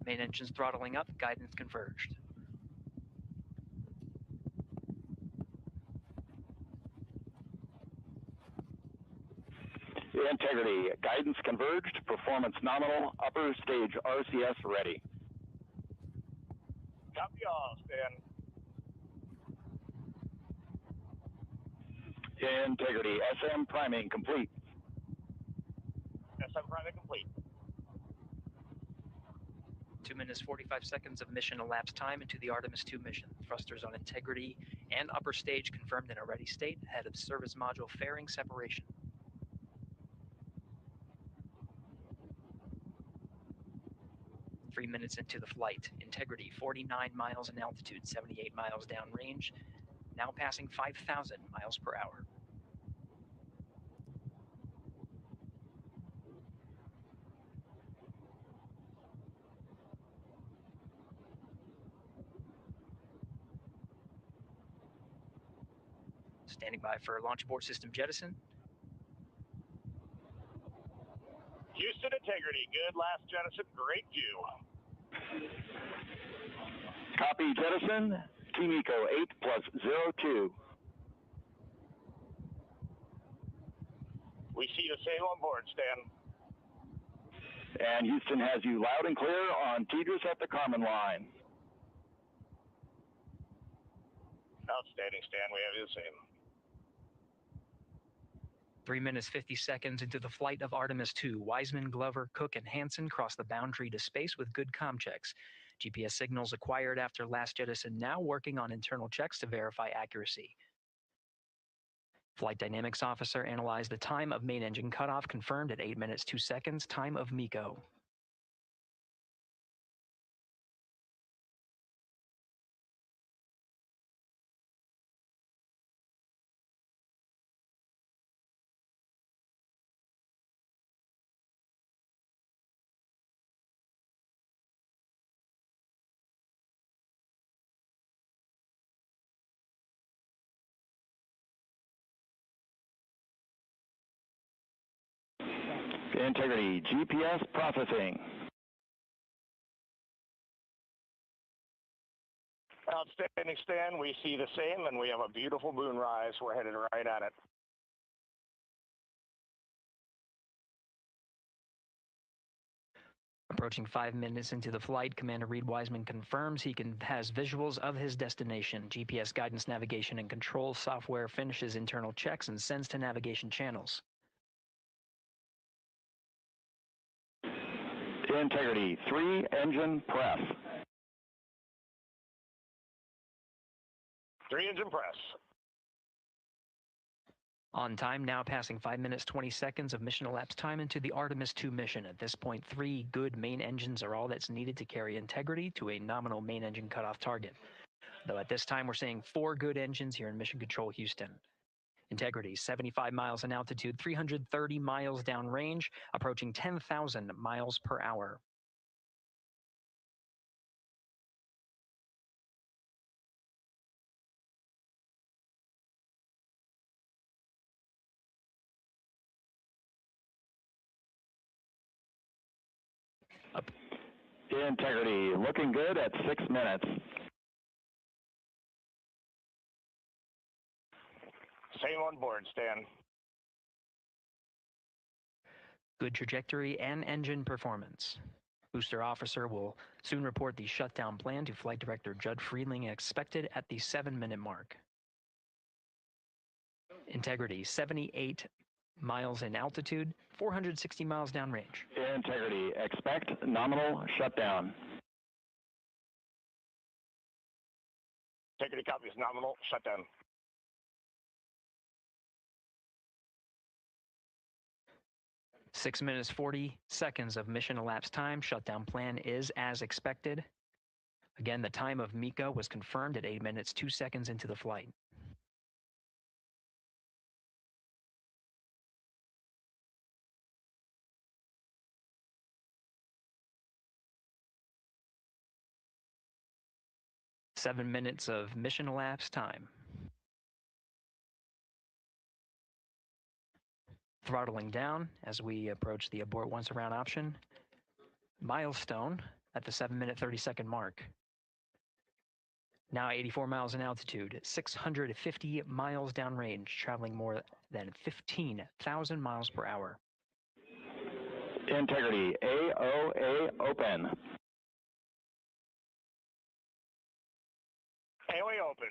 Speaker 3: Main engines throttling up, guidance converged.
Speaker 12: Integrity, guidance converged, performance nominal, upper stage RCS ready. Copy all, Stan. Integrity, SM priming complete. SM priming complete.
Speaker 3: 2 minutes 45 seconds of mission elapsed time into the Artemis II mission. Thrusters on Integrity and upper stage confirmed in a ready state ahead of service module fairing separation. Minutes into the flight. Integrity 49 miles in altitude, 78 miles downrange, now passing 5,000 miles per hour. Standing by for launch abort system jettison.
Speaker 12: Houston Integrity, good last jettison, great view. Copy jettison, Team Eco 8+02. We see the same on board, Stan. And Houston has you loud and clear on TDRS at the Kármán line. Outstanding, Stan, we have you the same.
Speaker 3: 3 minutes 50 seconds into the flight of Artemis II, Wiseman, Glover, Koch, and Hansen cross the boundary to space with good comm checks. GPS signals acquired after last jettison now working on internal checks to verify accuracy. Flight Dynamics Officer analyzed the time of main engine cutoff, confirmed at 8 minutes 2 seconds, time of MECO.
Speaker 12: Integrity, GPS processing. Outstanding, Stan. We see the same, and we have a beautiful moonrise. We're headed right at it.
Speaker 3: Approaching 5 minutes into the flight, Commander Reid Wiseman confirms he has visuals of his destination. GPS guidance, navigation, and control software finishes internal checks and sends to navigation channels.
Speaker 12: Integrity, 3 engine press. 3 engine press.
Speaker 3: On time, now passing 5 minutes 20 seconds of mission elapsed time into the Artemis II mission. At this point, 3 good main engines are all that's needed to carry Integrity to a nominal main engine cutoff target. Though at this time, we're seeing 4 good engines here in Mission Control Houston. Integrity, 75 miles in altitude, 330 miles downrange, approaching 10,000 miles per hour.
Speaker 12: Integrity, looking good at 6 minutes. Same on board, Stan.
Speaker 3: Good trajectory and engine performance. Booster officer will soon report the shutdown plan to Flight Director Judd Friedling, expected at the 7-minute mark. Integrity, 78 miles in altitude, 460 miles downrange.
Speaker 12: Integrity, expect nominal shutdown. Integrity copies nominal shutdown.
Speaker 3: Six minutes 40 seconds of mission elapsed time. Shutdown plan is as expected. Again, the time of MECO was confirmed at 8 minutes 2 seconds into the flight. Seven minutes of mission elapsed time. Throttling down as we approach the abort once around option. Milestone at the 7-minute 30-second mark. Now 84 miles in altitude, 650 miles downrange, traveling more than 15,000 miles per hour.
Speaker 14: Integrity, AOA open.
Speaker 12: AOA open.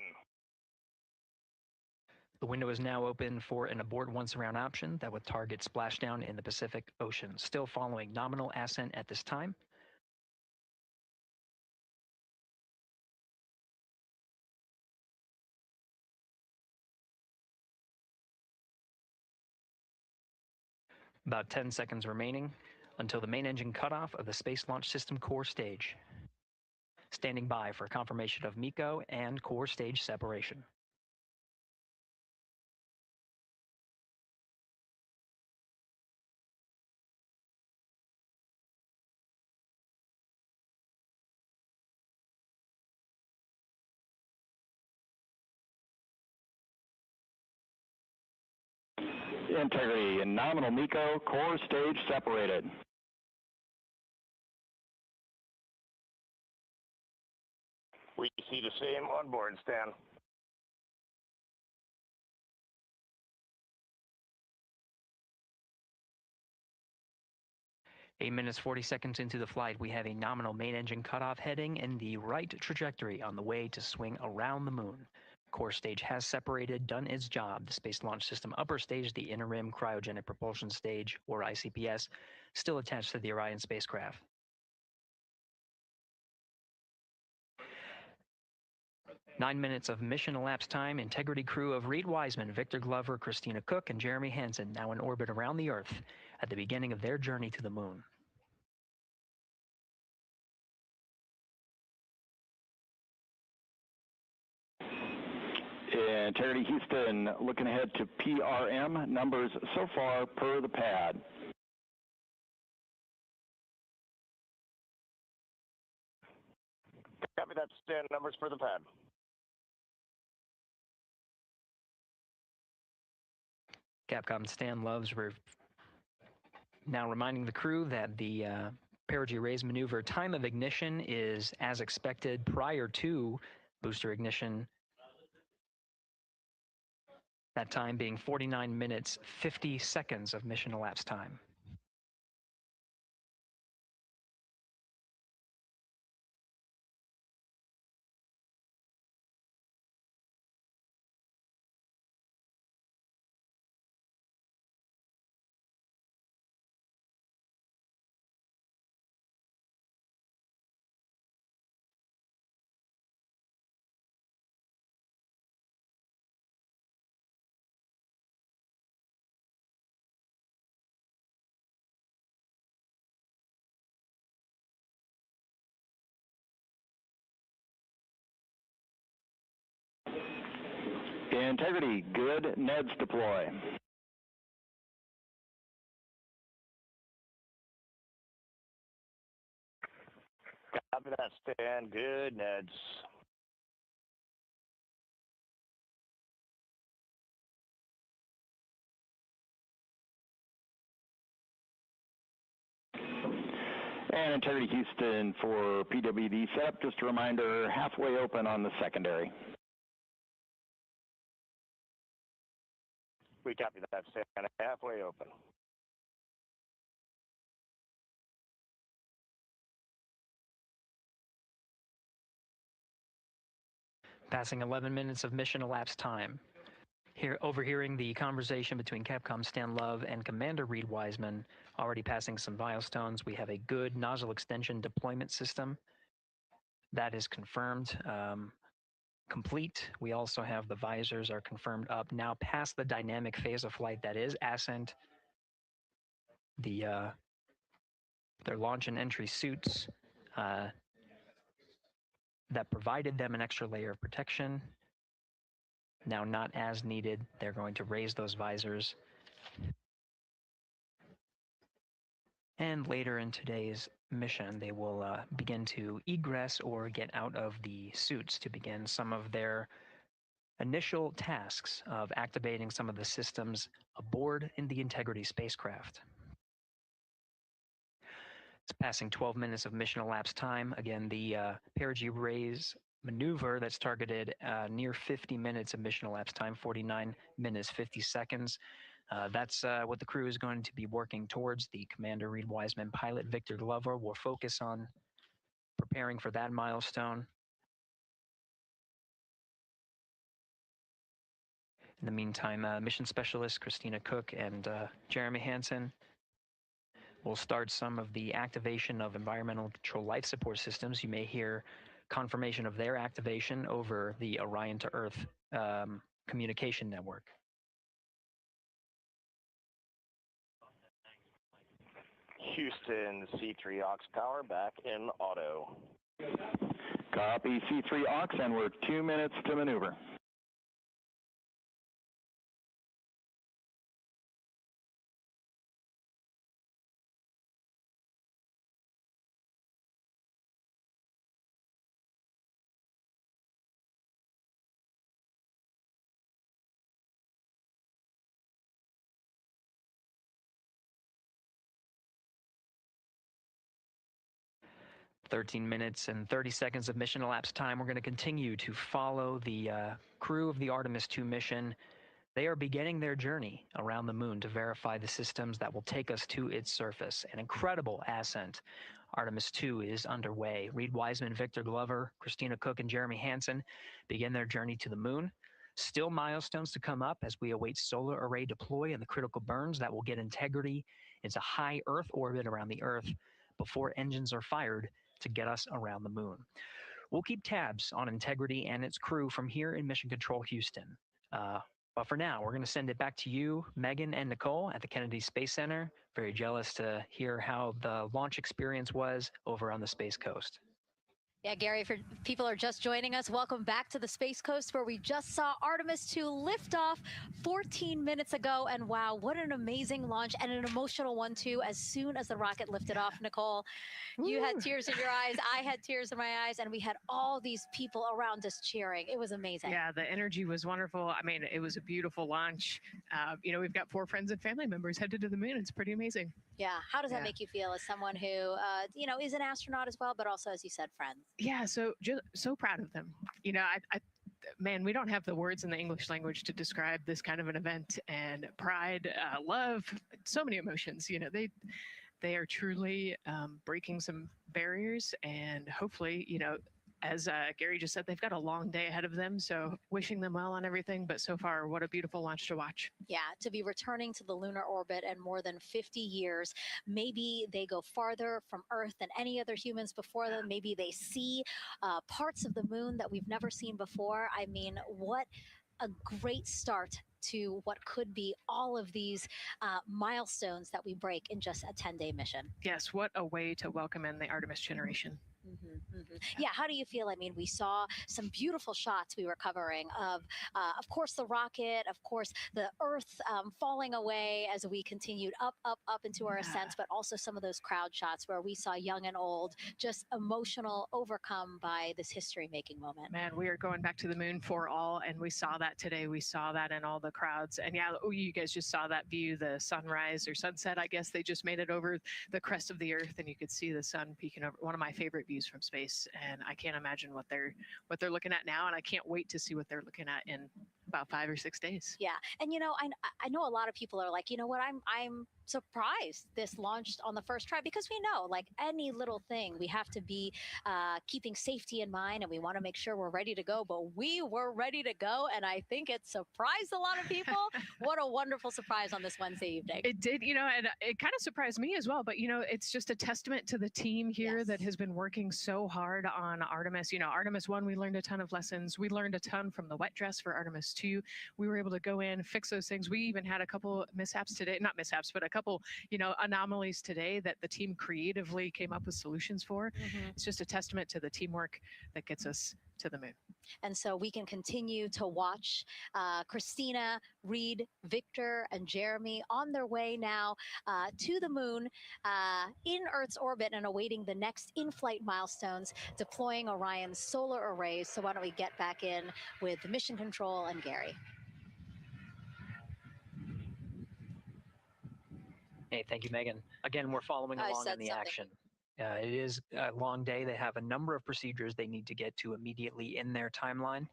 Speaker 3: The window is now open for an abort once around option that would target splashdown in the Pacific Ocean. Still following nominal ascent at this time. About 10 seconds remaining until the main engine cutoff of the Space Launch System core stage. Standing by for confirmation of MECO and core stage separation.
Speaker 14: Integrity and nominal MECO, core stage separated.
Speaker 12: We see the same on board, Stan.
Speaker 3: Eight minutes, 40 seconds into the flight, we have a nominal main engine cutoff heading in the right trajectory on the way to swing around the moon. Core stage has separated, done its job. The Space Launch System upper stage, the Inner Rim Cryogenic Propulsion Stage, or ICPS, still attached to the Orion spacecraft. Nine minutes of mission elapsed time. Integrity crew of Reid Wiseman, Victor Glover, Christina Koch, and Jeremy Hansen now in orbit around the Earth at the beginning of their journey to the moon.
Speaker 14: Integrity Houston, looking ahead to PRM numbers so far per the pad.
Speaker 12: Copy that, Stan. Numbers for the pad.
Speaker 3: Capcom Stan Loves now reminding the crew that the perigee raise maneuver time of ignition is as expected prior to booster ignition. That time being 49 minutes, 50 seconds of mission elapsed time.
Speaker 14: Integrity, good. NEDS deploy.
Speaker 12: Copy that, Stan. Good, Neds.
Speaker 14: And Integrity Houston for PWD setup. Just a reminder, halfway open on the secondary.
Speaker 12: We copy that, Stan. Halfway open.
Speaker 3: Passing 11 minutes of mission elapsed time. Here, overhearing the conversation between Capcom Stan Love and Commander Reid Wiseman, already passing some milestones. We have a good nozzle extension deployment system. That is confirmed. Complete. We also have the visors are confirmed up, now past the dynamic phase of flight, that is ascent. Their launch and entry suits that provided them an extra layer of protection. Now not as needed. They're going to raise those visors. And later in today's mission, they will begin to egress or get out of the suits to begin some of their initial tasks of activating some of the systems aboard in the Integrity spacecraft. It's passing 12 minutes of mission elapsed time. Again, the perigee raise maneuver that's targeted near 50 minutes of mission elapsed time, 49 minutes, 50 seconds. That's what the crew is going to be working towards. The Commander Reid Wiseman, pilot Victor Glover will focus on preparing for that milestone. In the meantime, mission specialist Christina Koch and Jeremy Hansen will start some of the activation of environmental control life support systems. You may hear confirmation of their activation over the Orion to Earth communication network.
Speaker 12: Houston, C3 aux power back in auto.
Speaker 14: Copy C3 aux, and we're 2 minutes to maneuver.
Speaker 3: "13 minutes and 30 seconds of mission elapsed time. We're going to continue to follow the crew of the Artemis II mission. They are beginning their journey around the moon to verify the systems that will take us to its surface. An incredible ascent. Artemis II is underway. Reid Wiseman, Victor Glover, Christina Koch, and Jeremy Hansen begin their journey to the moon. Still milestones to come up as we await solar array deploy and the critical burns that will get Integrity into high Earth orbit around the Earth before engines are fired to get us around the moon. We'll keep tabs on Integrity and its crew from here in Mission Control Houston. But for now, we're going to send it back to you, Megan and Nicole at the Kennedy Space Center. Very jealous to hear how the launch experience was over on the Space Coast.
Speaker 1: Yeah, Gary, for people are just joining us, welcome back to the Space Coast, where we just saw Artemis II lift off 14 minutes ago. And wow, what an amazing launch, and an emotional one too. As soon as the rocket lifted off, Nicole, you had tears in your eyes, I had tears in my eyes, and we had all these people around us cheering. It was amazing.
Speaker 6: Yeah, the energy was wonderful. I mean, it was a beautiful launch. You know, we've got 4 friends and family members headed to the moon. It's pretty amazing.
Speaker 1: Yeah. How does that make you feel as someone who, you know, is an astronaut as well, but also, as you said, friends?
Speaker 6: Yeah, so just so proud of them. You know, man, we don't have the words in the English language to describe this kind of an event, and pride, love, so many emotions. You know, they are truly breaking some barriers, and hopefully, you know, as Gary just said, they've got a long day ahead of them, so wishing them well on everything. But so far, what a beautiful launch to watch.
Speaker 1: Yeah, to be returning to the lunar orbit in more than 50 years. Maybe they go farther from Earth than any other humans before them. Maybe they see parts of the moon that we've never seen before. I mean, what a great start to what could be all of these milestones that we break in just a 10-day mission.
Speaker 6: Yes, what a way to welcome in the Artemis generation.
Speaker 1: Yeah, how do you feel? I mean, we saw some beautiful shots we were covering of course, the rocket, of course, the Earth falling away as we continued up into our ascent, but also some of those crowd shots where we saw young and old, just emotional, overcome by this history-making moment.
Speaker 6: Man, we are going back to the moon for all, and we saw that today. We saw that in all the crowds. And yeah, you guys just saw that view, the sunrise or sunset, I guess. They just made it over the crest of the Earth, and you could see the sun peeking over. One of my favorite views from space, and I can't imagine what they're looking at now, and I can't wait to see what they're looking at in about 5 or 6 days.
Speaker 1: Yeah, and you know, I know a lot of people are like, you know what, I'm surprised this launched on the first try, because we know, like any little thing, we have to be keeping safety in mind, and we want to make sure we're ready to go. But we were ready to go, and I think it surprised a lot of people. What a wonderful surprise on this Wednesday evening.
Speaker 6: It did, you know, and it kind of surprised me as well. But you know, it's just a testament to the team here that has been working so hard on Artemis. You know, Artemis 1, we learned a ton of lessons. We learned a ton from the wet dress for Artemis 2. We were able to go in, fix those things. We even had a couple mishaps today, not mishaps, but a couple, you know, anomalies today that the team creatively came up with solutions for. It's just a testament to the teamwork that gets us to the moon.
Speaker 1: And so we can continue to watch Christina, Reid, Victor, and Jeremy on their way now to the moon in Earth's orbit and awaiting the next in-flight milestones, deploying Orion's solar arrays. So why don't we get back in with the mission control and Gary.
Speaker 3: Hey, thank you, Megan. Again, we're following along in the action. It is a long day. They have a number of procedures they need to get to immediately in their timeline.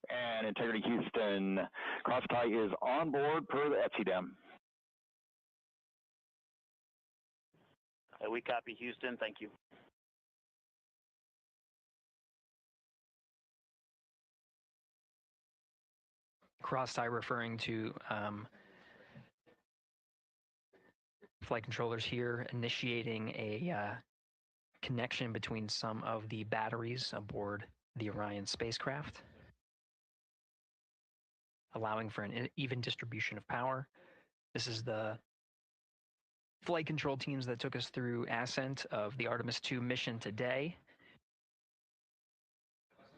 Speaker 12: And Integrity Houston, crosstie is on board per the ETSI-DEM.
Speaker 20: We copy Houston, thank you.
Speaker 3: Crosstie referring to flight controllers here initiating a connection between some of the batteries aboard the Orion spacecraft, allowing for an even distribution of power. This is the flight control teams that took us through ascent of the Artemis II mission today.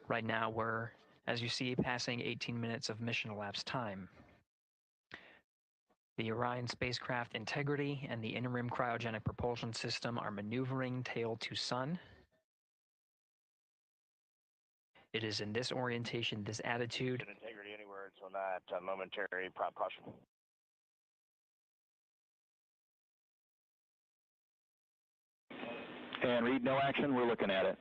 Speaker 3: Right now we're, as you see, passing 18 minutes of mission elapsed time. The Orion spacecraft integrity and the interim cryogenic propulsion system are maneuvering tail to sun. It is in this orientation, this attitude.
Speaker 12: Integrity, any words on that momentary prop caution? And Reid, no action, we're looking at it.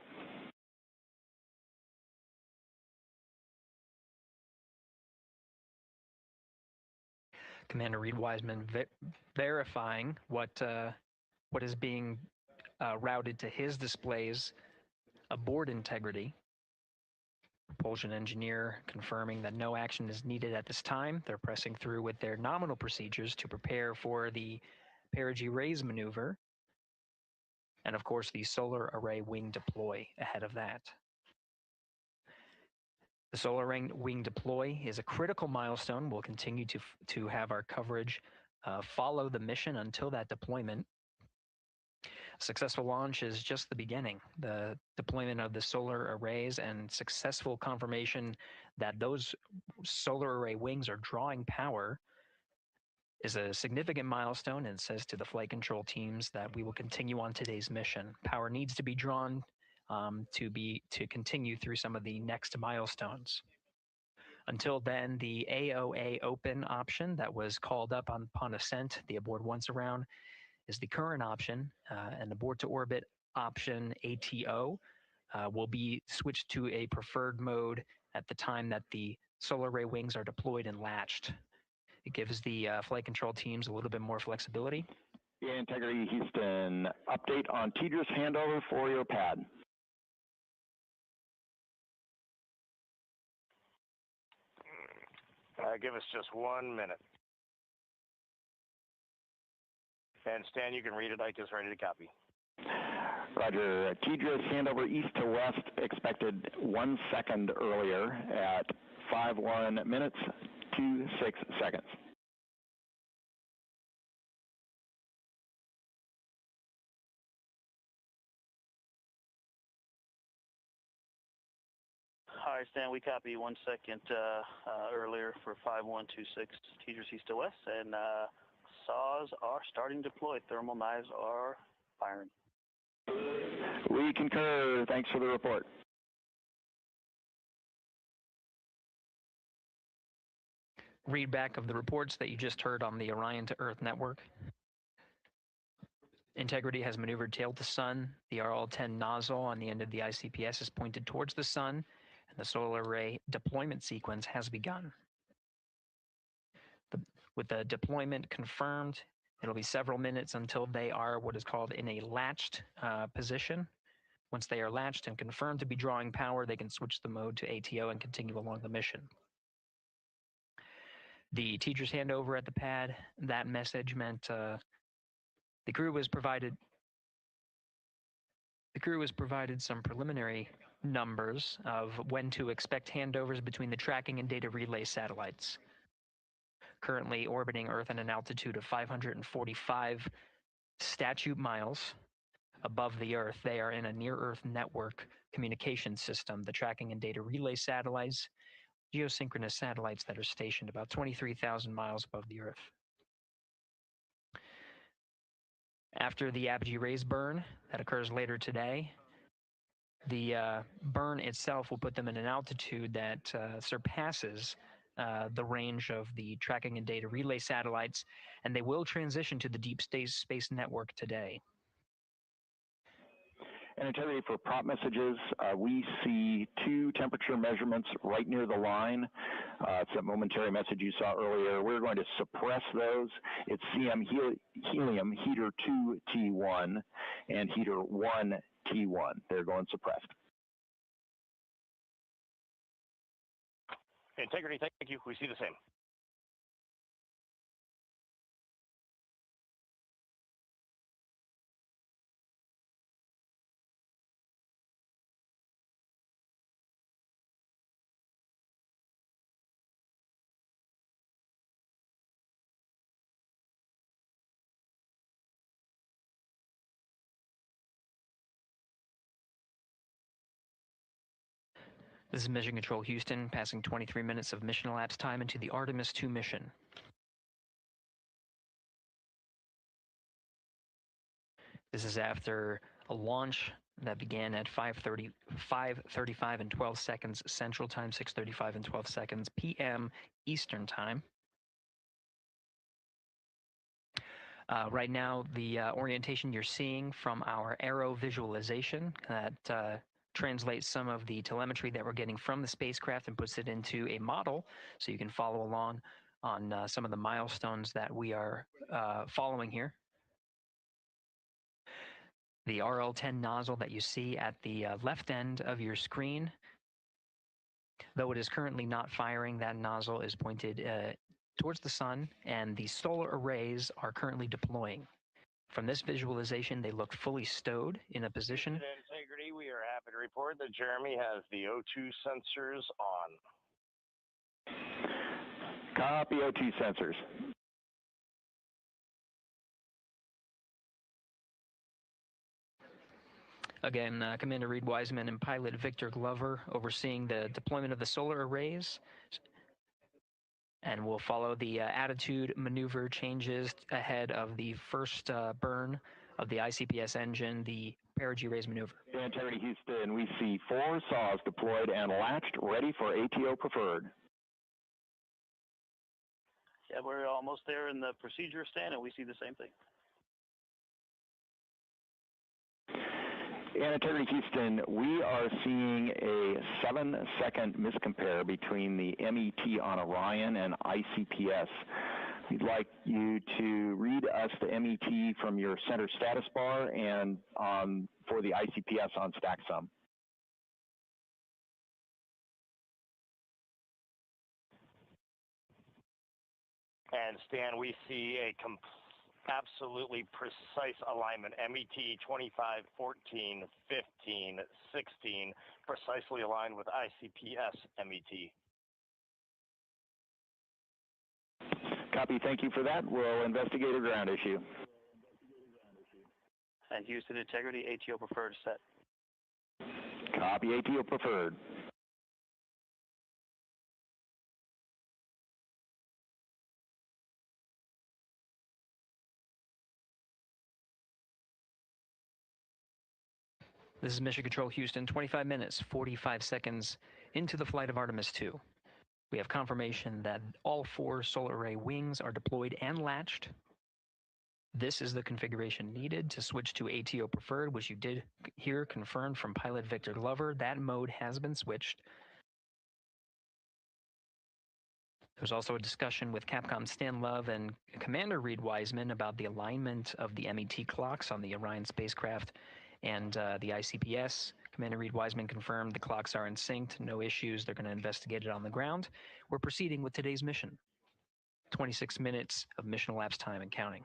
Speaker 3: Commander Reid Wiseman verifying what is being routed to his displays aboard integrity. Propulsion engineer confirming that no action is needed at this time. They're pressing through with their nominal procedures to prepare for the perigee raise maneuver. And of course, the solar array wing deploy ahead of that. The solar wing deploy is a critical milestone. We'll continue to have our coverage follow the mission until that deployment. A successful launch is just the beginning. The deployment of the solar arrays and successful confirmation that those solar array wings are drawing power is a significant milestone and says to the flight control teams that we will continue on today's mission. Power needs to be drawn to continue through some of the next milestones. Until then, the AOA open option that was called up upon ascent, the aboard once around, is the current option, and aboard to orbit option ATO will be switched to a preferred mode at the time that the solar array wings are deployed and latched. It gives the flight control teams a little bit more flexibility.
Speaker 12: Integrity Houston, update on TDRS handover for your pad. Give us just 1 minute. And Stan, you can read it. Ike is ready to copy. Roger. TDRS handover east to west expected 1 second earlier at 5:1 minutes 26 seconds.
Speaker 20: All right, Stan, we copy 1 second earlier for 5126 TDRS east to west, and saws are starting to deploy. Thermal knives are firing.
Speaker 12: We concur. Thanks for the report.
Speaker 3: Read back of the reports that you just heard on the Orion to Earth network. Integrity has maneuvered tail to sun. The RL-10 nozzle on the end of the ICPS is pointed towards the sun, and the solar array deployment sequence has begun. With the deployment confirmed, it'll be several minutes until they are what is called in a latched position. Once they are latched and confirmed to be drawing power, they can switch the mode to ATO and continue along the mission. The teacher's handover at the pad, that message meant the crew was provided some preliminary numbers of when to expect handovers between the tracking and data relay satellites. Currently orbiting Earth at an altitude of 545 statute miles. above the Earth. They are in a near-Earth network communication system, the tracking and data relay satellites, geosynchronous satellites that are stationed about 23,000 miles above the Earth. After the apogee rays burn, that occurs later today, the burn itself will put them in an altitude that surpasses the range of the tracking and data relay satellites, and they will transition to the deep space network today.
Speaker 12: And integrity for prop messages, we see 2 temperature measurements right near the line. It's that momentary message you saw earlier. We're going to suppress those. It's CM helium heater 2 T1 and heater 1 T1. They're going suppressed.
Speaker 20: Integrity, thank you. We see the same.
Speaker 3: This is Mission Control Houston, passing 23 minutes of mission elapsed time into the Artemis II mission. This is after a launch that began at 5:35 and 12 seconds Central Time, 6:35 and 12 seconds p.m. Eastern Time. Right now, the orientation you're seeing from our arrow visualization that translates some of the telemetry that we're getting from the spacecraft and puts it into a model so you can follow along on some of the milestones that we are following here. The RL-10 nozzle that you see at the left end of your screen, though it is currently not firing, that nozzle is pointed towards the sun, and the solar arrays are currently deploying. From this visualization, they look fully stowed in a position.
Speaker 20: Integrity, we are happy to report that Jeremy has the O2 sensors on.
Speaker 12: Copy O2 sensors.
Speaker 3: Again, Commander Reid Wiseman and pilot Victor Glover overseeing the deployment of the solar arrays. And we'll follow the attitude maneuver changes ahead of the first burn of the ICPS engine, the perigee raise maneuver.
Speaker 12: Integrity Houston, we see 4 saws deployed and latched, ready for ATO preferred.
Speaker 20: Yeah, we're almost there in the procedure stand, and we see the same thing.
Speaker 12: And Integrity Houston, we are seeing a 7-second miscompare between the MET on Orion and ICPS. We'd like you to read us the MET from your center status bar and for the ICPS on StackSum.
Speaker 20: And Stan, we see a absolutely precise alignment. MET 25, 14, 15, 16, precisely aligned with ICPS MET.
Speaker 12: Copy, thank you for that. We'll investigate a ground issue.
Speaker 20: And Houston Integrity, ATO preferred set.
Speaker 12: Copy, ATO preferred.
Speaker 3: This is Mission Control Houston, 25 minutes, 45 seconds into the flight of Artemis II. We have confirmation that all 4 solar array wings are deployed and latched. This is the configuration needed to switch to ATO preferred, which you did hear confirmed from pilot Victor Glover. That mode has been switched. There's also a discussion with Capcom Stan Love and Commander Reid Wiseman about the alignment of the MET clocks on the Orion spacecraft and the ICPS. Commander Reid Wiseman confirmed the clocks are in sync, no issues. They're going to investigate it on the ground. We're proceeding with today's mission. 26 minutes of mission elapsed time and counting.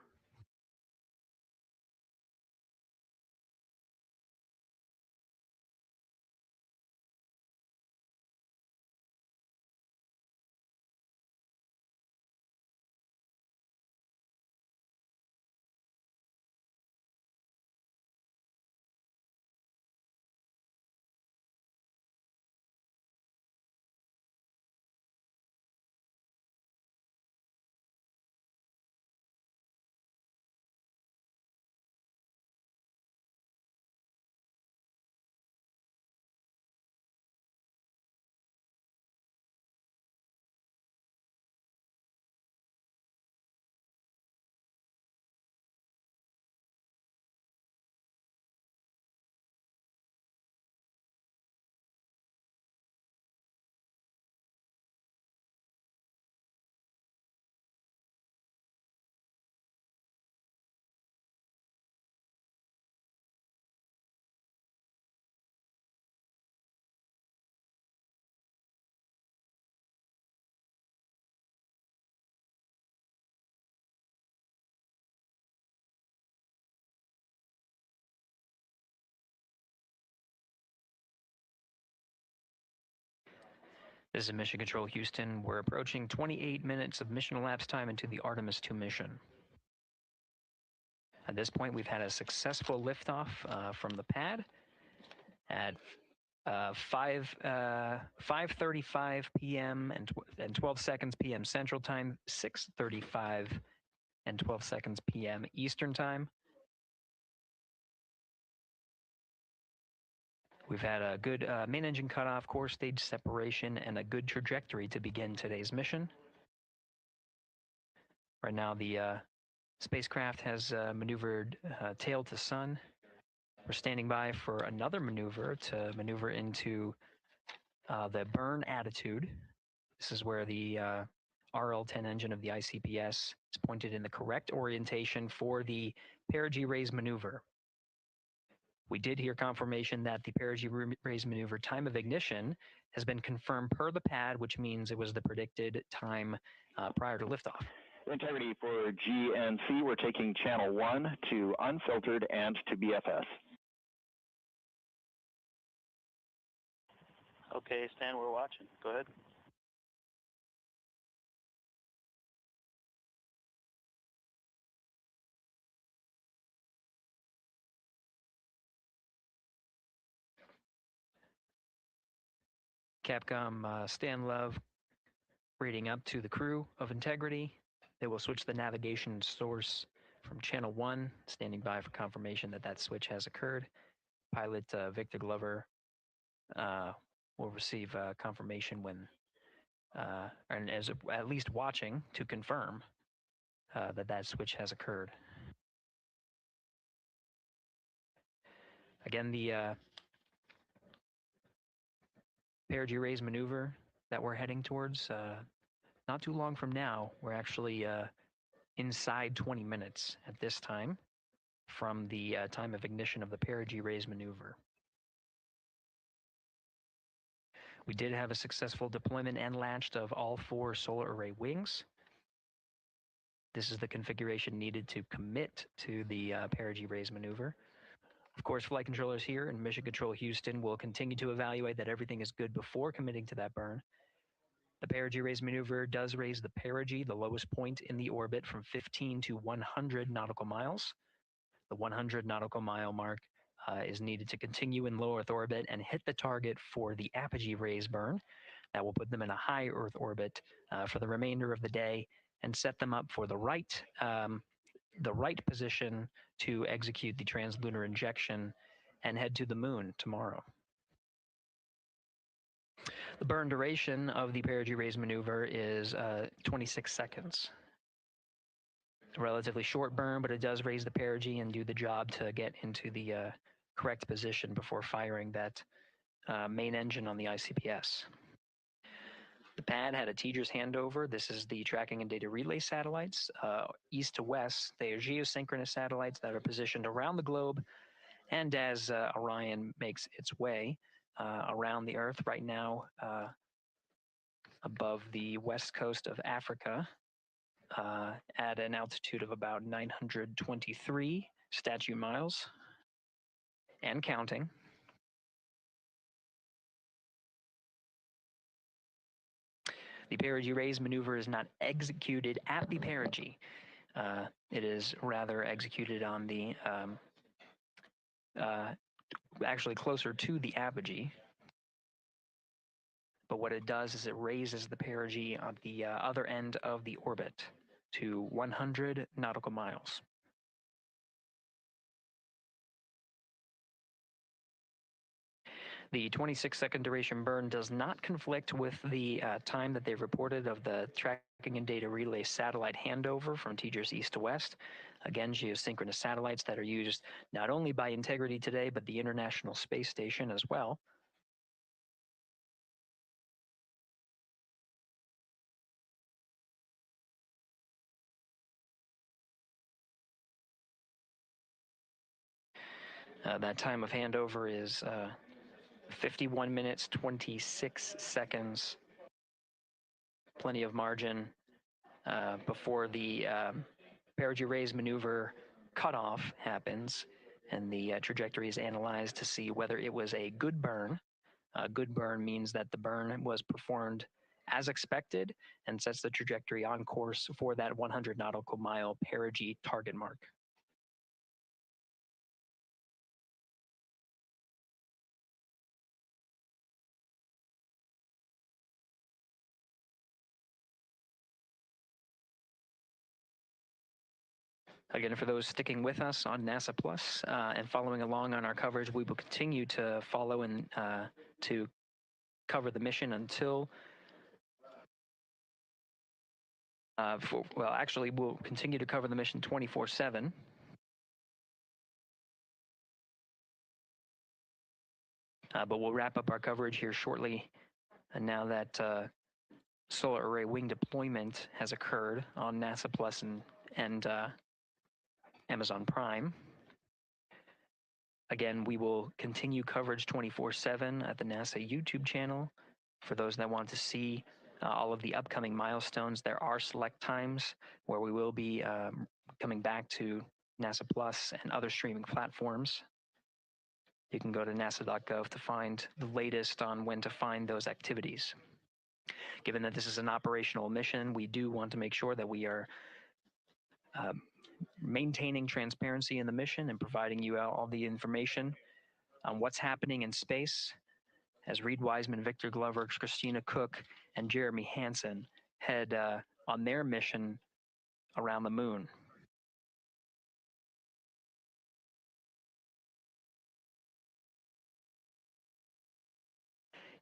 Speaker 3: This is Mission Control Houston. We're approaching 28 minutes of mission elapsed time into the Artemis II mission. At this point, we've had a successful liftoff from the pad at 5:35 p.m. and 12 seconds p.m. Central Time, 6:35 and 12 seconds p.m. Eastern Time. We've had a good main engine cutoff, core stage separation, and a good trajectory to begin today's mission. Right now, the spacecraft has maneuvered tail to sun. We're standing by for another maneuver to maneuver into the burn attitude. This is where the RL-10 engine of the ICPS is pointed in the correct orientation for the perigee raise maneuver. We did hear confirmation that the perigee raise maneuver time of ignition has been confirmed per the pad, which means it was the predicted time prior to liftoff.
Speaker 12: Integrity for GNC, we're taking channel 1 to unfiltered and to BFS.
Speaker 20: Okay, Stan, we're watching. Go ahead.
Speaker 3: Capcom Stan Love reading up to the crew of Integrity. They will switch the navigation source from channel 1, standing by for confirmation that that switch has occurred. Pilot Victor Glover will receive confirmation when, and as at least watching to confirm that that switch has occurred. Again, the perigee raise maneuver that we're heading towards, not too long from now, we're actually inside 20 minutes at this time from the time of ignition of the perigee raise maneuver. We did have a successful deployment and launched of all 4 solar array wings. This is the configuration needed to commit to the perigee raise maneuver. Of course, flight controllers here in Mission Control Houston will continue to evaluate that everything is good before committing to that burn. The perigee raise maneuver does raise the perigee, the lowest point in the orbit, from 15 to 100 nautical miles. The 100 nautical mile mark is needed to continue in low Earth orbit and hit the target for the apogee raise burn. That will put them in a high Earth orbit for the remainder of the day and set them up for the right position to execute the translunar injection and head to the moon tomorrow. The burn duration of the perigee raise maneuver is 26 seconds. A relatively short burn, but it does raise the perigee and do the job to get into the correct position before firing that main engine on the ICPS. The pad had a TDRS handover. This is the tracking and data relay satellites. East to west, they are geosynchronous satellites that are positioned around the globe. And as Orion makes its way around the Earth right now, above the west coast of Africa, at an altitude of about 923 statute miles and counting. The perigee raise maneuver is not executed at the perigee. It is rather executed on the, actually closer to the apogee. But what it does is it raises the perigee on the other end of the orbit to 100 nautical miles. The 26-second duration burn does not conflict with the time that they've reported of the tracking and data relay satellite handover from TDRS east to west. Again, geosynchronous satellites that are used not only by Integrity today, but the International Space Station as well. That time of handover is 51 minutes, 26 seconds. Plenty of margin before the perigee raise maneuver cutoff happens, and the trajectory is analyzed to see whether it was a good burn A good burn means that the burn was performed as expected and sets the trajectory on course for that 100 nautical mile perigee target mark. Again, for those sticking with us on NASA Plus and following along on our coverage, we will continue to follow and to cover the mission until, well, actually, we'll continue to cover the mission 24/7. But we'll wrap up our coverage here shortly. And now that solar array wing deployment has occurred on NASA Plus and Amazon Prime. Again, we will continue coverage 24/7 at the NASA YouTube channel. For those that want to see all of the upcoming milestones, there are select times where we will be coming back to NASA Plus and other streaming platforms. You can go to nasa.gov to find the latest on when to find those activities. Given that this is an operational mission, we do want to make sure that we are maintaining transparency in the mission and providing you all the information on what's happening in space as Reid Wiseman, Victor Glover, Christina Koch, and Jeremy Hansen head on their mission around the moon.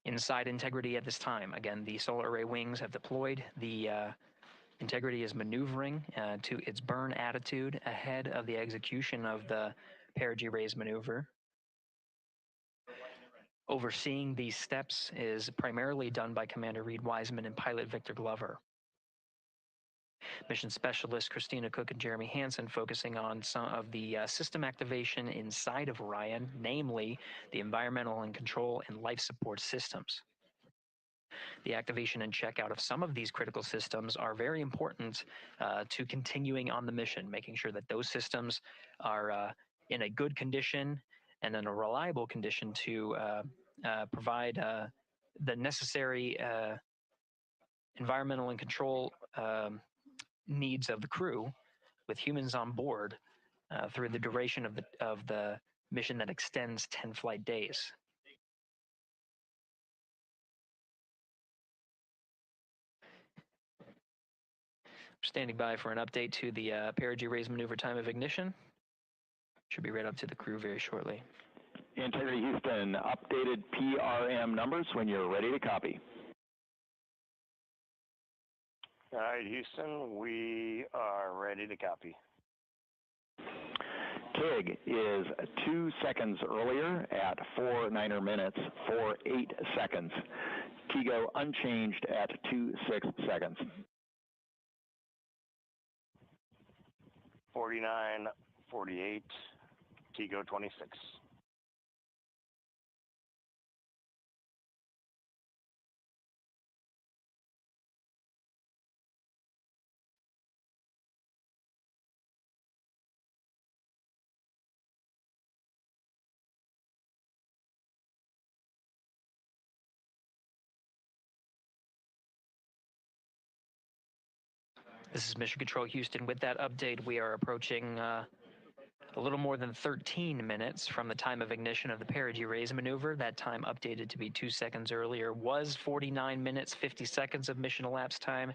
Speaker 3: Inside integrity at this time, again, the solar array wings have deployed. The integrity is maneuvering to its burn attitude ahead of the execution of the perigee raise maneuver. Overseeing these steps is primarily done by Commander Reid Wiseman and pilot Victor Glover. Mission specialist Christina Koch and Jeremy Hansen focusing on some of the system activation inside of Orion, namely the environmental and control and life support systems. The activation and checkout of some of these critical systems are very important to continuing on the mission, making sure that those systems are in a good condition and in a reliable condition to provide the necessary environmental and control needs of the crew with humans on board through the duration of the mission that extends 10 flight days. Standing by for an update to the perigee raise maneuver time of ignition. Should be right up to the crew very shortly.
Speaker 12: Integrity Houston, updated PRM numbers when you're ready to copy.
Speaker 20: All right, Houston, we are ready to copy.
Speaker 12: TIG is 2 seconds earlier at 4 minutes, 48 seconds. TIGO unchanged at 26 seconds.
Speaker 20: 49, 48, TIGO 26.
Speaker 3: This is Mission Control Houston. With that update, we are approaching a little more than 13 minutes from the time of ignition of the perigee raise maneuver. That time updated to be 2 seconds earlier was 49 minutes, 50 seconds of mission elapsed time.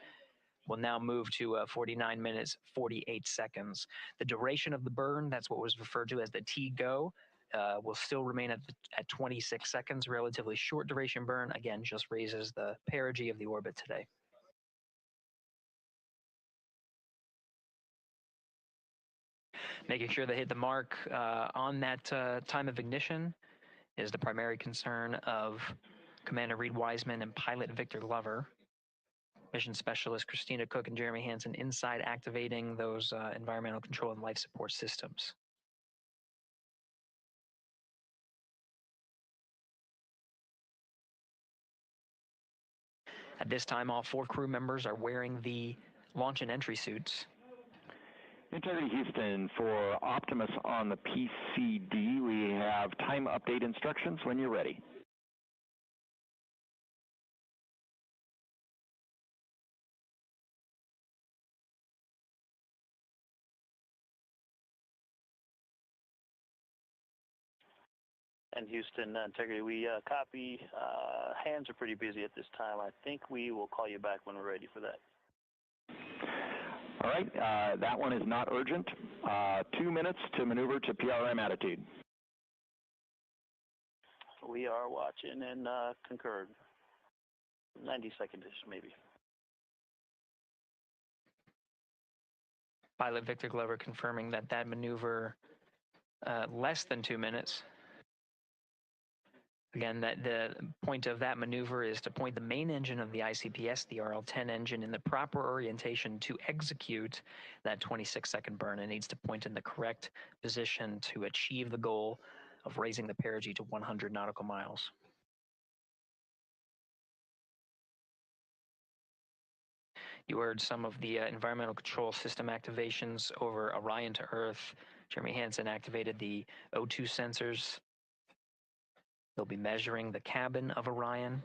Speaker 3: We'll now move to 49 minutes, 48 seconds. The duration of the burn, that's what was referred to as the TGO, will still remain at 26 seconds, relatively short duration burn. Again, just raises the perigee of the orbit today. Making sure they hit the mark on that time of ignition is the primary concern of Commander Reid Wiseman and pilot Victor Glover. Mission specialist Christina Koch and Jeremy Hansen inside activating those environmental control and life support systems. At this time, all 4 crew members are wearing the launch and entry suits.
Speaker 12: Integrity Houston, for Optimus on the PCD, we have time update instructions when you're ready.
Speaker 20: And Houston, Integrity, we copy. Hands are pretty busy at this time. I think we will call you back when we're ready for that.
Speaker 12: All right, that one is not urgent. 2 minutes to maneuver to PRM attitude.
Speaker 20: We are watching and concurred. 90 seconds-ish, maybe.
Speaker 3: Pilot Victor Glover confirming that that maneuver less than 2 minutes. Again, that the point of that maneuver is to point the main engine of the ICPS, the RL-10 engine, in the proper orientation to execute that 26-second burn. It needs to point in the correct position to achieve the goal of raising the perigee to 100 nautical miles. You heard some of the environmental control system activations over Orion to Earth. Jeremy Hansen activated the O2 sensors. They'll be measuring the cabin of Orion.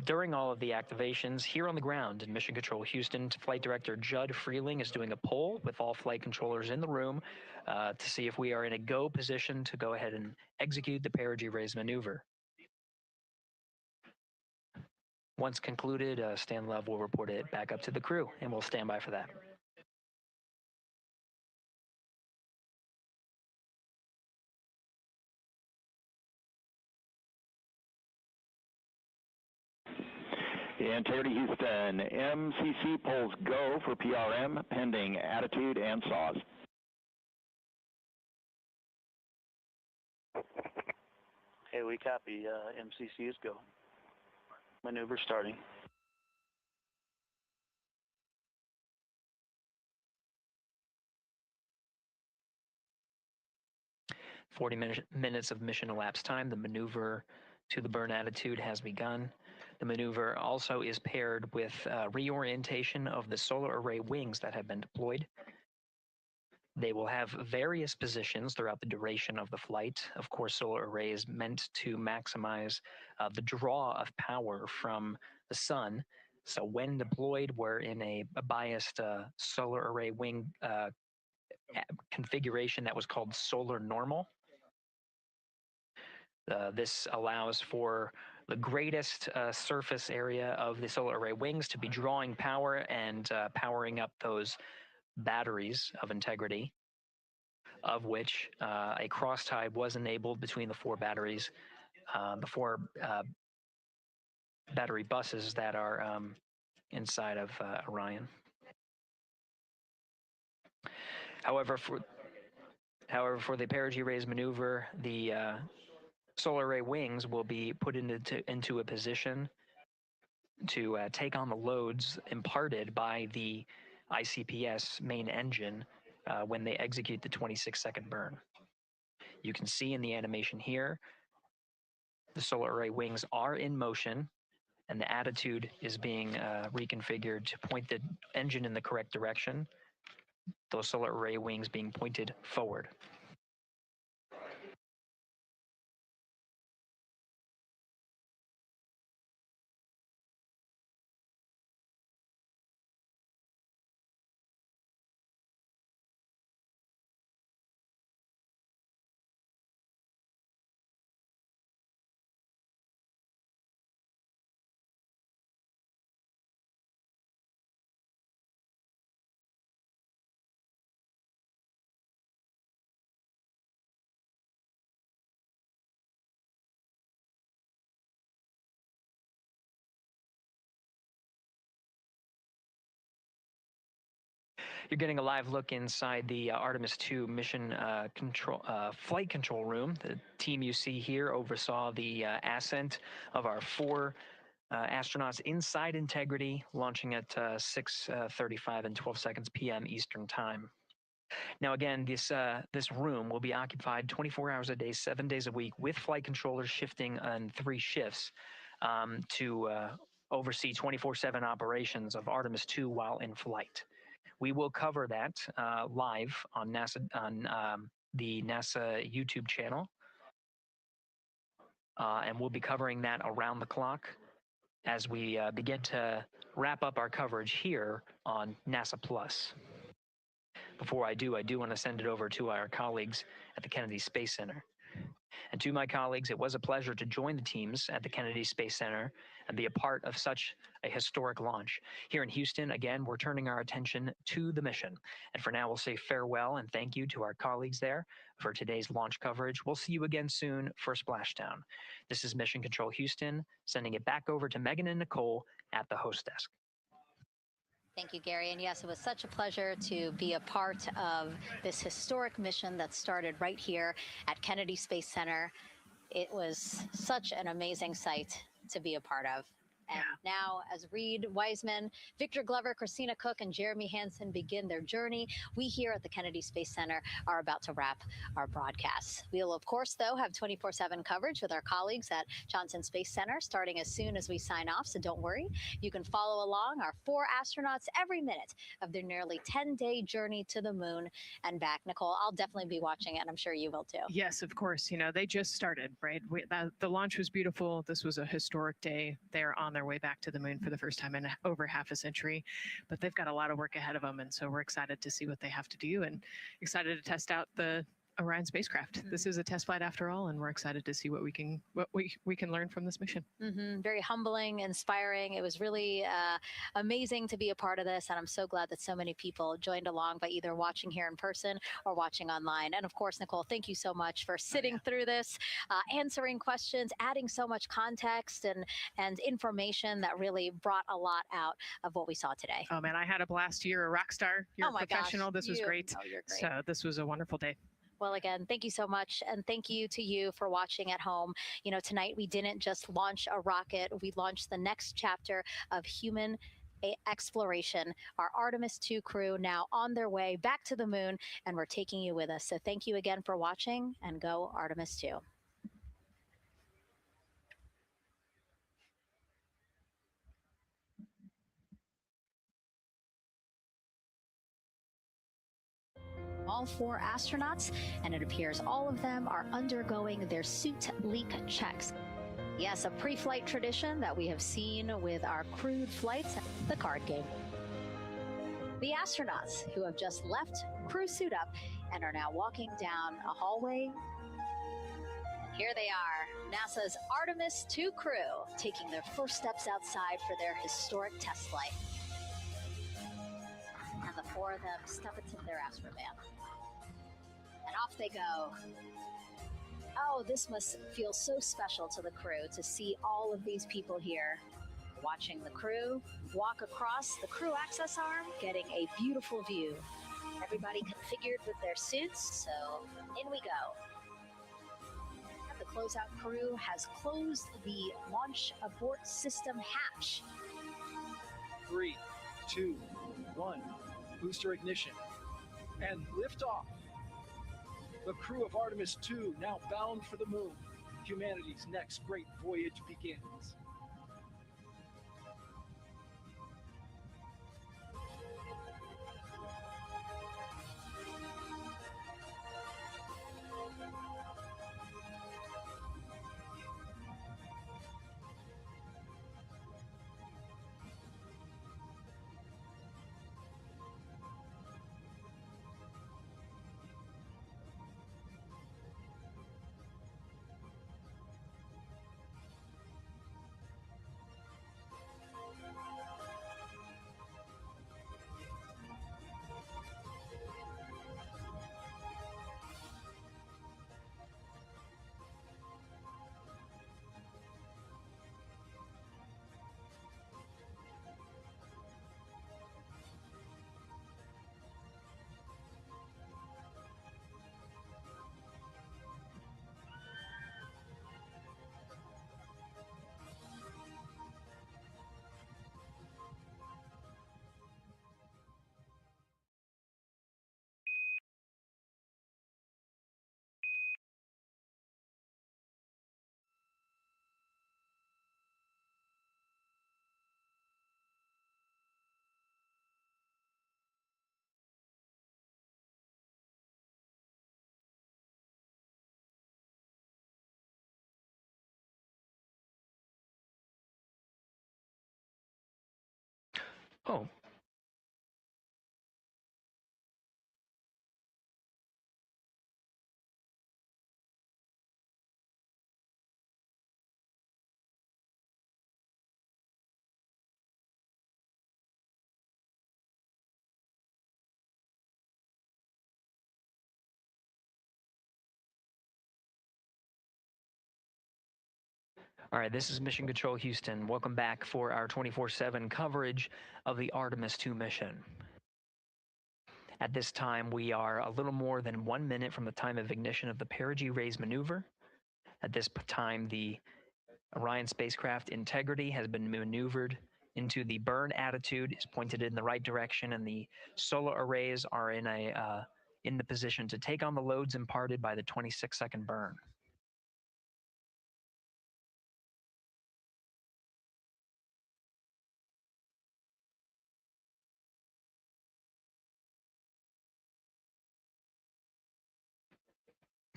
Speaker 3: During all of the activations, here on the ground in Mission Control Houston, Flight Director Judd Freeling is doing a poll with all flight controllers in the room to see if we are in a go position to go ahead and execute the perigee raise maneuver. Once concluded, Stan Love will report it back up to the crew, and we'll stand by for that.
Speaker 12: Integrity Houston, MCC polls go for PRM pending attitude and saws.
Speaker 20: Okay, we copy. MCC is go. Maneuver starting.
Speaker 3: Minutes of mission elapsed time. The maneuver to the burn attitude has begun. The maneuver also is paired with reorientation of the solar array wings that have been deployed. They will have various positions throughout the duration of the flight. Of course, solar array is meant to maximize the draw of power from the sun. So when deployed, we're in a biased solar array wing configuration that was called solar normal. This allows for the greatest surface area of the solar array wings to be drawing power and powering up those batteries of integrity, of which a cross tie was enabled between the four batteries, the four battery buses that are inside of Orion. However, for the perigee raise maneuver, the solar array wings will be put into a position to take on the loads imparted by the ICPS main engine when they execute the 26-second burn. You can see in the animation here, the solar array wings are in motion and the attitude is being reconfigured to point the engine in the correct direction, those solar array wings being pointed forward. You're getting a live look inside the Artemis II mission flight control room. The team you see here oversaw the ascent of our four astronauts inside Integrity, launching at 6:35 and 12 seconds p.m. Eastern Time. Now, again, this room will be occupied 24 hours a day, 7 days a week, with flight controllers shifting on 3 shifts to oversee 24/7 operations of Artemis II while in flight. We will cover that live on the NASA YouTube channel, and we'll be covering that around the clock as we begin to wrap up our coverage here on NASA Plus. Before I do want to send it over to our colleagues at the Kennedy Space Center. And to my colleagues, it was a pleasure to join the teams at the Kennedy Space Center and be a part of such a historic launch. Here in Houston, again, we're turning our attention to the mission. And for now, we'll say farewell and thank you to our colleagues there for today's launch coverage. We'll see you again soon for Splashdown. This is Mission Control Houston, sending it back over to Megan and Nicole at the host desk.
Speaker 1: Thank you, Gary. And yes, it was such a pleasure to be a part of this historic mission that started right here at Kennedy Space Center. It was such an amazing sight to be a part of. And now, as Reid, Wiseman, Victor Glover, Christina Koch, and Jeremy Hansen begin their journey, we here at the Kennedy Space Center are about to wrap our broadcasts. We'll, of course, though, have 24/7 coverage with our colleagues at Johnson Space Center starting as soon as we sign off, so don't worry. You can follow along our 4 astronauts every minute of their nearly 10-day journey to the moon and back. Nicole, I'll definitely be watching it, and I'm sure you will, too.
Speaker 6: Yes, of course. You know, they just started, right? The launch was beautiful. This was a historic day. They're on their way back to the moon for the first time in over half a century, but they've got a lot of work ahead of them, and so we're excited to see what they have to do and excited to test out the Orion spacecraft. This is a test flight after all, and we're excited to see what we can learn from this mission.
Speaker 1: Very humbling, inspiring. It was really amazing to be a part of this, and I'm so glad that so many people joined along by either watching here in person or watching online. And of course, Nicole, thank you so much for sitting through this, answering questions, adding so much context and information that really brought a lot out of what we saw today.
Speaker 6: Oh man, I had a blast. You're a rock star. You're a professional.
Speaker 1: Gosh,
Speaker 6: this was great.
Speaker 1: You're great.
Speaker 6: So this was a wonderful day.
Speaker 1: Well, again, thank you so much. And thank you to you for watching at home. You know, tonight we didn't just launch a rocket. We launched the next chapter of human exploration. Our Artemis II crew now on their way back to the moon, and we're taking you with us. So thank you again for watching, and go Artemis II. All 4 astronauts, and it appears all of them are undergoing their suit leak checks. Yes, a pre-flight tradition that we have seen with our crewed flights, the card game. The astronauts who have just left crew suit up and are now walking down a hallway. Here they are, NASA's Artemis II crew, taking their first steps outside for their historic test flight. And the 4 of them step into their astrovan. And off they go. Oh, this must feel so special to the crew to see all of these people here. Watching the crew walk across the crew access arm, getting a beautiful view. Everybody configured with their suits, so in we go. And the closeout crew has closed the launch abort system hatch.
Speaker 15: 3, 2, 1. Booster ignition. And liftoff. The crew of Artemis II now bound for the moon. Humanity's next great voyage begins.
Speaker 3: Oh, All right, this is Mission Control Houston. Welcome back for our 24/7 coverage of the Artemis II mission. At this time, we are a little more than 1 minute from the time of ignition of the perigee raise maneuver. At this time, the Orion spacecraft integrity has been maneuvered into the burn attitude, is pointed in the right direction, and the solar arrays are in the position to take on the loads imparted by the 26-second burn.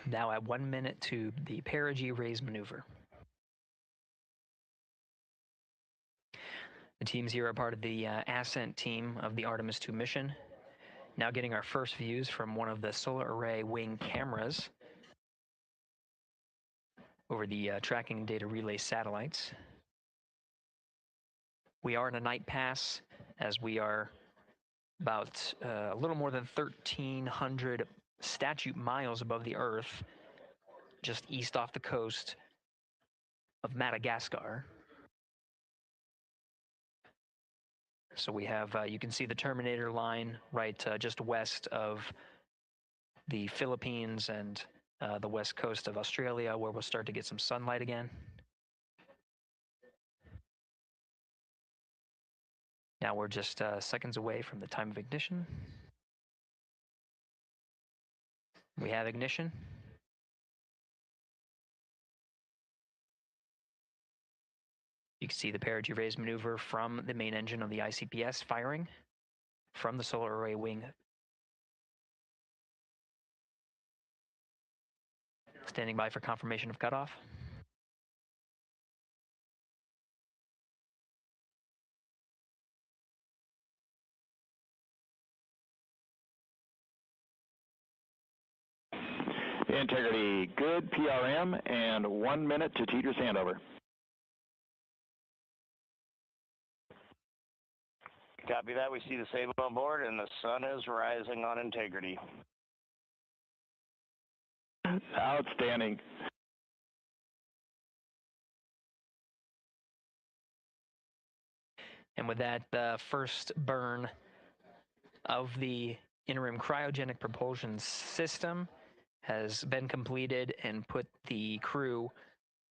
Speaker 3: Now at 1 minute to the perigee raise maneuver. The teams here are part of the ascent team of the Artemis II mission. Now getting our first views from one of the solar array wing cameras over the tracking data relay satellites. We are in a night pass as we are about a little more than 1,300 statute miles above the Earth, just east off the coast of Madagascar. So we have, you can see the Terminator line right just west of the Philippines and the west coast of Australia, where we'll start to get some sunlight again. Now we're just seconds away from the time of ignition. We have ignition. You can see the perigee raise maneuver from the main engine of the ICPS firing from the solar array wing. Standing by for confirmation of cutoff.
Speaker 12: Integrity good, PRM, and 1 minute to Teeter's handover.
Speaker 20: Copy that. We see the sable on board, and the sun is rising on integrity.
Speaker 12: Outstanding.
Speaker 3: And with that, the first burn of the interim cryogenic propulsion system has been completed and put the crew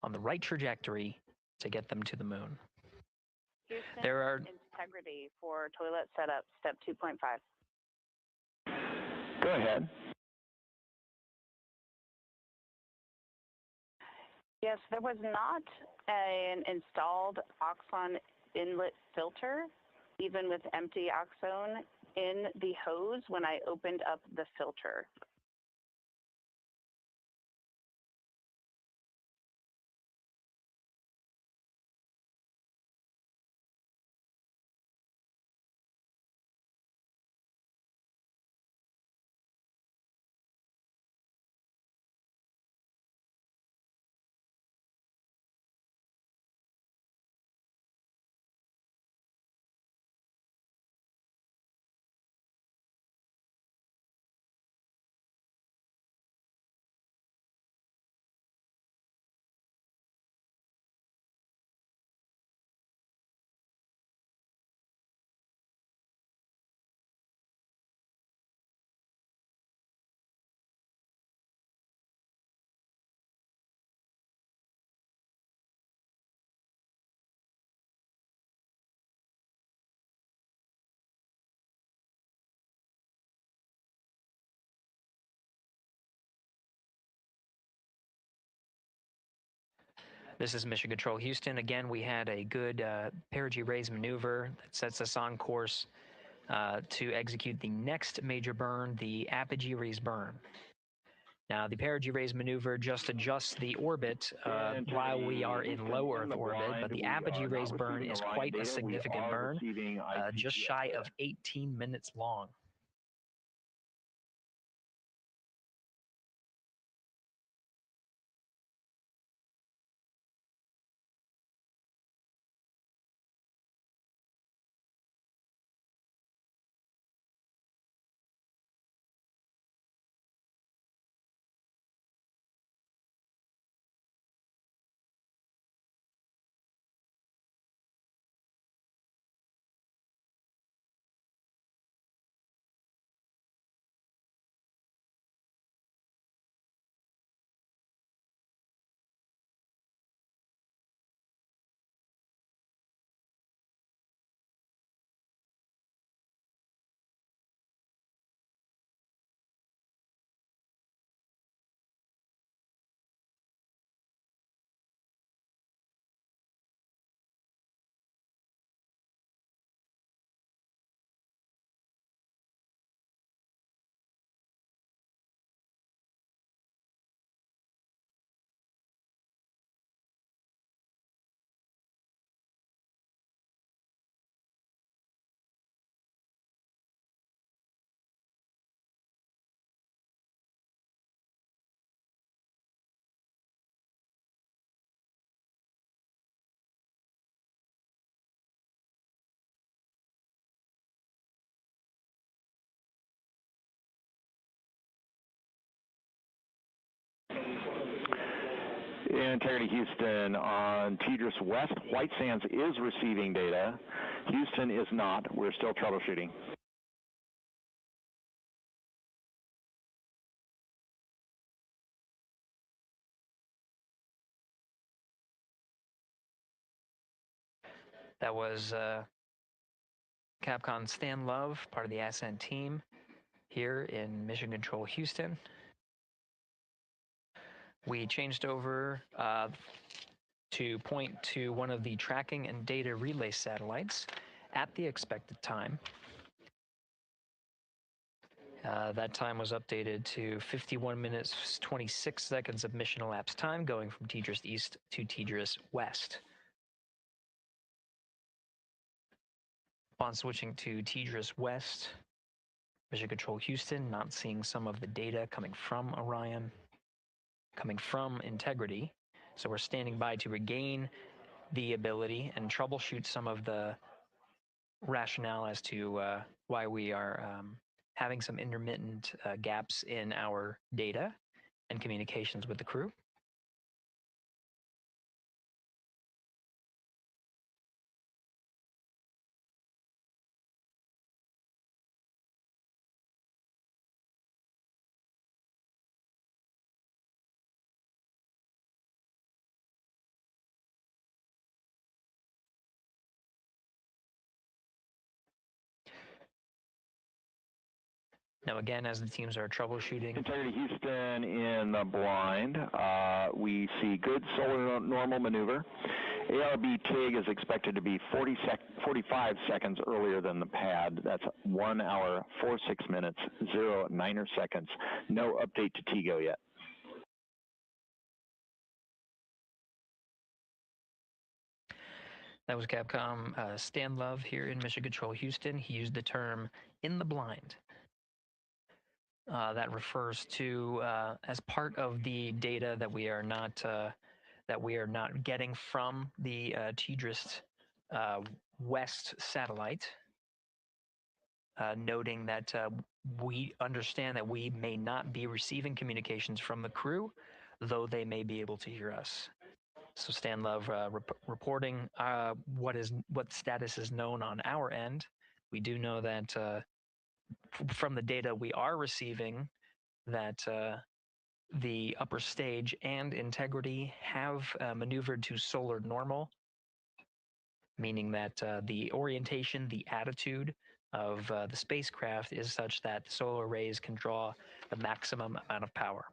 Speaker 3: on the right trajectory to get them to the moon.
Speaker 21: Houston,
Speaker 3: there are
Speaker 21: integrity for toilet setup, step 2.5.
Speaker 12: Go ahead.
Speaker 21: Yes, there was not an installed oxon inlet filter, even with empty oxone in the hose when I opened up the filter.
Speaker 3: This is Mission Control Houston. Again, we had a good perigee raise maneuver that sets us on course to execute the next major burn, the apogee raise burn. Now, the perigee raise maneuver just adjusts the orbit while we are in low Earth orbit, but the apogee raise burn is quite a significant burn, just shy of 18 minutes long.
Speaker 12: Integrity Houston, on TDRS West, White Sands is receiving data. Houston is not. We're still troubleshooting.
Speaker 3: That was Capcom Stan Love, part of the Ascent team here in Mission Control Houston. We changed over to point to one of the tracking and data relay satellites at the expected time. That time was updated to 51 minutes, 26 seconds of mission elapsed time, going from TDRS East to TDRS West. Upon switching to TDRS West, Mission Control Houston, not seeing some of the data coming from Orion, coming from Integrity. So we're standing by to regain the ability and troubleshoot some of the rationale as to why we are having some intermittent gaps in our data and communications with the crew. Now again, as the teams are troubleshooting.
Speaker 12: Integrity Houston in the blind. We see good solar normal maneuver. ARB TIG is expected to be 45 seconds earlier than the pad. That's 1 hour, 46 minutes, 0.9 seconds. No update to TIGO yet.
Speaker 3: That was Capcom Stan Love here in Mission Control Houston. He used the term "in the blind." That refers to as part of the data that we are not getting from the TDRS West satellite. Noting that we understand that we may not be receiving communications from the crew, though they may be able to hear us. So Stan Love reporting what status is known on our end. We do know that from the data we are receiving that the upper stage and Integrity have maneuvered to solar normal, meaning that the orientation, the attitude of the spacecraft is such that the solar rays can draw the maximum amount of power.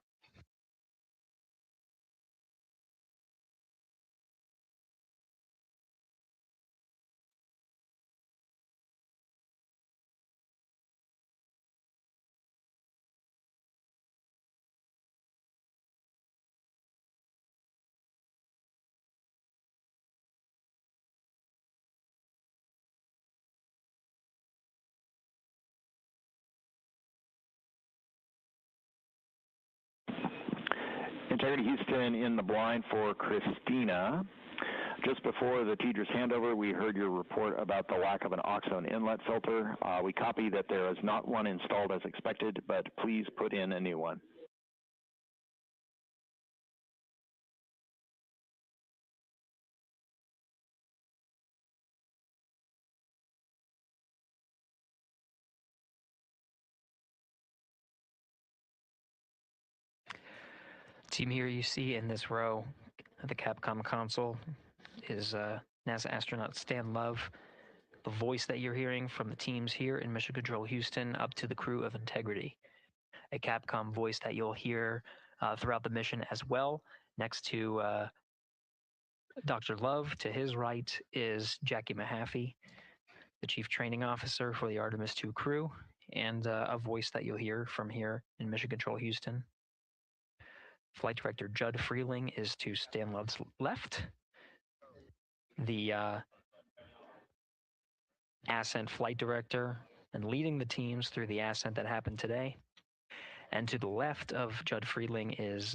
Speaker 12: Integrity Houston in the blind for Christina. Just before the TDRS handover, we heard your report about the lack of an oxone inlet filter. We copy that there is not one installed as expected, but please put in a new one.
Speaker 3: Team here you see in this row of the Capcom console is NASA astronaut Stan Love, the voice that you're hearing from the teams here in Mission Control Houston up to the crew of Integrity. A Capcom voice that you'll hear throughout the mission as well. Next to Dr. Love, to his right is Jackie Mahaffey, the Chief Training Officer for the Artemis II crew, and a voice that you'll hear from here in Mission Control Houston. Flight Director Judd Freeling is to Stan Love's left. The Ascent Flight Director and leading the teams through the ascent that happened today. And to the left of Judd Freeling is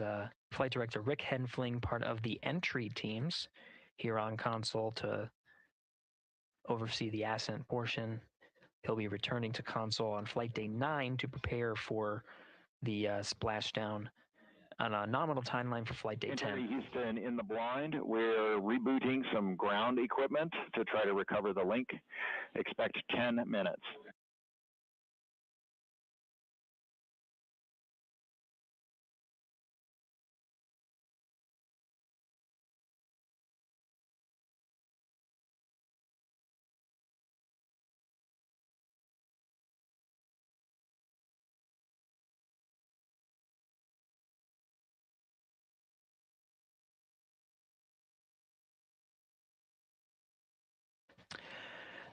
Speaker 3: Flight Director Rick Henfling, part of the entry teams here on console to oversee the ascent portion. He'll be returning to console on flight day 9 to prepare for the splashdown on a nominal timeline for flight day 10.
Speaker 12: Houston, in the blind, we're rebooting some ground equipment to try to recover the link. Expect 10 minutes.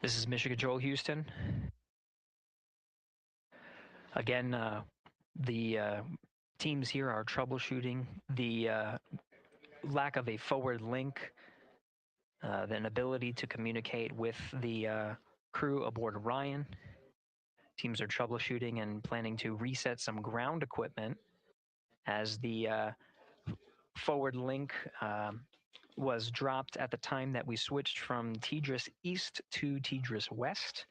Speaker 3: This is Mission Control Houston. Again, the teams here are troubleshooting the lack of a forward link, the inability to communicate with the crew aboard Orion. Teams are troubleshooting and planning to reset some ground equipment as the forward link was dropped at the time that we switched from TDRS East to TDRS West.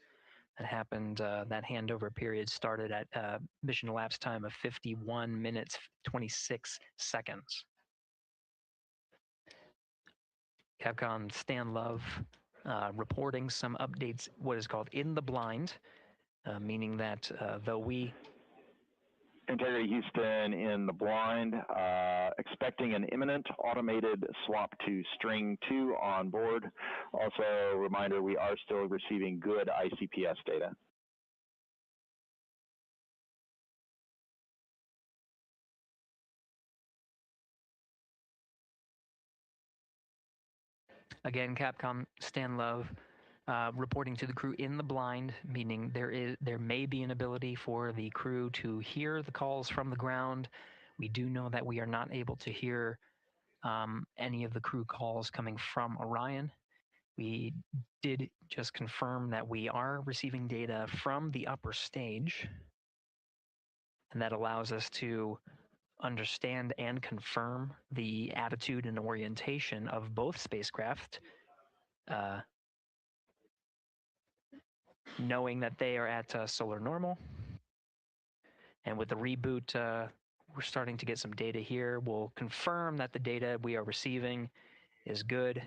Speaker 3: That happened, that handover period started at mission elapsed time of 51 minutes, 26 seconds. Capcom Stan Love reporting some updates, what is called in the blind, meaning that though we
Speaker 12: Integrity Houston in the blind, expecting an imminent automated swap to string 2 on board. Also, reminder, we are still receiving good ICPS data.
Speaker 3: Again, Capcom Stan Love reporting to the crew in the blind, meaning there may be an ability for the crew to hear the calls from the ground. We do know that we are not able to hear any of the crew calls coming from Orion. We did just confirm that we are receiving data from the upper stage, and that allows us to understand and confirm the attitude and orientation of both spacecraft, knowing that they are at solar normal. And with the reboot, we're starting to get some data here. We'll confirm that the data we are receiving is good